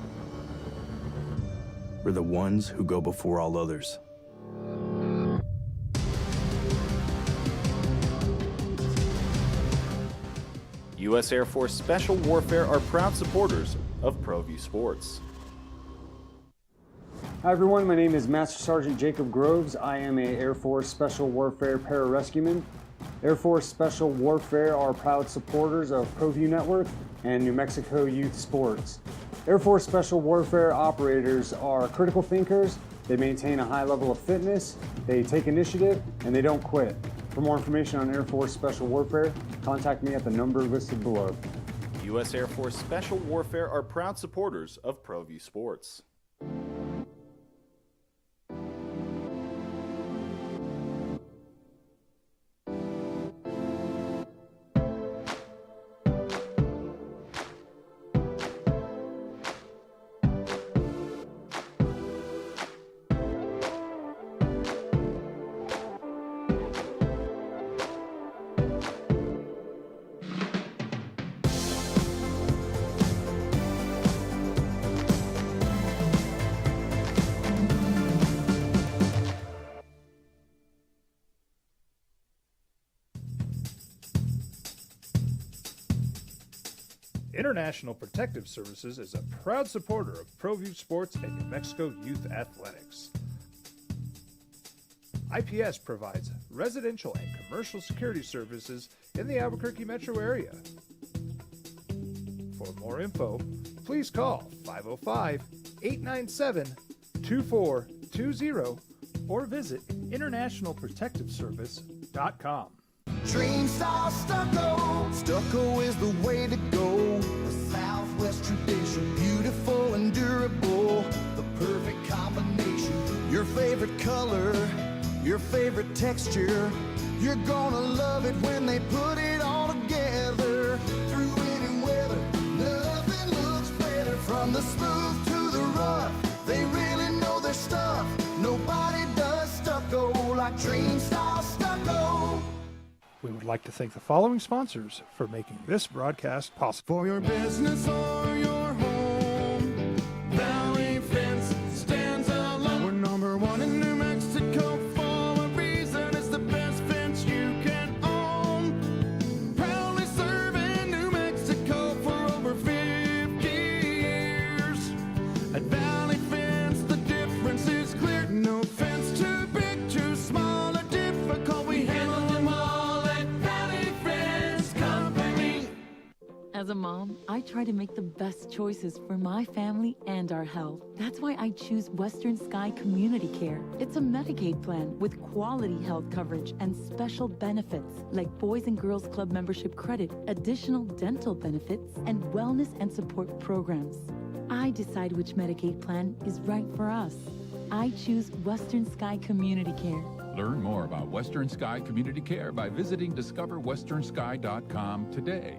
J: We're the ones who go before all others.
G: U.S. Air Force Special Warfare are proud supporters of ProView Sports.
F: Hi everyone, my name is Master Sergeant Jacob Groves. I am a Air Force Special Warfare pararescueman. Air Force Special Warfare are proud supporters of ProView Network and New Mexico Youth Sports. Air Force Special Warfare operators are critical thinkers. They maintain a high level of fitness, they take initiative, and they don't quit. For more information on Air Force Special Warfare, contact me at the number listed below.
G: U.S. Air Force Special Warfare are proud supporters of ProView Sports.
A: International Protective Services is a proud supporter of ProView Sports and New Mexico Youth Athletics. IPS provides residential and commercial security services in the Albuquerque metro area. For more info, please call 505-897-2420 or visit internationalprotectiveservice.com.
B: Dream style stucco. Stucco is the way to go. The Southwest tradition, beautiful and durable. The perfect combination. Your favorite color, your favorite texture. You're gonna love it when they put it all together. Through any weather, nothing looks better. From the smooth to the rough, they really know their stuff. Nobody does stucco like Dream style stucco.
U: We would like to thank the following sponsors for making this broadcast possible.
B: For your business or your home, Valley Fence stands alone. We're number one in New Mexico for a reason. It's the best fence you can own. Proudly serving New Mexico for over 50 years. At Valley Fence, the difference is clear. No fence too big, too small, or difficult. We handle them all.
V: As a mom, I try to make the best choices for my family and our health. That's why I choose Western Sky Community Care. It's a Medicaid plan with quality health coverage and special benefits like Boys and Girls Club membership credit, additional dental benefits, and wellness and support programs. I decide which Medicaid plan is right for us. I choose Western Sky Community Care.
W: Learn more about Western Sky Community Care by visiting discoverwesternsky.com today.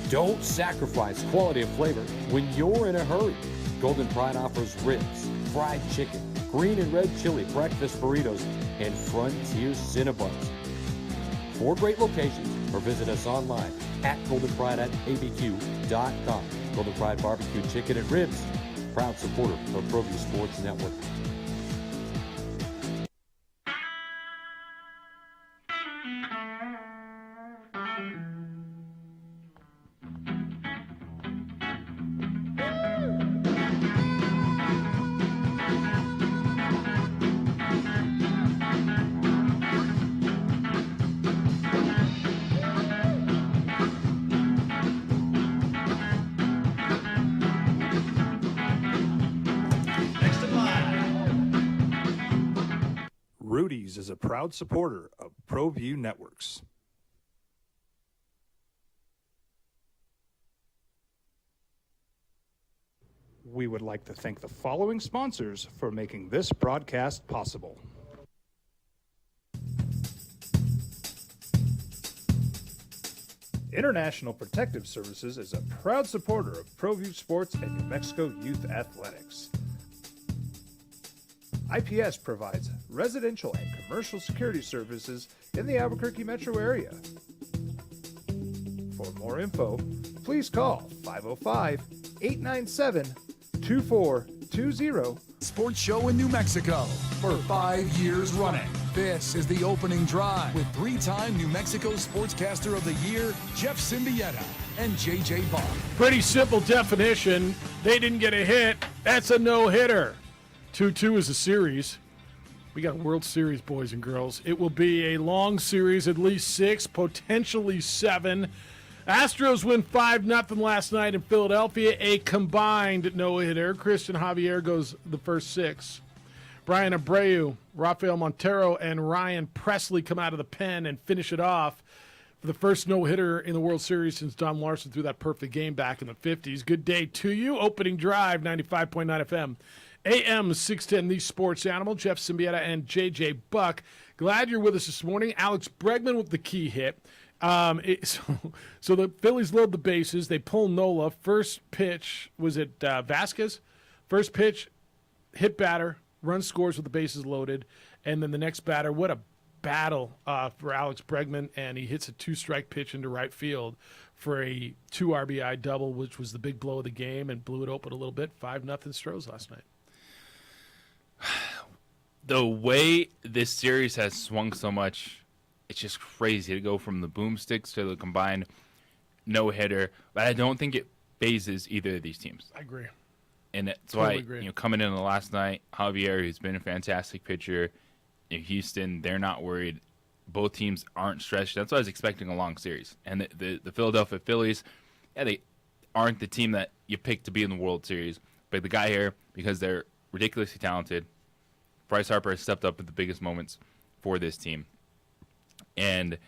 L: Don't sacrifice quality and flavor when you're in a hurry. Golden Pride offers ribs, fried chicken, green and red chili breakfast burritos, and Frontier Cinnabons. 4 great locations, or visit us online at goldenpride@abq.com. Golden Pride Barbecue Chicken and Ribs, proud supporter of ProView Sports Network.
U: is a proud supporter of ProView Networks. We would like to thank the following sponsors for making this broadcast possible.
A: International Protective Services is a proud supporter of ProView Sports and New Mexico Youth Athletics. IPS provides residential and commercial security services in the Albuquerque metro area. For more info, please call 505-897-2420.
E: Sports show in New Mexico for 5 years running. This is the opening drive with 3-time New Mexico Sportscaster of the Year, Jeff Symbieta and JJ Buck.
C: Pretty simple definition. They didn't get a hit. That's a no-hitter. 2-2 is a series. We got a World Series, boys and girls. It will be a long series, at least 6, potentially 7. Astros win 5-0 last night in Philadelphia, a combined no-hitter. Christian Javier goes the first 6. Brian Abreu, Rafael Montero, and Ryan Presley come out of the pen and finish it off for the first no-hitter in the World Series since Don Larson threw that perfect game back in the 50s. Good day to you. Opening drive, 95.9 FM. AM 610, the sports animal. Jeff Symbieta and JJ Buck. Glad you're with us this morning. Alex Bregman with the key hit. So the Phillies load the bases. They pull Nola. First pitch, was it Vasquez? First pitch, hit batter, run scores with the bases loaded. And then the next batter, what a battle for Alex Bregman. And he hits a 2-strike pitch into right field for a 2 RBI double, which was the big blow of the game and blew it open a little bit. 5-0 Stros last night.
D: The way this series has swung so much, it's just crazy to go from the boomsticks to the combined no-hitter. But I don't think it phases either of these teams.
C: I agree.
D: And that's
C: Totally
D: why,
C: agree.
D: coming in the last night, Javier, who's been a fantastic pitcher, in Houston, they're not worried. Both teams aren't stretched. That's why I was expecting a long series. And the Philadelphia Phillies, yeah, they aren't the team that you picked to be in the World Series. But the guy here, because they're ridiculously talented, Bryce Harper has stepped up at the biggest moments for this team. And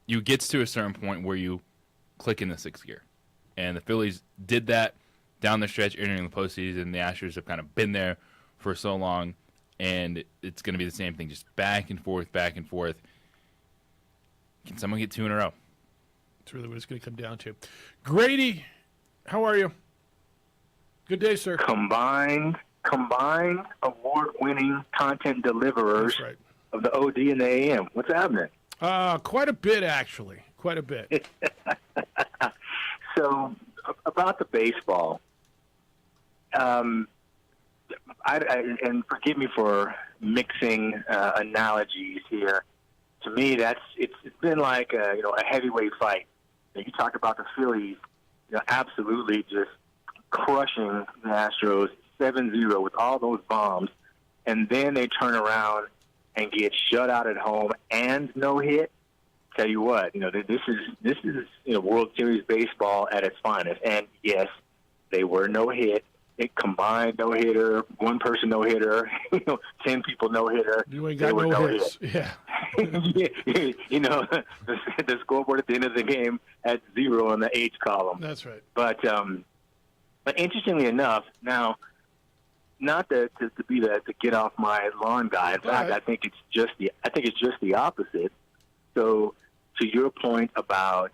D: you get to a certain point where you click in the 6th gear. And the Phillies did that down the stretch entering the postseason. The Astros have kind of been there for so long. And it's going to be the same thing, just back and forth, back and forth. Can someone get 2 in a row?
C: That's really what it's going to come down to. Grady, how are you? Good day, sir.
M: Combined award-winning content deliverers of the OD and the AM. What's happening?
C: Quite a bit, actually. Quite a bit.
M: So, about the baseball, and forgive me for mixing analogies here. To me, it's been like a heavyweight fight. And you talk about the Phillies, absolutely just crushing the Astros 7-0 with all those bombs, and then they turn around and get shut out at home and no hit. Tell you what, this is World Series baseball at its finest. And yes, they were no hit. It combined no hitter, 1 person no hitter, 10 people no hitter.
C: You ain't got no hits. Yeah.
M: The scoreboard at the end of the game at 0 in the H column.
C: That's right.
M: But interestingly enough, now, not to be the get off my lawn guy. In fact, I think it's just the opposite. So, to your point about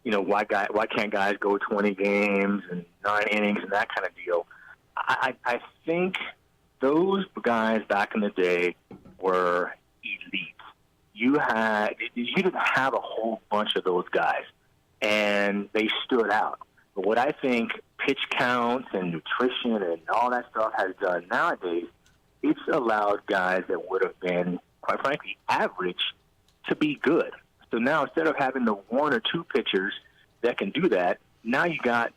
M: why can't guys go 20 games and 9 innings and that kind of deal, I think those guys back in the day were elite. You didn't have a whole bunch of those guys, and they stood out. But what I think pitch counts and nutrition and all that stuff has done nowadays, it's allowed guys that would have been, quite frankly, average to be good. So now instead of having the 1 or 2 pitchers that can do that, now you got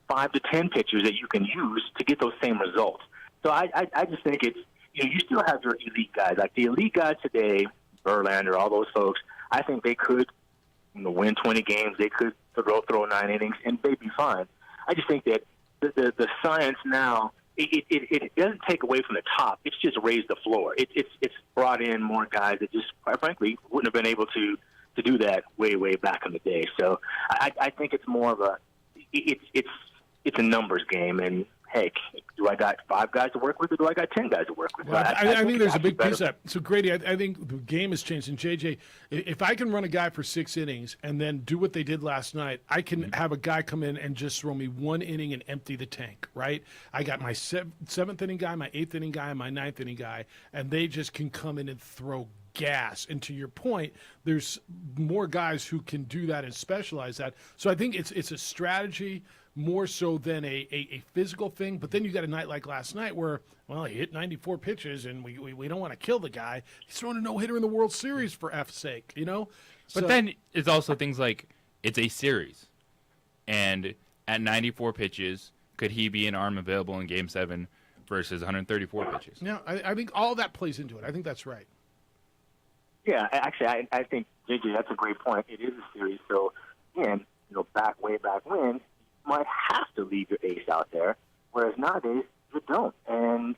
M: 5 to 10 pitchers that you can use to get those same results. So I just think it's, you still have your elite guys. Like the elite guys today, Verlander, all those folks, I think they could win 20 games. They could throw 9 innings, and they'd be fine. I just think that the science now it doesn't take away from the top. It's just raised the floor. It's brought in more guys that just, quite frankly, wouldn't have been able to do that way back in the day. So I think it's more of a it's a numbers game. And heck, do I got 5 guys to work with, or do I got 10 guys to work with?
C: Well, I think there's a big piece of that. So, Grady, I think the game has changed. And, JJ, if I can run a guy for 6 innings and then do what they did last night, I can have a guy come in and just throw me 1 inning and empty the tank, right? I got my 7th inning guy, my 8th inning guy, and my 9th inning guy, and they just can come in and throw gas. And to your point, there's more guys who can do that and specialize that. So I think it's a strategy more so than a physical thing. But then you got a night like last night where, well, he hit 94 pitches, and we don't want to kill the guy. He's throwing a no-hitter in the World Series, for F's sake, you know?
D: But then it's also things like it's a series. And at 94 pitches, could he be an arm available in Game 7 versus 134 pitches?
C: Yeah, I think all that plays into it. I think that's right.
M: Yeah, actually, I think, JJ, that's a great point. It is a series. So, again, way back when, you might have to leave your ace out there, whereas nowadays you don't. And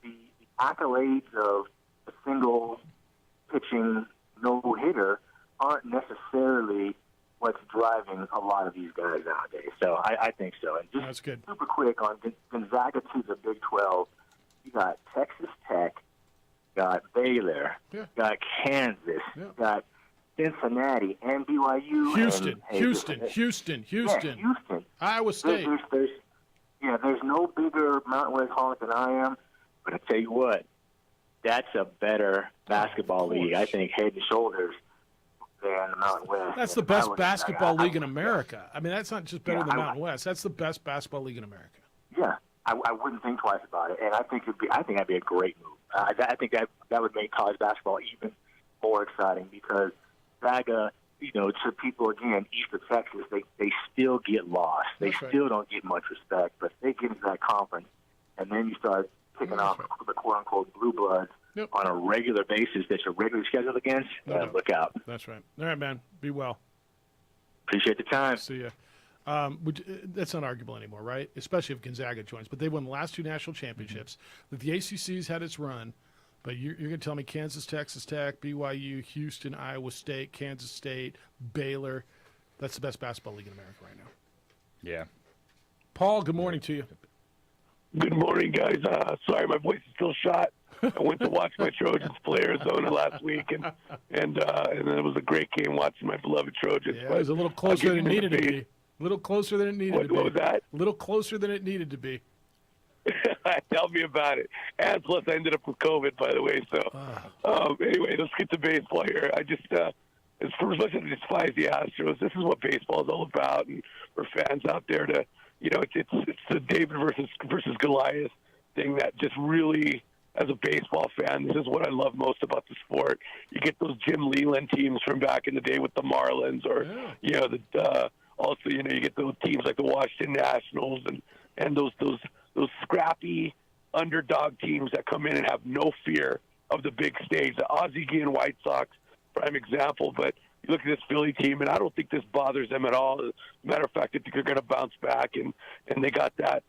M: the accolades of a single pitching no-hitter aren't necessarily what's driving a lot of these guys nowadays. So I think so. And just
C: that's good.
M: Super quick on Gonzaga to the Big 12, you got Texas Tech, got Baylor, got Kansas, got Cincinnati, and BYU.
C: Houston.
M: Yeah, Houston.
C: Iowa State.
M: There's no bigger Mountain West honk than I am, but I tell you what, that's a better basketball league, I think, head and shoulders than the Mountain West.
C: That's the best basketball league in America. I mean, that's not just better than the Mountain West. That's the best basketball league in America.
M: Yeah, I wouldn't think twice about it, and I think that'd be a great move. I think that would make college basketball even more exciting because Gonzaga, to people again east of Texas, they still get lost. They still don't get much respect, but they get into that conference, and then you start picking off the quote unquote blue bloods on a regular basis that you're regularly scheduled against. Look out.
C: That's right. All right, man. Be well.
M: Appreciate the time.
C: See ya. That's not arguable anymore, right? Especially if Gonzaga joins. But they won the last 2 national championships. The ACC's had its run, but you're going to tell me Kansas, Texas Tech, BYU, Houston, Iowa State, Kansas State, Baylor. That's the best basketball league in America right now.
D: Yeah.
C: Paul, good morning to you.
O: Good morning, guys. Sorry, my voice is still shot. I went to watch my Trojans play Arizona last week, and then it was a great game watching my beloved Trojans.
C: Yeah, it was a little closer than it needed to be. A little closer than it needed to be.
O: What was that?
C: A little closer than it needed to be.
O: Tell me about it. And plus, I ended up with COVID, by the way. So, anyway, let's get to baseball here. I just, as much as I despise the Astros, this is what baseball is all about, and for fans out there to, it's the David versus Goliath thing that just really, as a baseball fan, this is what I love most about the sport. You get those Jim Leland teams from back in the day with the Marlins, or also, you get those teams like the Washington Nationals and those scrappy underdog teams that come in and have no fear of the big stage. The Ozzie White Sox, prime example. But you look at this Philly team, and I don't think this bothers them at all. As a matter of fact, I think they're going to bounce back, and they got that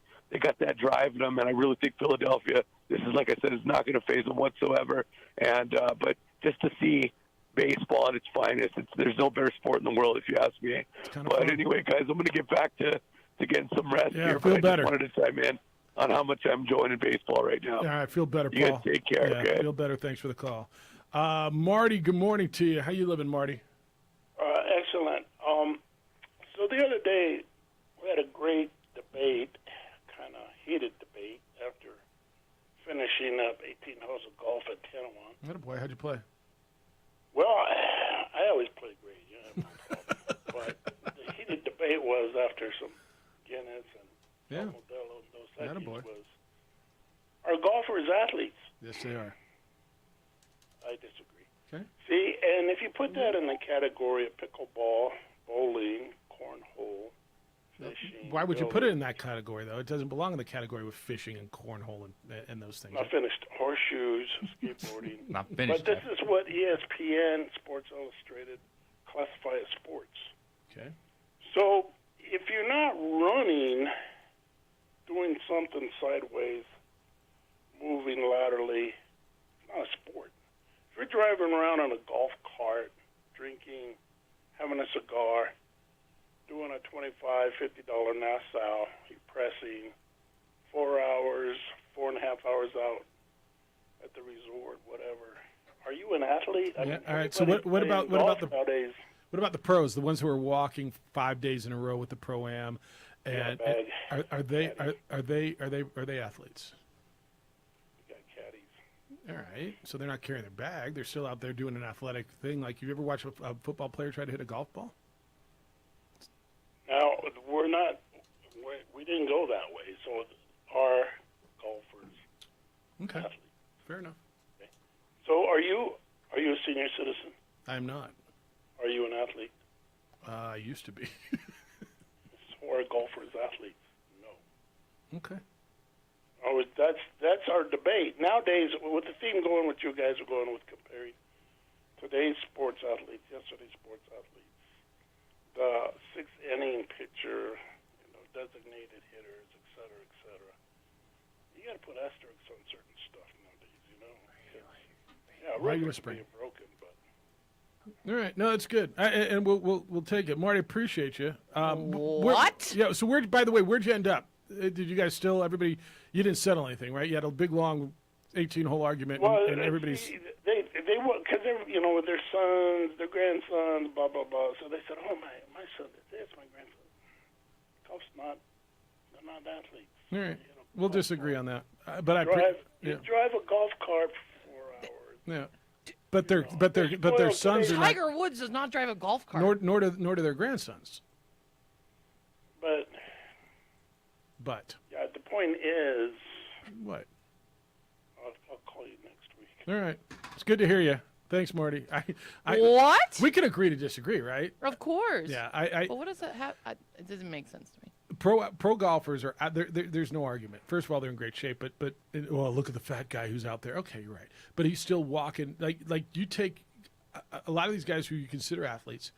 O: drive in them. And I really think Philadelphia, this is, like I said, is not going to faze them whatsoever. And but just to see baseball at its finest, there's no better sport in the world, if you ask me. But anyway, guys, I'm going to get back to getting some rest here.
C: Feel better.
O: I just wanted to chime in on how much I'm enjoying in baseball right now.
C: All right, feel better, Paul.
O: You guys take care, okay?
C: Feel better. Thanks for the call. Marty, good morning to you. How you living, Marty?
P: Excellent. So the other day, we had a great debate, kind of heated debate, after finishing up 18 holes of golf at 10-1.
C: Attaboy, how'd you play?
P: Well, I always play great, but the heated debate was after some Guinness and Modelo and those things was, are golfers athletes?
C: Yes, they are.
P: I disagree.
C: Okay.
P: See, and if you put that in the category of pickleball, bowling, cornhole, fishing.
C: Why would you put it in that category, though? It doesn't belong in the category with fishing and cornhole and those things.
P: Not finished. Horseshoes, skateboarding.
D: Not finished.
P: But this is what ESPN, Sports Illustrated, classify as sports.
C: Okay.
P: So if you're not running, doing something sideways, moving laterally. It's not a sport. If you're driving around on a golf cart, drinking, having a cigar, doing a $25, $50 Nassau, you're pressing 4 hours, 4.5 hours out at the resort, whatever. Are you an athlete?
C: Yeah. All right. So what about
P: nowadays?
C: What about the pros, the ones who are walking 5 days in a row with the Pro-Am? And are they athletes?
P: Got caddies.
C: All right. So they're not carrying their bag. They're still out there doing an athletic thing. Like, you ever watch a football player try to hit a golf ball?
P: Now, we didn't go that way. So our golfers.
C: Okay.
P: Athletes.
C: Fair enough.
P: Okay. So are you a senior citizen?
C: I'm not.
P: Are you an athlete?
C: I used to be.
P: So are golfers athletes? No.
C: Okay.
P: Oh, that's our debate. Nowadays, with the theme going, what you guys are going with, comparing today's sports athletes, yesterday's sports athletes, the sixth inning pitcher, designated hitters, et cetera, you got to put asterisks on certain stuff nowadays, Yeah,
C: Why are you
P: records
C: whispering?
P: being broken, but
C: All right, no, that's good, and we'll take it. Marty, appreciate you.
H: What?
C: Yeah. So by the way, where'd you end up? Did you guys still? Everybody, you didn't settle anything, right? You had a big, long, 18-hole argument, and everybody's.
P: They because they're with their sons, their grandsons, blah blah blah. So they said, "Oh, my son did this, my grandson." Golf's they're not athletes.
C: All right, we'll disagree on that. But
P: you drive a golf cart for 4 hours.
C: Yeah, but their sons are not.
H: Tiger Woods does not drive a golf cart.
C: Nor do their grandsons.
P: But yeah, the point is.
C: What?
P: I'll call you next week.
C: All right, it's good to hear you. Thanks, Marty.
H: What?
C: We can agree to disagree, right?
H: Of course.
C: Yeah,
H: But what does that have? It doesn't make sense to me.
C: Pro golfers are there's no argument. First of all, they're in great shape, but look at the fat guy who's out there. Okay, you're right, but he's still walking. Like you take a lot of these guys who you consider athletes,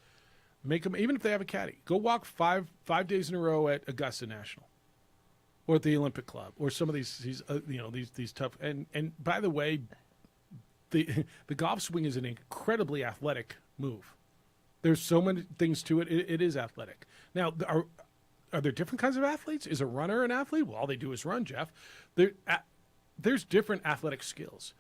C: make them, even if they have a caddy, go walk five days in a row at Augusta National, or at the Olympic Club, or some of these tough. And by the way, the golf swing is an incredibly athletic move. There's so many things to it. It is athletic. Now, are there different kinds of athletes? Is a runner an athlete? Well, all they do is run, Jeff. There's different athletic skills.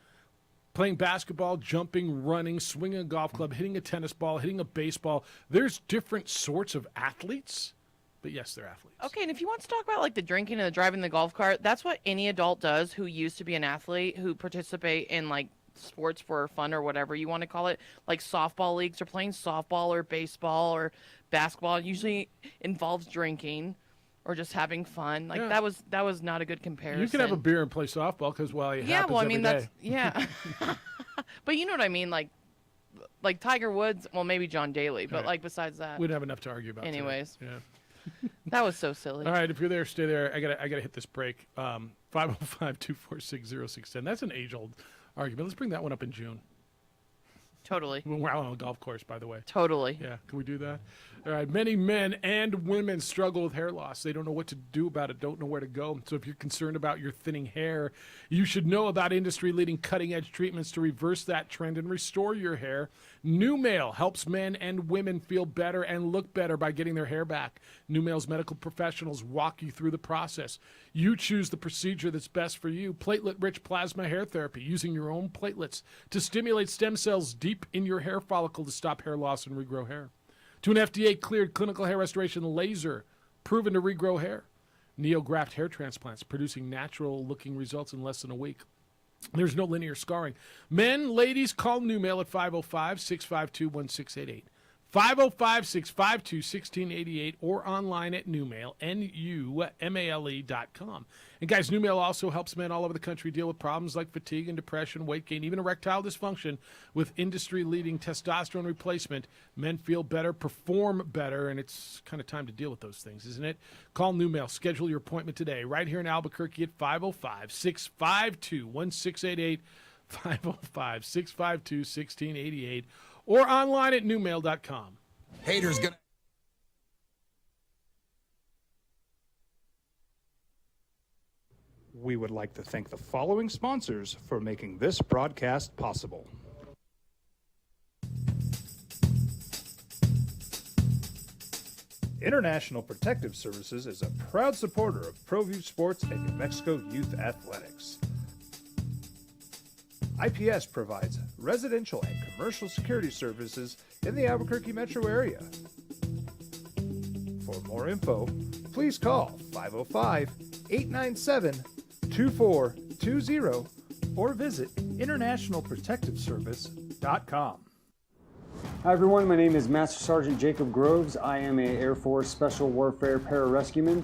C: Playing basketball, jumping, running, swinging a golf club, hitting a tennis ball, hitting a baseball. There's different sorts of athletes, but yes, they're athletes.
H: Okay, and if you want to talk about like the drinking and the driving the golf cart, that's what any adult does who used to be an athlete, who participate in like sports for fun or whatever you want to call it, like softball leagues or playing softball or baseball or basketball. It usually involves drinking or just having fun. Like
C: Yeah.
H: that was not a good comparison.
C: You can have a beer and play softball because it happens every day.
H: Yeah. But you know what I mean, like Tiger Woods. Well, maybe John Daly, but
C: Right.
H: like besides that,
C: We don't have enough to argue about. today.
H: anyways,
C: Yeah.
H: that was so silly.
C: All right, if you're there, stay there. I gotta hit this break. 505-246-0610. That's an age-old argument. Let's bring that one up in June.
H: Totally.
C: When we're out on a golf course, by the way.
H: Totally.
C: Yeah, can we do that? All right, many men and women struggle with hair loss. They don't know what to do about it, don't know where to go. So if you're concerned about your thinning hair, you should know about industry-leading cutting-edge treatments to reverse that trend and restore your hair. New Male helps men and women feel better and look better by getting their hair back. New Male's medical professionals walk you through the process. You choose the procedure that's best for you. Platelet-rich plasma hair therapy, using your own platelets to stimulate stem cells deep in your hair follicle to stop hair loss and regrow hair. To an FDA-cleared clinical hair restoration laser, proven to regrow hair. NeoGraft hair transplants, producing natural-looking results in less than a week. There's no linear scarring. Men, ladies, call New Male at 505-652-1688. 505-652-1688 or online at NewMale, NUMALE.com. And guys, New Male also helps men all over the country deal with problems like fatigue and depression, weight gain, even erectile dysfunction. With industry-leading testosterone replacement, men feel better, perform better, and it's kind of time to deal with those things, isn't it? Call New Male. Schedule your appointment today right here in Albuquerque at 505-652-1688, 505-652-1688, or online at newmail.com.
E: Haters gonna.
U: We would like to thank the following sponsors for making this broadcast possible.
A: International Protective Services is a proud supporter of ProView Sports and New Mexico Youth Athletics. IPS provides residential and commercial security services in the Albuquerque metro area. For more info, please call 505-897-2420 or visit internationalprotectiveservice.com.
F: Hi everyone, my name is Master Sergeant Jacob Groves. I am a Air Force Special Warfare Pararescueman.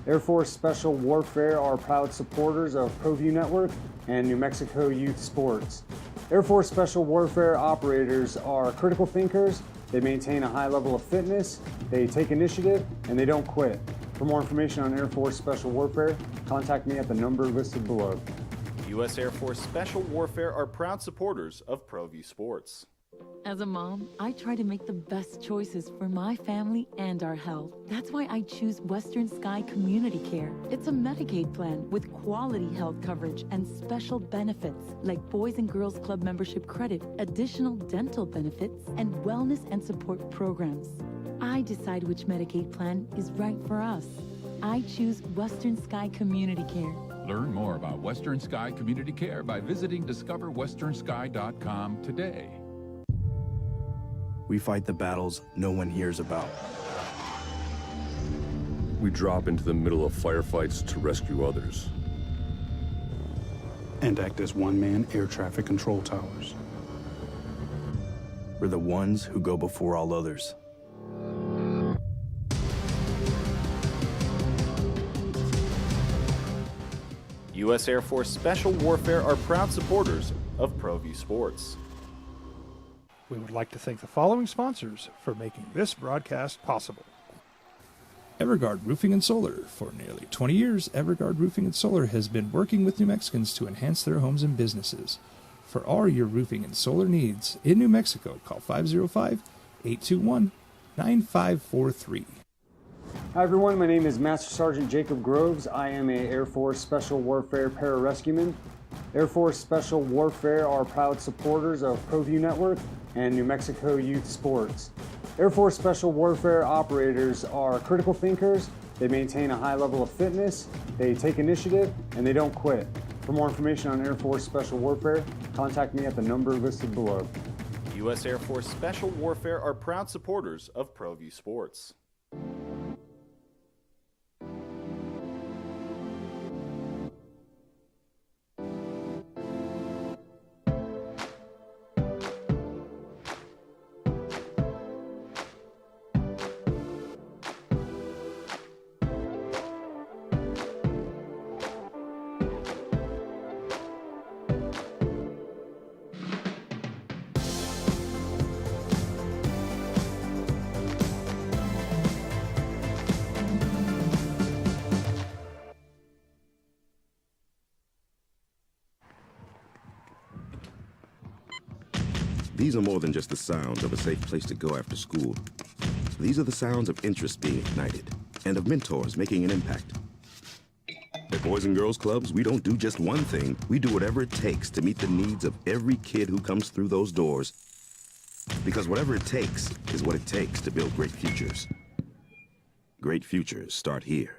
F: Air Force Special Warfare are proud supporters of ProView Network and New Mexico Youth Sports. Air Force Special Warfare operators are critical thinkers. They maintain a high level of fitness, they take initiative, and they don't quit. For more information on Air Force Special Warfare, contact me at the number listed below.
G: U.S. Air Force Special Warfare are proud supporters of ProView Sports.
V: As a mom, I try to make the best choices for my family and our health. That's why I choose Western Sky Community Care. It's a Medicaid plan with quality health coverage and special benefits like Boys and Girls Club membership credit, additional dental benefits, and wellness and support programs. I decide which Medicaid plan is right for us. I choose Western Sky Community Care.
W: Learn more about Western Sky Community Care by visiting discoverwesternsky.com today.
J: We fight the battles no one hears about.
K: We drop into the middle of firefights to rescue others.
I: And act as one-man air traffic control towers.
J: We're the ones who go before all others.
G: U.S. Air Force Special Warfare are proud supporters of ProView Sports.
A: We would like to thank the following sponsors for making this broadcast possible.
N: Everguard Roofing and Solar. For nearly 20 years, Everguard Roofing and Solar has been working with New Mexicans to enhance their homes and businesses. For all your roofing and solar needs in New Mexico, call 505-821-9543.
F: Hi everyone, my name is Master Sergeant Jacob Groves. I am a Air Force Special Warfare Pararescueman. Air Force Special Warfare are proud supporters of ProView Network and New Mexico Youth Sports. Air Force Special Warfare operators are critical thinkers. They maintain a high level of fitness, they take initiative, and they don't quit. For more information on Air Force Special Warfare, contact me at the number listed below.
G: U.S. Air Force Special Warfare are proud supporters of ProView Sports.
T: These are more than just the sounds of a safe place to go after school. These are the sounds of interest being ignited and of mentors making an impact. At Boys and Girls Clubs, we don't do just one thing. We do whatever it takes to meet the needs of every kid who comes through those doors. Because whatever it takes is what it takes to build great futures. Great futures start here.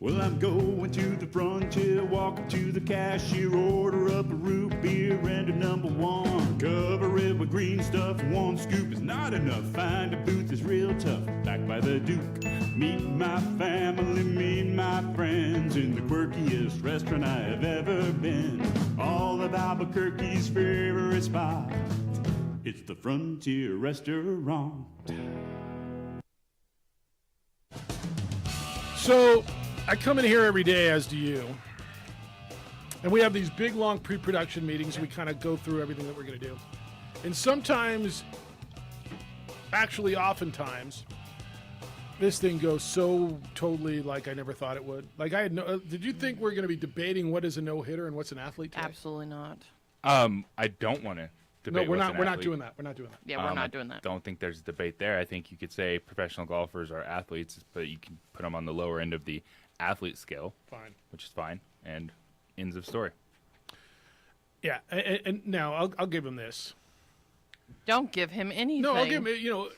X: Well, I'm going to the frontier, walk up to the cashier, order up a root beer and a number one. Cover it with green stuff, one scoop is not enough. Find a booth that's real tough, back by the Duke. Meet my family, meet my friends in the quirkiest restaurant I have ever been. All of Albuquerque's favorite spot, it's the Frontier Restaurant.
C: So I come in here every day, as do you, and we have these big, long pre-production meetings. We kind of go through everything that we're going to do. And sometimes, actually oftentimes, this thing goes so totally like I never thought it would. Like I had no. Did you think we're going to be debating what is a no-hitter and what's an athlete today?
H: Absolutely not.
D: I don't want to debate.
C: No, we're
D: what's
C: not.
D: an
C: We're not
D: athlete.
C: doing that. We're not doing that.
H: Yeah, we're not doing that.
D: Don't think there's a debate there. I think you could say professional golfers are athletes, but you can put them on the lower end of the athlete scale.
C: Fine.
D: Which is fine. And ends of story.
C: Yeah, and now I'll give him this.
H: Don't give him anything.
C: No, I'll give him.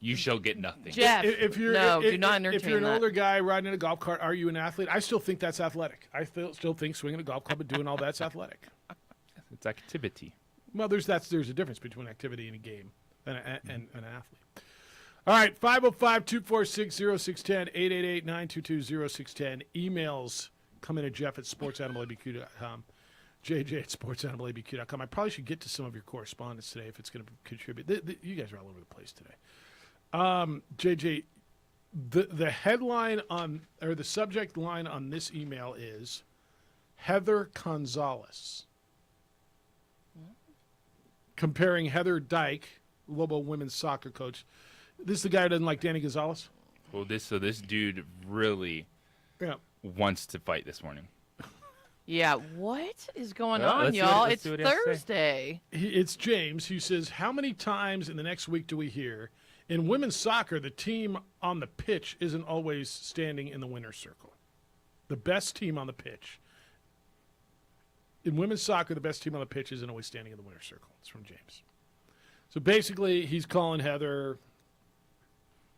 D: You shall get nothing.
H: Jeff,
C: if you're
H: do not entertain
C: if you're an
H: that.
C: older guy riding in a golf cart, are you an athlete? I still think that's athletic. I still think swinging a golf club and doing all that's athletic.
D: It's activity.
C: Well, there's a difference between activity and a game and an athlete. All right, 505-246-0610, 888-922-0610. Emails come in at jeff@sportsanimalabq.com, jj@sportsanimalabq.com. I probably should get to some of your correspondence today if it's going to contribute. You guys are all over the place today. JJ, the headline or the subject line on this email is Heather Gonzalez. Comparing Heather Dyke, Lobo women's soccer coach. This is the guy who doesn't like Danny Gonzalez?
D: Well, this dude really wants to fight this morning.
H: Yeah, what is going
D: Well,
H: on,
D: let's see
H: y'all?
D: let's
H: It's
D: see what he has to say.
H: Thursday.
C: It's James who says, how many times in the next week do we hear, in women's soccer, the team on the pitch isn't always standing in the winner's circle? The best team on the pitch. In women's soccer, the best team on the pitch isn't always standing in the winner's circle. It's from James. So basically, he's calling Heather...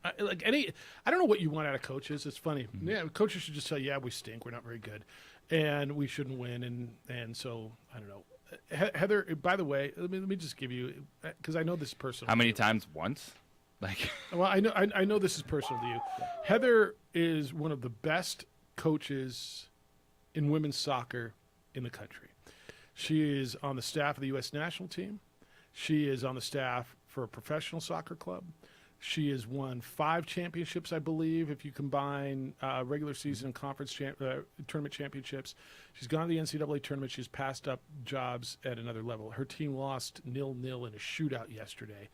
C: I don't know what you want out of coaches. It's funny.
D: Mm-hmm.
C: Yeah, coaches should just say, yeah, we stink. We're not very good. And we shouldn't win. And so, I don't know. Heather, by the way, let me just give you, because I know this is personal.
D: How many times? Once?
C: Well, I know this is personal to you. Heather is one of the best coaches in women's soccer in the country. She is on the staff of the U.S. national team. She is on the staff for a professional soccer club. She has won 5 championships, I believe, if you combine regular season and conference tournament championships. She's gone to the NCAA tournament. She's passed up jobs at another level. Her team lost 0-0 in a shootout yesterday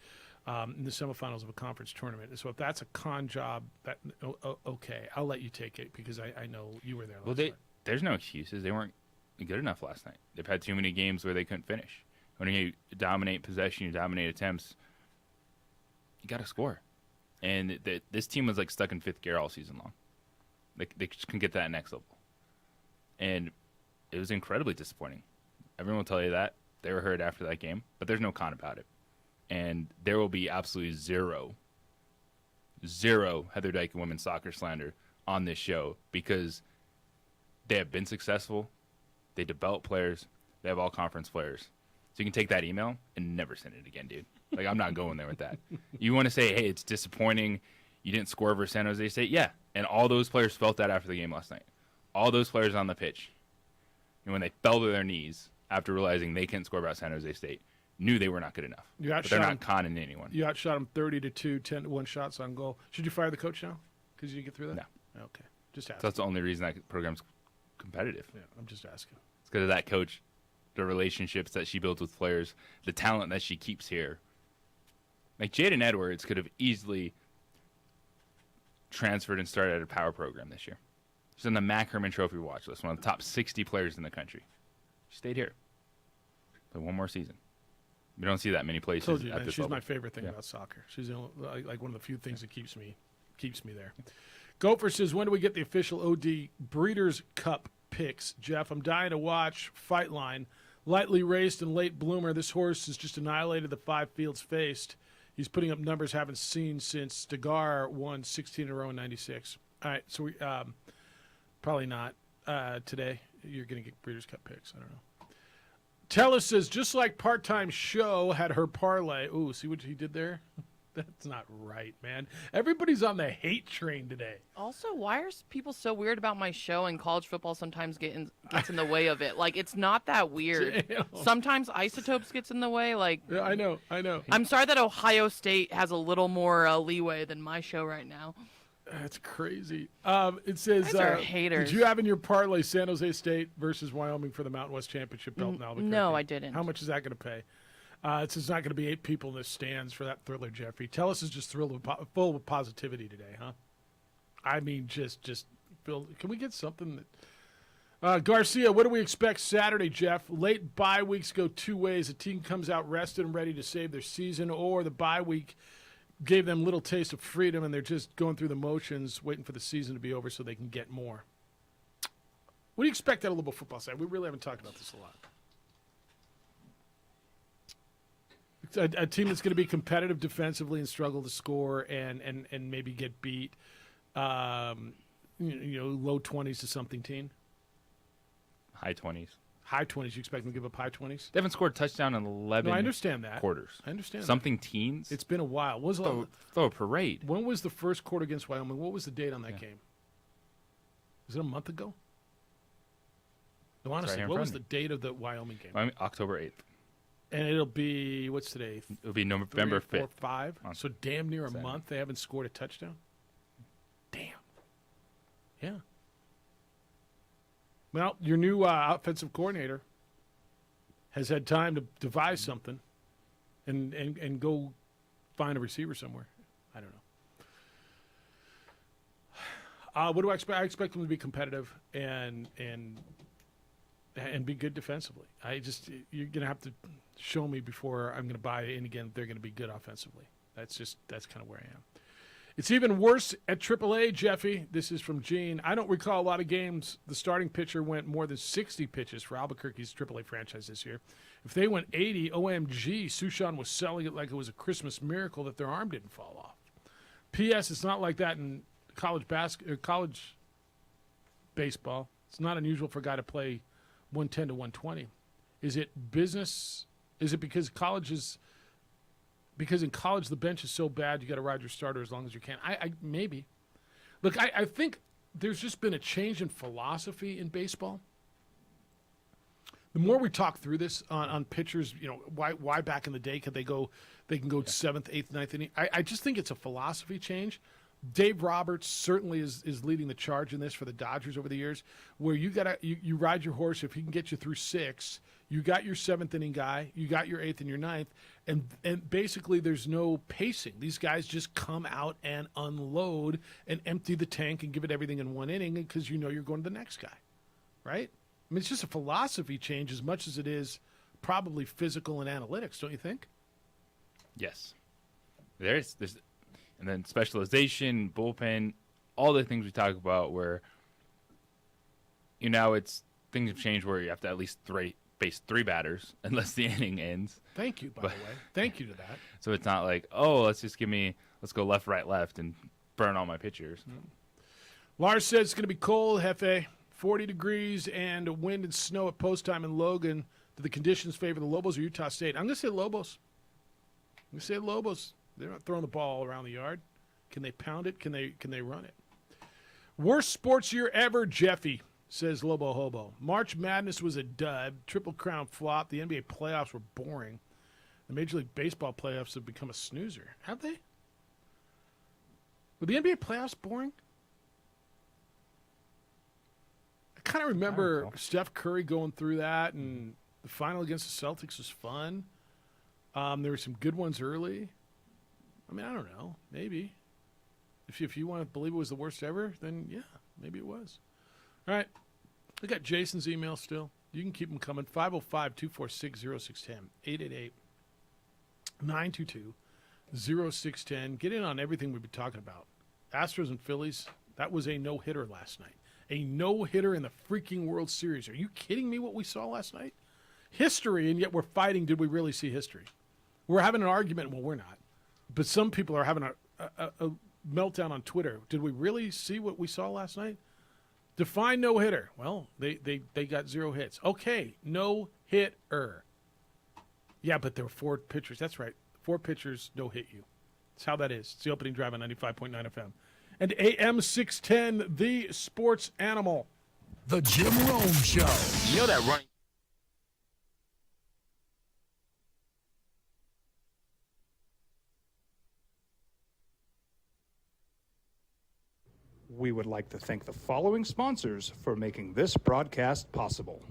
C: in the semifinals of a conference tournament. And so if that's a con job, okay, I'll let you take it because I know you were there last night.
D: There's no excuses. They weren't good enough last night. They've had too many games where they couldn't finish. When you dominate possession, you dominate attempts, you got to score. And this team was like stuck in fifth gear all season long. They just couldn't get that next level. And it was incredibly disappointing. Everyone will tell you that. They were hurt after that game, but there's no con about it. And there will be absolutely zero Heather Dyke and women's soccer slander on this show because they have been successful. They develop players. They have all conference players. So you can take that email and never send it again, dude. Like, I'm not going there with that. You want to say, hey, it's disappointing you didn't score versus San Jose State? Yeah. And all those players felt that after the game last night. All those players on the pitch, and when they fell to their knees after realizing they couldn't score about San Jose State, knew they were not good enough. But they're not conning anyone.
C: You outshot them 30-2, 10-1 shots on goal. Should you fire the coach now? Because you get through that?
D: No.
C: Okay. Just asking.
D: So that's the only reason that program's competitive.
C: Yeah, I'm just asking.
D: It's because of that coach, the relationships that she builds with players, the talent that she keeps here. Like, Jaden Edwards could have easily transferred and started at a power program this year. She's on the Mac Herman Trophy watch list, one of the top 60 players in the country. She stayed here. Played one more season. We don't see that many places.
C: Told you,
D: at
C: man,
D: this
C: she's
D: level.
C: my favorite thing about soccer. She's the only, like one of the few things that keeps me there. Gopher says, when do we get the official OD Breeders' Cup picks? Jeff, I'm dying to watch Fightline. Lightly raced and late bloomer, this horse has just annihilated the 5 fields faced. He's putting up numbers haven't seen since Degar won 16 in a row in 96. All right, so we probably not today. You're going to get Breeders' Cup picks. I don't know. Tella says, just like Part-Time Show had her parlay. Ooh, see what he did there? That's not right, man. Everybody's on the hate train today.
H: Also, why are people so weird about my show, and college football sometimes gets in the way of it? Like, it's not that weird.
C: Damn.
H: Sometimes Isotopes gets in the way. Like,
C: yeah, I know.
H: I'm sorry that Ohio State has a little more leeway than my show right now.
C: That's crazy. It says,
H: Guys are haters.
C: did you have in your parlay San Jose State versus Wyoming for the Mountain West Championship belt in Albuquerque?
H: No, I didn't.
C: How much is that going to pay? It says not going to be 8 people in the stands for that thriller, Jeffrey. Tell us is just full of positivity today, huh? I mean, just Phil, can we get something that... Garcia, what do we expect Saturday, Jeff? Late bye weeks go two ways. A team comes out rested and ready to save their season, or the bye week gave them little taste of freedom and they're just going through the motions, waiting for the season to be over so they can get more. What do you expect out of Lobo football side? We really haven't talked about this a lot. A team that's going to be competitive defensively and struggle to score and maybe get beat, low 20s to something team.
D: High 20s.
C: High 20s. You expect them to give up high 20s?
D: They haven't scored a touchdown in 11
C: No, I understand that.
D: quarters.
C: I understand
D: Something
C: that.
D: teens?
C: It's been a while.
D: Throw a parade.
C: When was the first quarter against Wyoming? What was the date on that game? Was it a month ago? No, honestly, what was the date of the Wyoming game?
D: October 8th.
C: And it'll be, what's today?
D: It'll be November
C: 3, 4,
D: 5th.
C: 5. So damn near a month they haven't scored a touchdown? Damn. Yeah. Well, your new offensive coordinator has had time to devise something and go find a receiver somewhere. I don't know. What do I expect? I expect them to be competitive and be good defensively. You're going to have to show me before I'm going to buy in again they're going to be good offensively. That's kind of where I am. It's even worse at AAA, Jeffy. This is from Gene. I don't recall a lot of games the starting pitcher went more than 60 pitches for Albuquerque's AAA franchise this year. If they went 80, OMG, Sushan was selling it like it was a Christmas miracle that their arm didn't fall off. P.S. It's not like that in college baseball. It's not unusual for a guy to play 110 to 120. Is it business? Is it because in college the bench is so bad you got to ride your starter as long as you can? I maybe. Look, I think there's just been a change in philosophy in baseball. The more we talk through this on pitchers, why back in the day they can go 7th, 8th, 9th inning. I just think it's a philosophy change. Dave Roberts certainly is leading the charge in this for the Dodgers over the years, where you ride your horse. If he can get you through 6, you got your 7th inning guy, you got your 8th and your 9th, and basically there's no pacing. These guys just come out and unload and empty the tank and give it everything in one inning because you're going to the next guy, right? I mean, it's just a philosophy change as much as it is probably physical and analytics, don't you think?
D: Yes. There's and then specialization, bullpen, all the things we talk about where it's things have changed where you have to at least face 3 batters unless the inning ends.
C: Thank you, by the way. Thank you to that.
D: So it's not like, let's go left, right, and burn all my pitchers.
C: Lars says it's going to be cold, Hefe. 40 degrees and wind and snow at post time in Logan. Do the conditions favor the Lobos or Utah State? I'm going to say Lobos. They're not throwing the ball all around the yard. Can they pound it? Can they run it? Worst sports year ever, Jeffy, says Lobo Hobo. March Madness was a dud. Triple Crown flop. The NBA playoffs were boring. The Major League Baseball playoffs have become a snoozer. Have they? Were the NBA playoffs boring? I kind of remember Steph Curry going through that, and the final against the Celtics was fun. There were some good ones early. I mean, I don't know. Maybe. If you want to believe it was the worst ever, then yeah, maybe it was. All right. I got Jason's email still. You can keep them coming. 505-246-0610. 888-922-0610. Get in on everything we've been talking about. Astros and Phillies, that was a no-hitter last night. A no-hitter in the freaking World Series. Are you kidding me what we saw last night? History, and yet we're fighting. Did we really see history? We're having an argument. Well, we're not. But some people are having a meltdown on Twitter. Did we really see what we saw last night? Define no-hitter. Well, they got 0 hits. Okay, no-hitter. Yeah, but there were 4 pitchers. That's right. 4 pitchers no-hit you. That's how that is. It's the opening drive on 95.9 FM. And AM 610, the sports animal.
E: The Jim Rome Show.
D: You know that running.
U: We would like to thank the following sponsors for making this broadcast possible.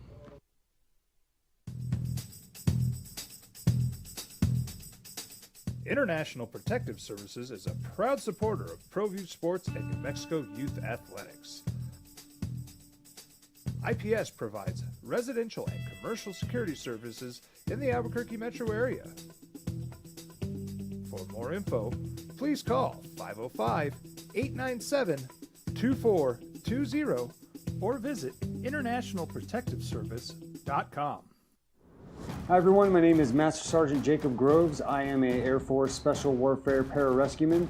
A: International Protective Services is a proud supporter of ProView Sports and New Mexico Youth Athletics. IPS provides residential and commercial security services in the Albuquerque metro area. For more info, please call 505-897-2420 or visit internationalprotectiveservice.com.
F: Hi everyone, my name is Master Sergeant Jacob Groves. I am a Air Force Special Warfare Pararescueman.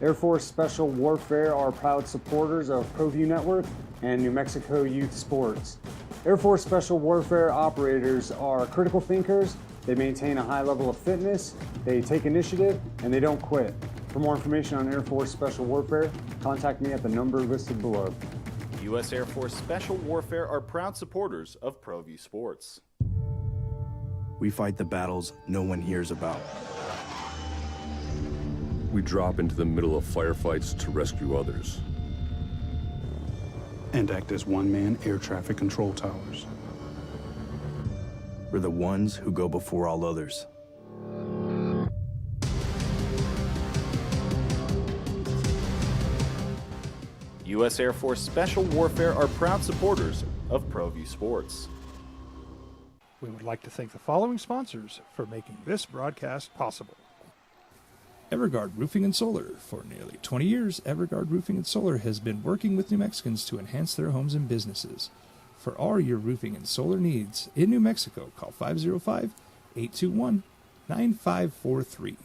F: Air Force Special Warfare are proud supporters of ProView Network and New Mexico Youth Sports. Air Force Special Warfare operators are critical thinkers. They maintain a high level of fitness, they take initiative, and they don't quit. For more information on Air Force Special Warfare, contact me at the number listed below.
G: U.S. Air Force Special Warfare are proud supporters of ProView Sports.
J: We fight the battles no one hears about.
K: We drop into the middle of firefights to rescue others.
I: And act as one-man air traffic control towers.
J: We're the ones who go before all others.
G: U.S. Air Force Special Warfare are proud supporters of ProView Sports.
U: We would like to thank the following sponsors for making this broadcast possible.
N: Everguard Roofing and Solar. For nearly 20 years, Everguard Roofing and Solar has been working with New Mexicans to enhance their homes and businesses. For all your roofing and solar needs in New Mexico, call 505-821-9543.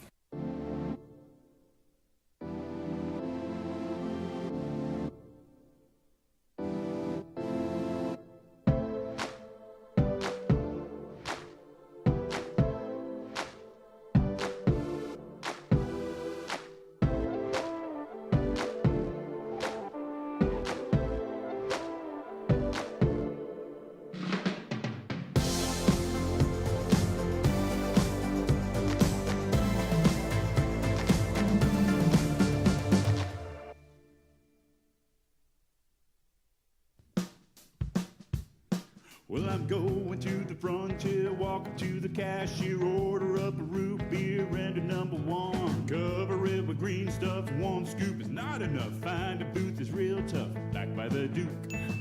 X: Well, I'm going to the frontier, walking to the cashier, order up a root beer and a number one. Cover it with green stuff, one scoop is not enough. Find a booth is real tough, back by the Duke.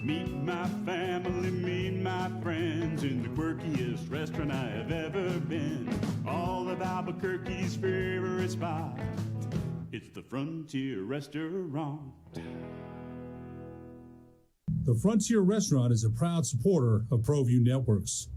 X: Meet my family, meet my friends in the quirkiest restaurant I have ever been. All of Albuquerque's favorite spot, it's the Frontier Restaurant.
B: The Frontier Restaurant is a proud supporter of ProView Networks.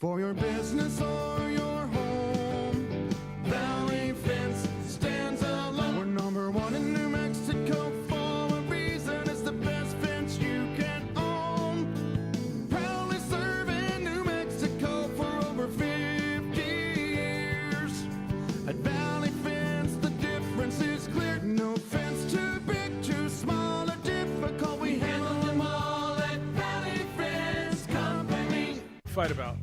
Q: For your business or your home, Valley Fence stands alone. We're number one in New Mexico for a reason. It's the best fence you can own. Proudly serving New Mexico for over 50 years. At Valley Fence, the difference is clear. No fence too big, too small, or difficult. We handle them all at Valley Fence Company.
C: Fight about.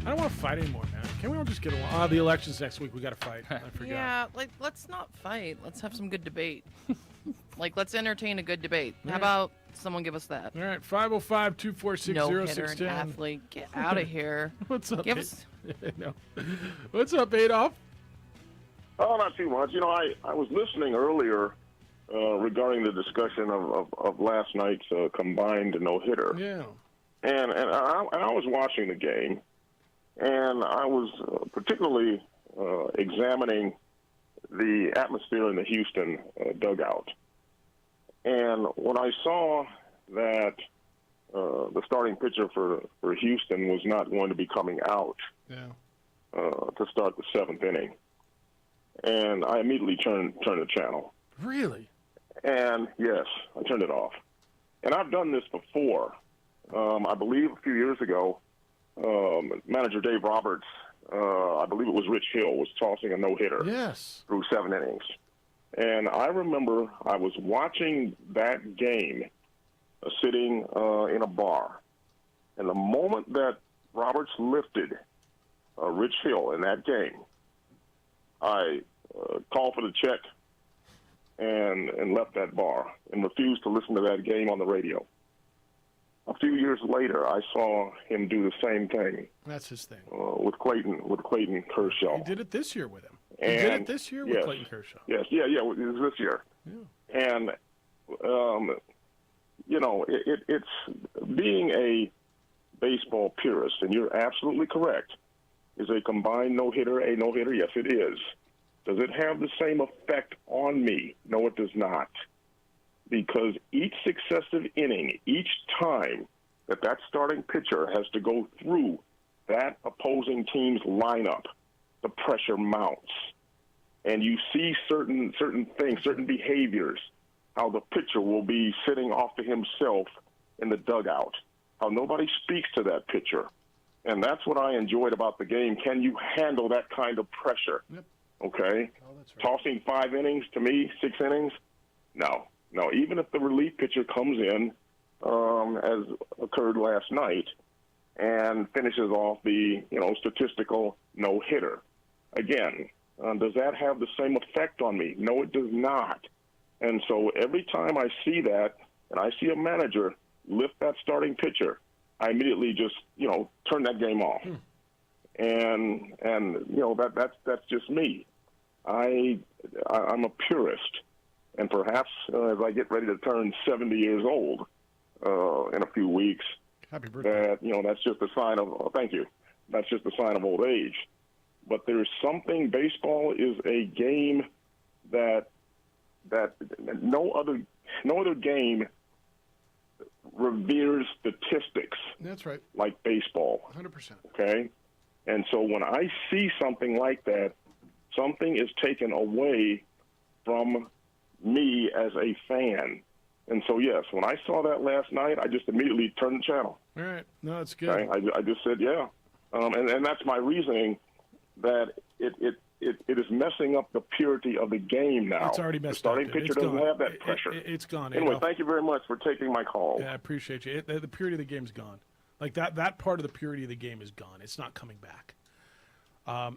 C: I don't want to fight anymore, man. Can we all just get along? The election's next week. We got to fight. I forgot.
H: Yeah, like let's not fight. Let's have some good debate. Let's entertain a good debate. How about someone give us that?
C: All right, 505-246-0610.
H: No hitter and athlete. Get out of here.
C: What's up?
H: Give us...
C: No. What's up, Adolf?
R: Oh, not too much. You know, I was listening earlier regarding the discussion of last night's combined no-hitter.
C: Yeah.
R: And I was watching the game, and I was particularly examining the atmosphere in the Houston dugout. And when I saw that the starting pitcher for Houston was not going to be coming out to start the seventh inning, and I immediately turned the channel.
C: Really?
R: And yes, I turned it off. And I've done this before. I believe a few years ago, manager Dave Roberts, I believe it was Rich Hill, was tossing a no-hitter through 7 innings. And I remember I was watching that game sitting in a bar. And the moment that Roberts lifted Rich Hill in that game, I called for the check and left that bar and refused to listen to that game on the radio. A few years later, I saw him do the same thing.
C: That's his thing.
R: With Clayton Kershaw.
C: He did it this year with him.
R: And,
C: he did it this year with Clayton Kershaw.
R: Yes, it was this year.
C: Yeah.
R: And it's being a baseball purist, and you're absolutely correct. Is a combined no-hitter a no-hitter? Yes, it is. Does it have the same effect on me? No, it does not. Because each successive inning, each time that starting pitcher has to go through that opposing team's lineup, the pressure mounts. And you see certain things, certain behaviors, how the pitcher will be sitting off to himself in the dugout, how nobody speaks to that pitcher. And that's what I enjoyed about the game. Can you handle that kind of pressure?
C: Yep.
R: Okay?
C: Oh, that's right.
R: Tossing 5 innings, to me, 6 innings? No. Even if the relief pitcher comes in, as occurred last night, and finishes off the, statistical no-hitter. Again, does that have the same effect on me? No, it does not. And so every time I see that, and I see a manager lift that starting pitcher, I immediately just, turn that game off. And that's just me. I'm a purist. And perhaps as I get ready to turn 70 years old in a few weeks,
C: happy birthday.
R: That's just a sign of, thank you. That's just a sign of old age. But there's something, baseball is a game that no other game reveres statistics.
C: That's right.
R: Like baseball.
C: 100%.
R: Okay? And so when I see something like that, something is taken away from me as a fan. And so, yes, when I saw that last night, I just immediately turned the channel.
C: All right. No, that's good.
R: Okay? I just said, yeah. And that's my reasoning, that it is messing up the purity of the game now.
C: It's already messed
R: the starting
C: up.
R: pitcher
C: It's
R: doesn't
C: gone.
R: have that pressure.
C: It's gone.
R: Anyway,
C: Adolph.
R: thank you very much for taking my call.
C: Yeah, I appreciate you. The purity of the game's gone. Like that part of the purity of the game is gone. It's not coming back.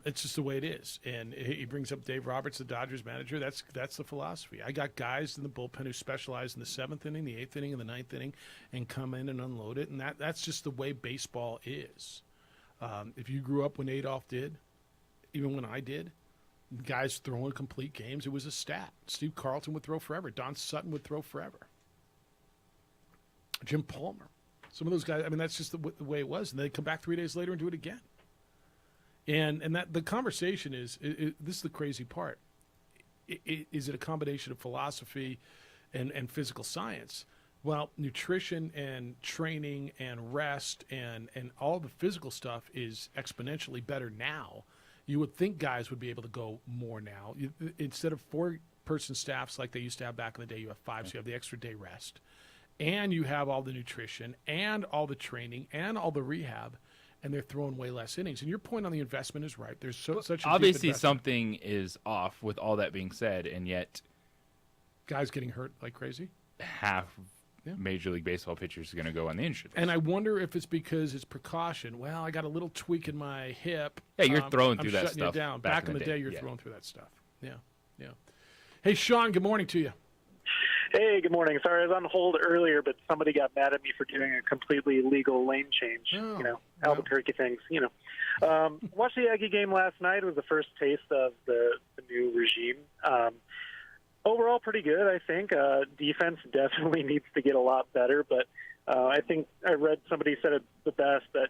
C: It's just the way it is. And he brings up Dave Roberts, the Dodgers manager. That's the philosophy. I got guys in the bullpen who specialize in the 7th inning, the 8th inning, and the 9th inning, and come in and unload it. And that's just the way baseball is. If you grew up when Adolph did, even when I did, guys throwing complete games, it was a stat. Steve Carlton would throw forever. Don Sutton would throw forever. Jim Palmer. Some of those guys, that's just the way it was. And they come back 3 days later and do it again. And that the conversation is this is the crazy part. Is it a combination of philosophy and physical science? Well, nutrition and training and rest and all the physical stuff is exponentially better now. You would think guys would be able to go more now. Instead of 4-person staffs like they used to have back in the day, you have 5, so you have the extra day rest. And you have all the nutrition and all the training and all the rehab, and they're throwing way less innings. And your point on the investment is right. There's such a
D: obviously
C: deep investment.
D: something is off with all that being said, and yet
C: guys getting hurt like crazy.
D: Half Major League Baseball pitchers are going to go on the injured list.
C: And I wonder if it's because it's precaution. Well, I got a little tweak in my hip.
D: Yeah, you're throwing
C: I'm
D: through that
C: shutting you
D: stuff
C: down.
D: back
C: in the day, you're
D: yeah.
C: throwing through that stuff. Yeah. Hey, Sean, good morning to you.
L: Hey, good morning. Sorry, I was on hold earlier, but somebody got mad at me for doing a completely legal lane change. Albuquerque things. Watched the Aggie game last night. It was the first taste of the new regime. Overall, pretty good, I think. Defense definitely needs to get a lot better, but I think I read somebody said it the best that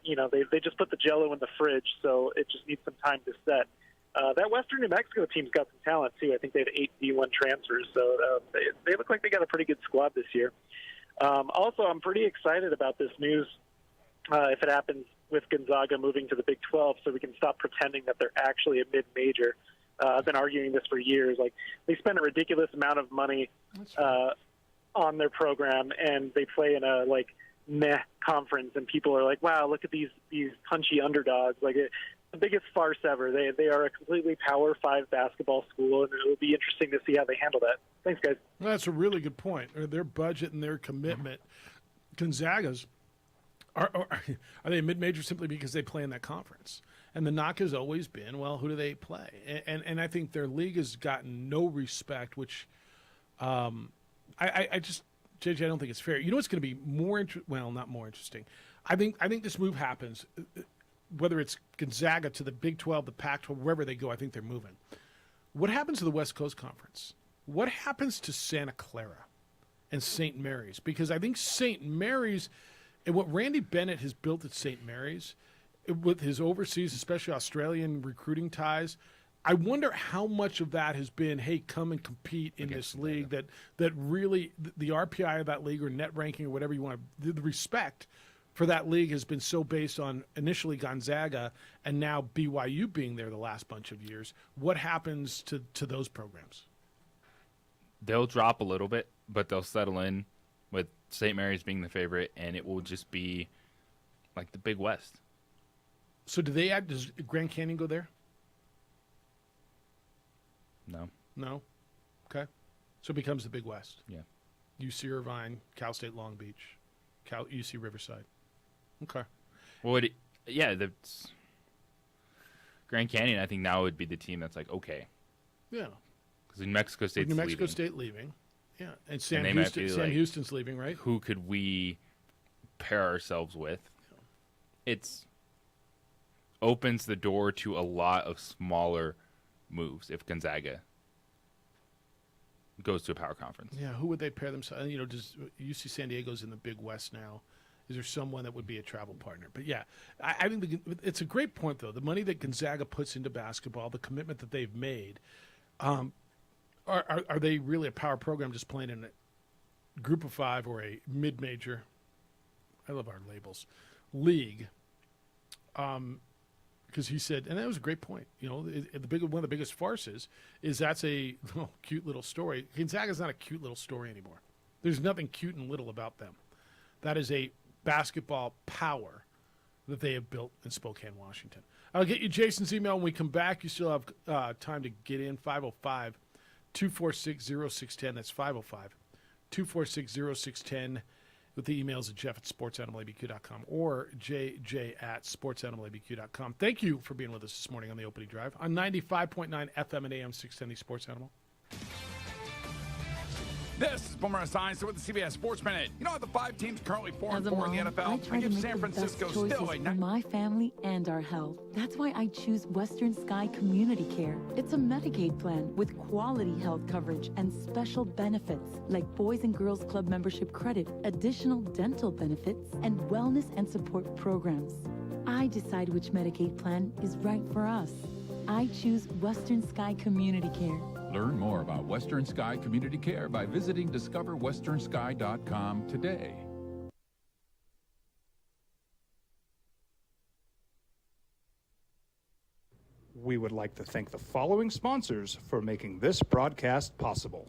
L: they just put the Jell-O in the fridge, so it just needs some time to set. That Western New Mexico team's got some talent, too. I think they had 8 D1 transfers, so they look like they got a pretty good squad this year. Also, I'm pretty excited about this news, if it happens with Gonzaga moving to the Big 12, so we can stop pretending that they're actually a mid-major. I've been arguing this for years. Like, they spend a ridiculous amount of money on their program, and they play in a, meh conference, and people are like, wow, look at these punchy underdogs. The biggest farce ever. They are a completely Power 5 basketball school, and it will be interesting to see how they handle that. Thanks, guys.
C: Well, that's a really good point. Their budget and their commitment. Gonzaga's, are they a mid-major simply because they play in that conference? And the knock has always been, well, who do they play? And I think their league has gotten no respect, which I just, JJ, I don't think it's fair. You know what's going to be more not more interesting. I think this move happens, whether it's Gonzaga to the Big 12, the Pac-12, wherever they go, I think they're moving. What happens to the West Coast Conference? What happens to Santa Clara and St. Mary's, because I think St. Mary's and what Randy Bennett has built at St. Mary's with his overseas, especially Australian recruiting ties, I wonder how much of that has been, hey, come and compete in this league, that really the RPI of that league or net ranking or whatever you want, the respect for that league has been so based on initially Gonzaga and now BYU being there the last bunch of years. What happens to those programs?
D: They'll drop a little bit, but they'll settle in with St. Mary's being the favorite, and it will just be like the Big West.
C: So does Grand Canyon go there? No? Okay. So it becomes the Big West.
D: Yeah.
C: UC Irvine, Cal State Long Beach, UC Riverside. Okay.
D: Well, that's Grand Canyon, I think now would be the team that's like, okay.
C: Yeah.
D: Because New Mexico State's
C: New
D: leaving.
C: Mexico State leaving. Yeah. And
D: Sam
C: Houston's leaving, right?
D: Who could we pair ourselves with? It's opens the door to a lot of smaller moves if Gonzaga goes to a power conference.
C: Yeah, who would they pair themselves? Does UC San Diego's in the Big West now? Is there someone that would be a travel partner? But yeah, I think it's a great point, though. The money that Gonzaga puts into basketball, the commitment that they've made, are they really a power program just playing in a group of five or a mid-major? I love our labels. League. Because he said, and that was a great point. One of the biggest farces is that's a cute little story. Gonzaga's not a cute little story anymore. There's nothing cute and little about them. That is a basketball power that they have built in Spokane, Washington. I'll get you Jason's email when we come back. You still have time to get in. 505-246-0610. That's 505-246-0610. With the emails at jeff@sportsanimalabq.com or jj@sportsanimalabq.com. Thank you for being with us this morning on the opening drive on 95.9 FM and AM 670 Sports Animal.
M: This is Boomer Esiason with the CBS Sports Minute. The 5 teams currently 4-4 in the
V: I
M: NFL.
V: try
M: I
V: to
M: give
V: make
M: San
V: the best
M: Francisco
V: choices
M: still a
V: for my family and our health. That's why I choose Western Sky Community Care. It's a Medicaid plan with quality health coverage and special benefits like Boys and Girls Club membership credit, additional dental benefits, and wellness and support programs. I decide which Medicaid plan is right for us. I choose Western Sky Community Care.
W: Learn more about Western Sky Community Care by visiting discoverwesternsky.com today.
U: We would like to thank the following sponsors for making this broadcast possible.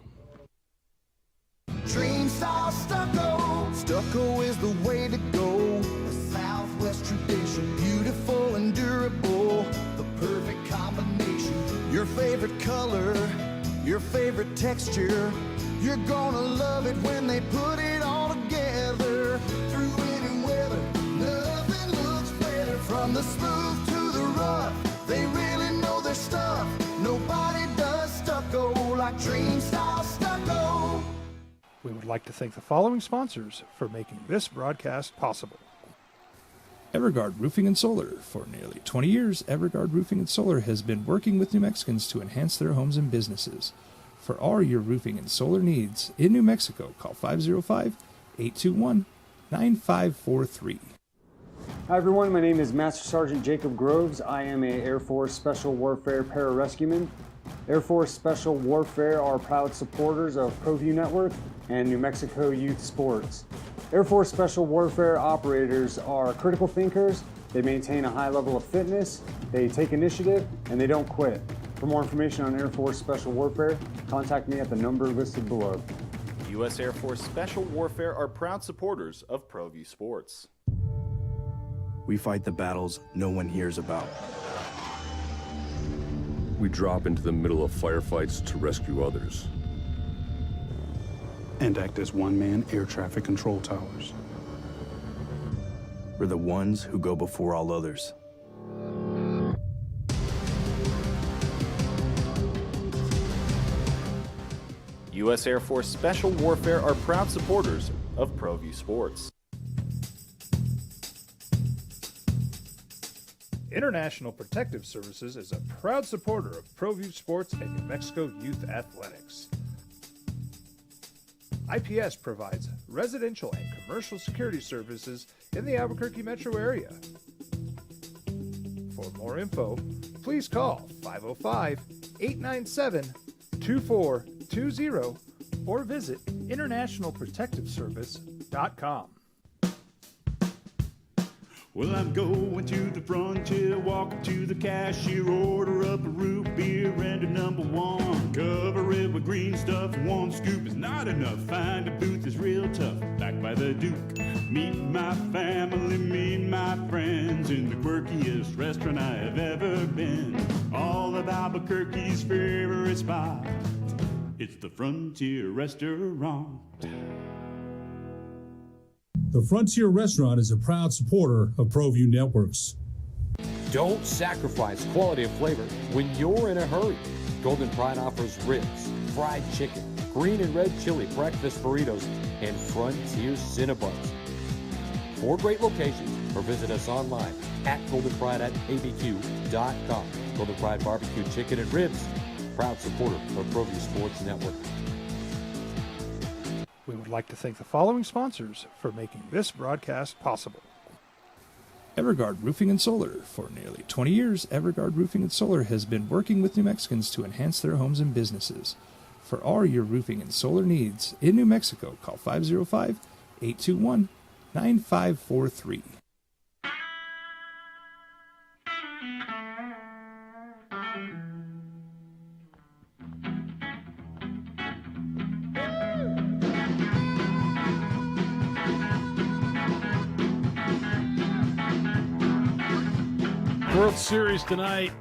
Q: Dream style stucco. Stucco is the way to go. The Southwest tradition, beautiful and durable. The perfect combination. Your favorite color, your favorite texture. You're gonna love it when they put it all together. Through any weather, nothing looks better. From the smooth to the rough, they really know their stuff. Nobody does stucco like Dream Style Stucco.
U: We would like to thank the following sponsors for making this broadcast possible.
N: Everguard Roofing and Solar. For nearly 20 years, Everguard Roofing and Solar has been working with New Mexicans to enhance their homes and businesses. For all your roofing and solar needs in New Mexico, call 505-821-9543.
F: Hi everyone, my name is Master Sergeant Jacob Groves. I am a Air Force Special Warfare Pararescueman. Air Force Special Warfare are proud supporters of ProView Network and New Mexico Youth Sports. Air Force Special Warfare operators are critical thinkers. They maintain a high level of fitness, they take initiative, and they don't quit. For more information on Air Force Special Warfare, contact me at the number listed below.
G: U.S. Air Force Special Warfare are proud supporters of ProView Sports.
J: We fight the battles no one hears about.
K: We drop into the middle of firefights to rescue others.
I: And act as one-man air traffic control towers.
J: We're the ones who go before all others.
G: U.S. Air Force Special Warfare are proud supporters of ProView Sports.
A: International Protective Services is a proud supporter of ProView Sports and New Mexico Youth Athletics. IPS provides residential and commercial security services in the Albuquerque metro area. For more info, please call 505-897-2420 or visit internationalprotectiveservice.com.
X: Well, I'm going to the frontier, walk up to the cashier, order up a root beer and a number one. Cover it with green stuff, one scoop is not enough. Find a booth is real tough, back by the Duke. Meet my family, meet my friends in the quirkiest restaurant I have ever been. All of Albuquerque's favorite spot, it's the Frontier Restaurant.
B: The Frontier Restaurant is a proud supporter of ProView Networks.
O: Don't sacrifice quality of flavor when you're in a hurry. Golden Pride offers ribs, fried chicken, green and red chili breakfast burritos, and Frontier Cinnabons. 4 great locations, or visit us online at goldenpride@abq.com. Golden Pride Barbecue Chicken and Ribs, proud supporter of ProView Sports Network.
U: We would like to thank the following sponsors for making this broadcast possible.
N: Everguard Roofing and Solar. For nearly 20 years, Everguard Roofing and Solar has been working with New Mexicans to enhance their homes and businesses. For all your roofing and solar needs in New Mexico, call 505-821-9543.
C: World Series tonight.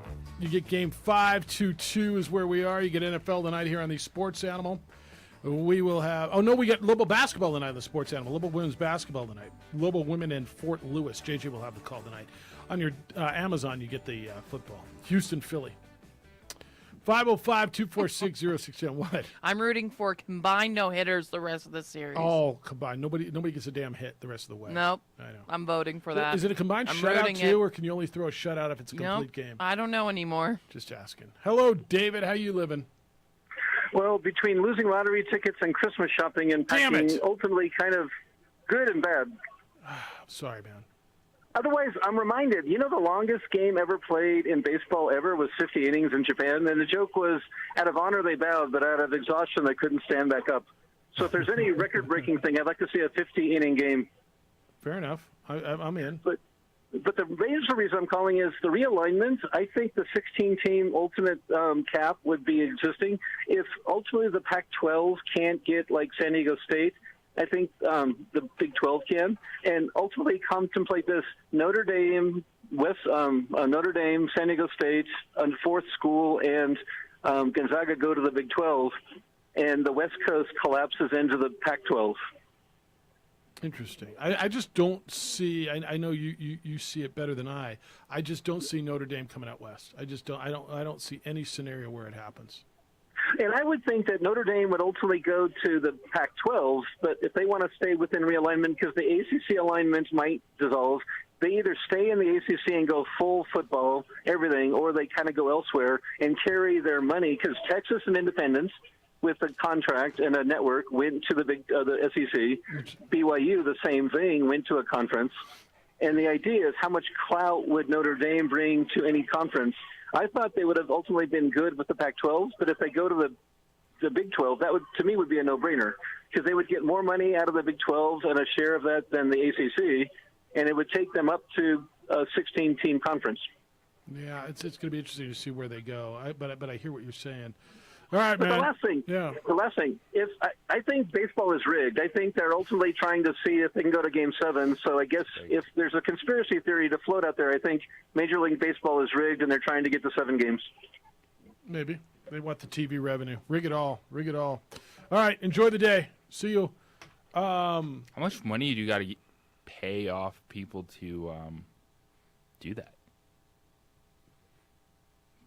C: You get game 5, 2-2 is where we are. You get NFL tonight here on the Sports Animal. We will have, we get Lobo basketball tonight on the Sports Animal. Lobo women's basketball tonight. Lobo women in Fort Lewis. JJ will have the call tonight. On your Amazon, you get the football. Houston, Philly. 505-246-0610. What?
H: I'm rooting for combined no-hitters the rest of the series.
C: Oh, combined. Nobody gets a damn hit the rest of the way.
H: Nope.
C: I know.
H: I'm voting for that.
C: Is it a combined shutout too, or can you only throw a shutout if it's a complete game?
H: I don't know anymore.
C: Just asking. Hello, David. How you living?
P: Well, between losing lottery tickets and Christmas shopping and packing, ultimately kind of good and bad.
C: Sorry, man.
P: Otherwise, I'm reminded, the longest game ever played in baseball ever was 50 innings in Japan, and the joke was, out of honor they bowed, but out of exhaustion they couldn't stand back up. So if there's any record-breaking thing, I'd like to see a 50-inning game.
C: Fair enough. I'm in.
P: But the major reason I'm calling is the realignment. I think the 16-team ultimate cap would be existing. If ultimately the Pac-12 can't get, like, San Diego State, I think the Big 12 can, and ultimately contemplate this: Notre Dame, Notre Dame, San Diego State, a fourth school, and Gonzaga go to the Big 12, and the West Coast collapses into the Pac-12.
C: Interesting. I just don't see. I know you see it better than I. I just don't see Notre Dame coming out west. I just don't. I don't see any scenario where it happens.
P: And I would think that Notre Dame would ultimately go to the Pac-12, but if they want to stay within realignment, because the ACC alignment might dissolve, they either stay in the ACC and go full football, everything, or they kind of go elsewhere and carry their money, because Texas and Independence, with a contract and a network, went to the SEC. BYU, the same thing, went to a conference. And the idea is, how much clout would Notre Dame bring to any conference? I thought they would have ultimately been good with the Pac-12, but if they go to the Big 12, that would, to me, would be a no-brainer, because they would get more money out of the Big 12 and a share of that than the ACC, and it would take them up to a 16-team conference.
C: Yeah, it's going to be interesting to see where they go. But I hear what you're saying. All right,
P: but
C: man.
P: The last thing, if I think baseball is rigged. I think they're ultimately trying to see if they can go to Game 7. So I guess if there's a conspiracy theory to float out there, I think Major League Baseball is rigged and they're trying to get to 7 games.
C: Maybe. They want the TV revenue. Rig it all. All right, enjoy the day. See you.
D: How much money do you got to pay off people to do that?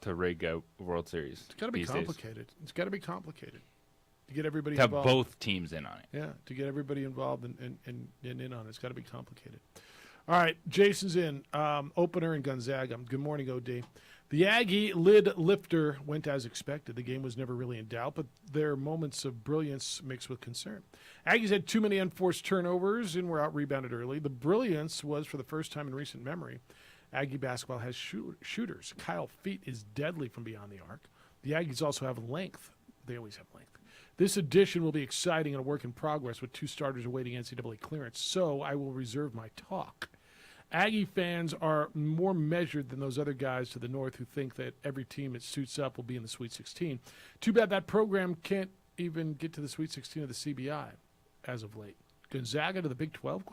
D: To rig a World Series.
C: It's got to be complicated. It's got to be complicated to get everybody
D: to have
C: involved.
D: Both teams in on it.
C: Yeah, to get everybody involved and in on it. It's got to be complicated. All right, Jason's in. Opener in Gonzaga. Good morning, OD. The Aggie lid lifter went as expected. The game was never really in doubt, but there are moments of brilliance mixed with concern. Aggies had too many unforced turnovers and were out-rebounded early. The brilliance was, for the first time in recent memory, Aggie basketball has shooters. Kyle Feet is deadly from beyond the arc. The Aggies also have length. They always have length. This edition will be exciting and a work in progress with 2 starters awaiting NCAA clearance, so I will reserve my talk. Aggie fans are more measured than those other guys to the north who think that every team it suits up will be in the Sweet 16. Too bad that program can't even get to the Sweet 16 of the CBI as of late. Gonzaga to the Big 12, ?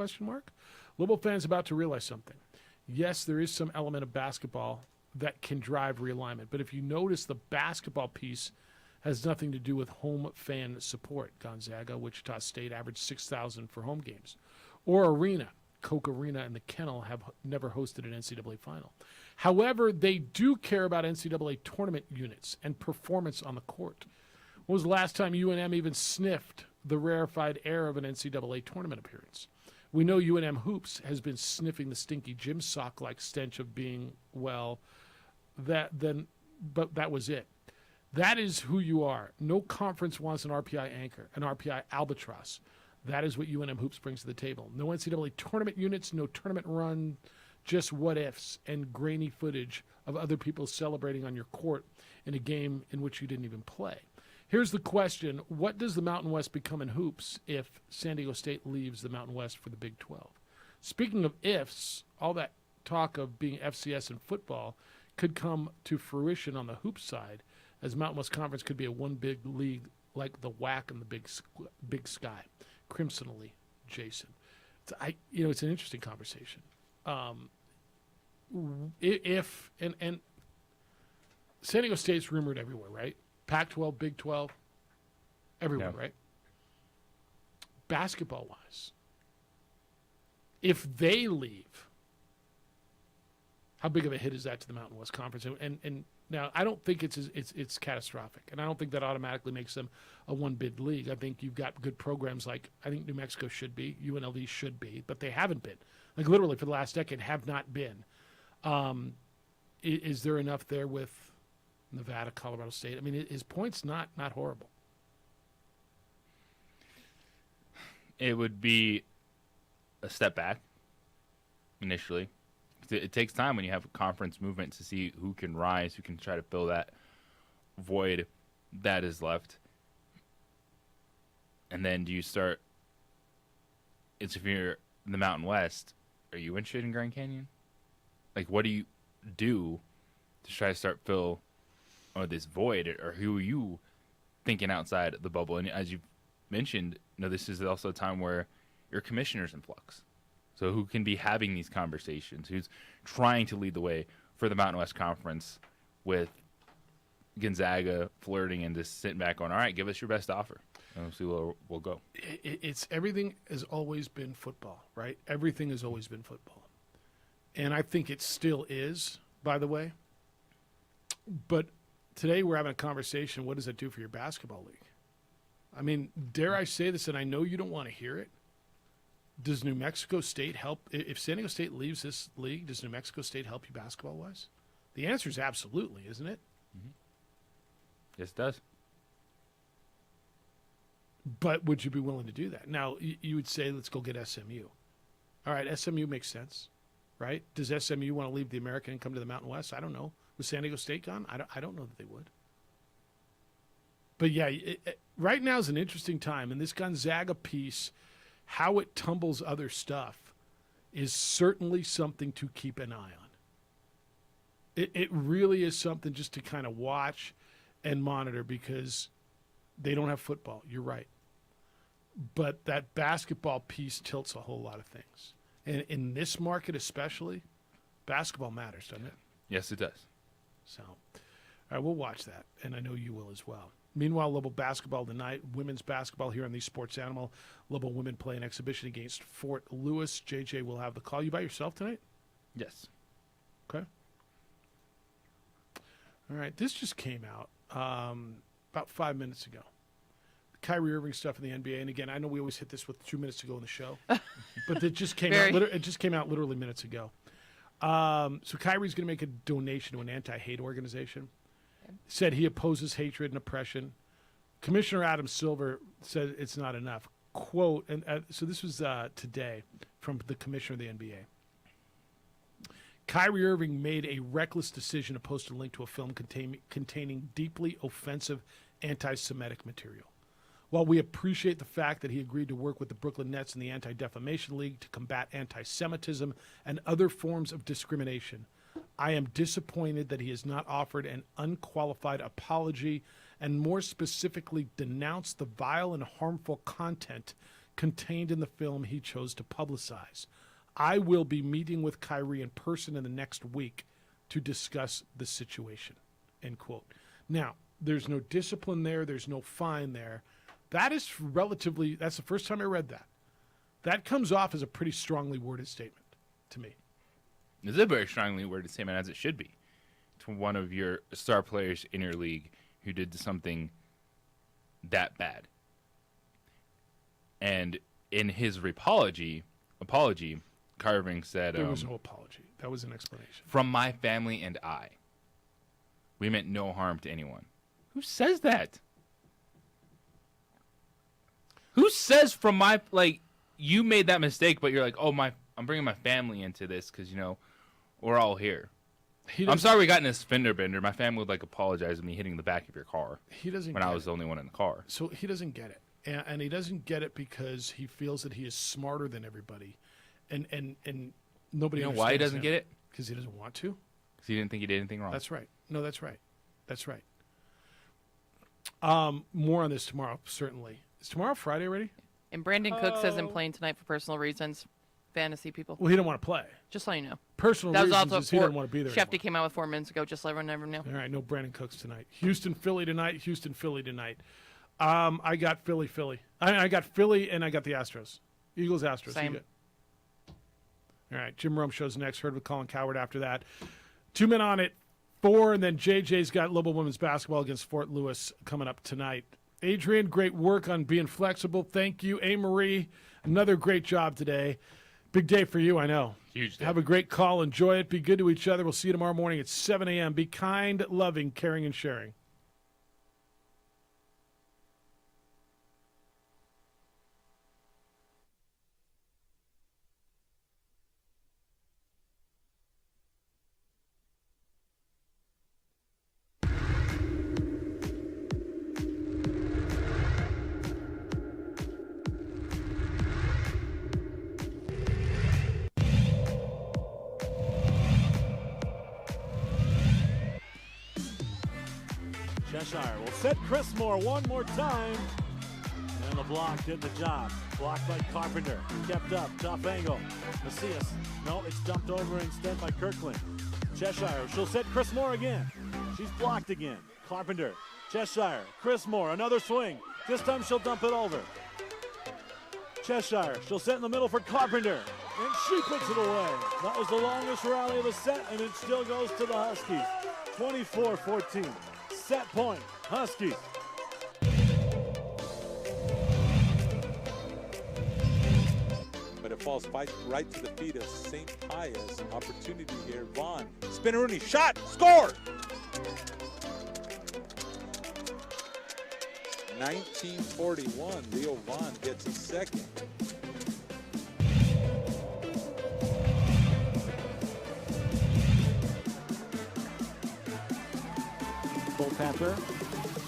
C: Louisville fans about to realize something. Yes, there is some element of basketball that can drive realignment, but if you notice, the basketball piece has nothing to do with home fan support. Gonzaga, Wichita State averaged 6,000 for home games. Or Arena. Coke Arena and the Kennel have never hosted an NCAA final. However, they do care about NCAA tournament units and performance on the court. When was the last time UNM even sniffed the rarefied air of an NCAA tournament appearance? We know UNM Hoops has been sniffing the stinky gym sock-like stench of being, but that was it. That is who you are. No conference wants an RPI anchor, an RPI albatross. That is what UNM Hoops brings to the table. No NCAA tournament units, no tournament run, just what-ifs and grainy footage of other people celebrating on your court in a game in which you didn't even play. Here's the question. What does the Mountain West become in hoops if San Diego State leaves the Mountain West for the Big 12? Speaking of ifs, all that talk of being FCS in football could come to fruition on the hoops side, as Mountain West Conference could be a one big league like the WAC and the Big Sky. Crimsonally, Jason. It's an interesting conversation. If San Diego State's rumored everywhere, right? Pac-12, Big 12, everywhere, right? Basketball-wise, if they leave, how big of a hit is that to the Mountain West Conference? And now, I don't think it's catastrophic, and I don't think that automatically makes them a one-bid league. I think you've got good programs like I think New Mexico should be, UNLV should be, but they haven't been. Like literally for the last decade, have not been. Is there enough there with Nevada, Colorado State? I mean, his point's not horrible.
D: It would be a step back initially. It takes time when you have a conference movement to see who can rise, who can try to fill that void that is left. And then do you start, if you're in the Mountain West, are you interested in Grand Canyon? Like, what do you do to try to start fill this void, or who are you thinking outside the bubble? And as you've mentioned, this is also a time where your commissioner's in flux. So who can be having these conversations? Who's trying to lead the way for the Mountain West Conference with Gonzaga flirting and just sitting back going, all right, give us your best offer. And we'll see where we'll go.
C: It's everything has always been football, right? Everything has always been football. And I think it still is, by the way. But today we're having a conversation. What does that do for your basketball league? I mean, dare I say this, and I know you don't want to hear it. Does New Mexico State help? If San Diego State leaves this league, does New Mexico State help you basketball-wise? The answer is absolutely, isn't it?
D: Mm-hmm. Yes, it does.
C: But would you be willing to do that? Now, you would say, let's go get SMU. All right, SMU makes sense, right? Does SMU want to leave the American and come to the Mountain West? I don't know. Was San Diego State gone? I don't know that they would. But, yeah, right now is an interesting time. And this Gonzaga piece, how it tumbles other stuff, is certainly something to keep an eye on. It really is something just to kind of watch and monitor, because they don't have football. You're right. But that basketball piece tilts a whole lot of things. And in this market especially, basketball matters, doesn't it?
D: Yes, it does.
C: So, all right, we'll watch that, and I know you will as well. Meanwhile, Level basketball tonight, women's basketball here on the Sports Animal. Level women play an exhibition against Fort Lewis. JJ will have the call. You by yourself tonight?
D: Yes.
C: Okay. All right, this just came out about 5 minutes ago. Kyrie Irving stuff in the NBA, and again, I know we always hit this with 2 minutes to go in the show, but it just came out. It just came out literally minutes ago. So Kyrie's going to make a donation to an anti-hate organization. Said he opposes hatred and oppression. Commissioner Adam Silver said it's not enough. Quote, and so this was today from the commissioner of the NBA. Kyrie Irving made a reckless decision to post a link to a film containing deeply offensive anti-Semitic material. While we appreciate the fact that he agreed to work with the Brooklyn Nets and the Anti-Defamation League to combat anti-Semitism and other forms of discrimination, I am disappointed that he has not offered an unqualified apology and more specifically denounced the vile and harmful content contained in the film he chose to publicize. I will be meeting with Kyrie in person in the next week to discuss the situation, end quote. Now, there's no discipline there. There's no fine there. That's the first time I read that. That comes off as a pretty strongly worded statement to me.
D: It's a very strongly worded statement, as it should be, to one of your star players in your league who did something that bad. And in his apology, Kyrie Irving said...
C: There was no apology. That was an explanation.
D: From my family and I. We meant no harm to anyone. Who says that? Who says from my... Like, you made that mistake, but you're like, oh, I'm bringing my family into this because, you know, we're all here. I'm sorry we got in this fender bender. My family would, like, apologize for me hitting the back of your car.
C: He doesn't
D: when I was the only one in the car.
C: So he doesn't get it. And he doesn't get it because he feels that he is smarter than everybody. And nobody
D: You know
C: understands
D: why he doesn't get it?
C: Because he doesn't want to.
D: Because he didn't think he did anything wrong.
C: That's right. No, that's right. That's right. More on this tomorrow, certainly. Is tomorrow Friday already?
H: And Brandon Cooks isn't playing tonight for personal reasons. Fantasy people.
C: Well, he didn't want to play.
H: Just so you know.
C: Personal
H: that was
C: reasons
H: also
C: is he didn't want to be there
H: Shefty came out with 4 minutes ago. Just let everyone know.
C: All right, no Brandon Cooks tonight. Houston-Philly tonight. Houston-Philly tonight. I got Philly. I got Philly and I got the Astros. Eagles-Astros.
H: Same.
C: All right, Jim Rome shows next. Heard with Colin Coward after that. 2 men on it. 4, and then JJ's got Lobo women's basketball against Fort Lewis coming up tonight. Adrian, great work on being flexible. Thank you. A-Marie, another great job today. Big day for you, I know.
D: Huge day.
C: Have a great call. Enjoy it. Be good to each other. We'll see you tomorrow morning at 7 a.m. Be kind, loving, caring, and sharing.
E: Cheshire will set Chris Moore one more time. And the block did the job. Blocked by Carpenter. Kept up. Tough angle. Macias. No, it's dumped over instead by Kirkland. Cheshire. She'll set Chris Moore again. She's blocked again. Carpenter. Cheshire. Chris Moore. Another swing. This time she'll dump it over. Cheshire. She'll set in the middle for Carpenter. And she puts it away. That was the longest rally of the set, and it still goes to the Huskies. 24-14. Set point, Huskies.
R: But it falls right to the feet of St. Pius. Opportunity here. Vaughn. Spinaroonie. Shot. Score. 1941. Leo Vaughn gets a second.
E: Pepper.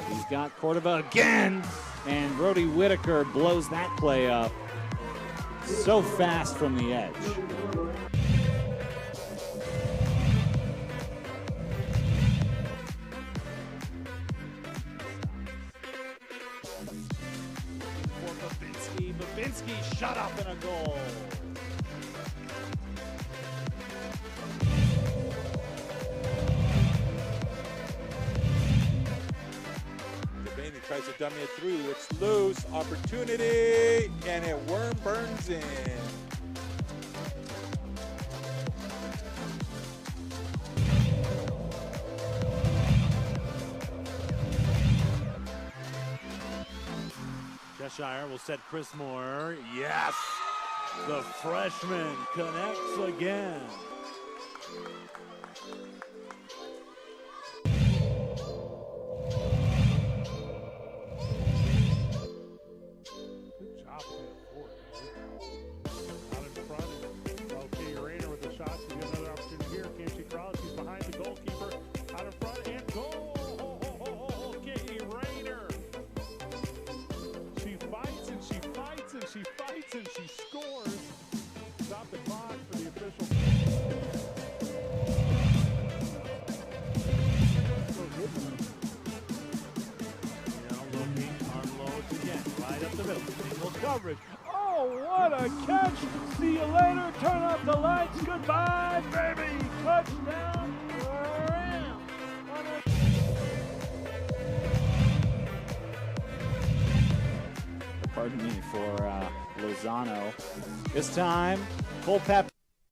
E: He's got Cordova again, and Brody Whitaker blows that play up so fast from the edge. For Babinski shut up and a goal.
R: Tries to dummy it through. It's loose. Opportunity. And it worm burns in.
E: Cheshire will set Chris Moore. Yes! The freshman connects again. a catch. See you later. Turn off the lights. Goodbye, baby. Touchdown. Rams.
L: Pardon me for Lozano. This time, full pep.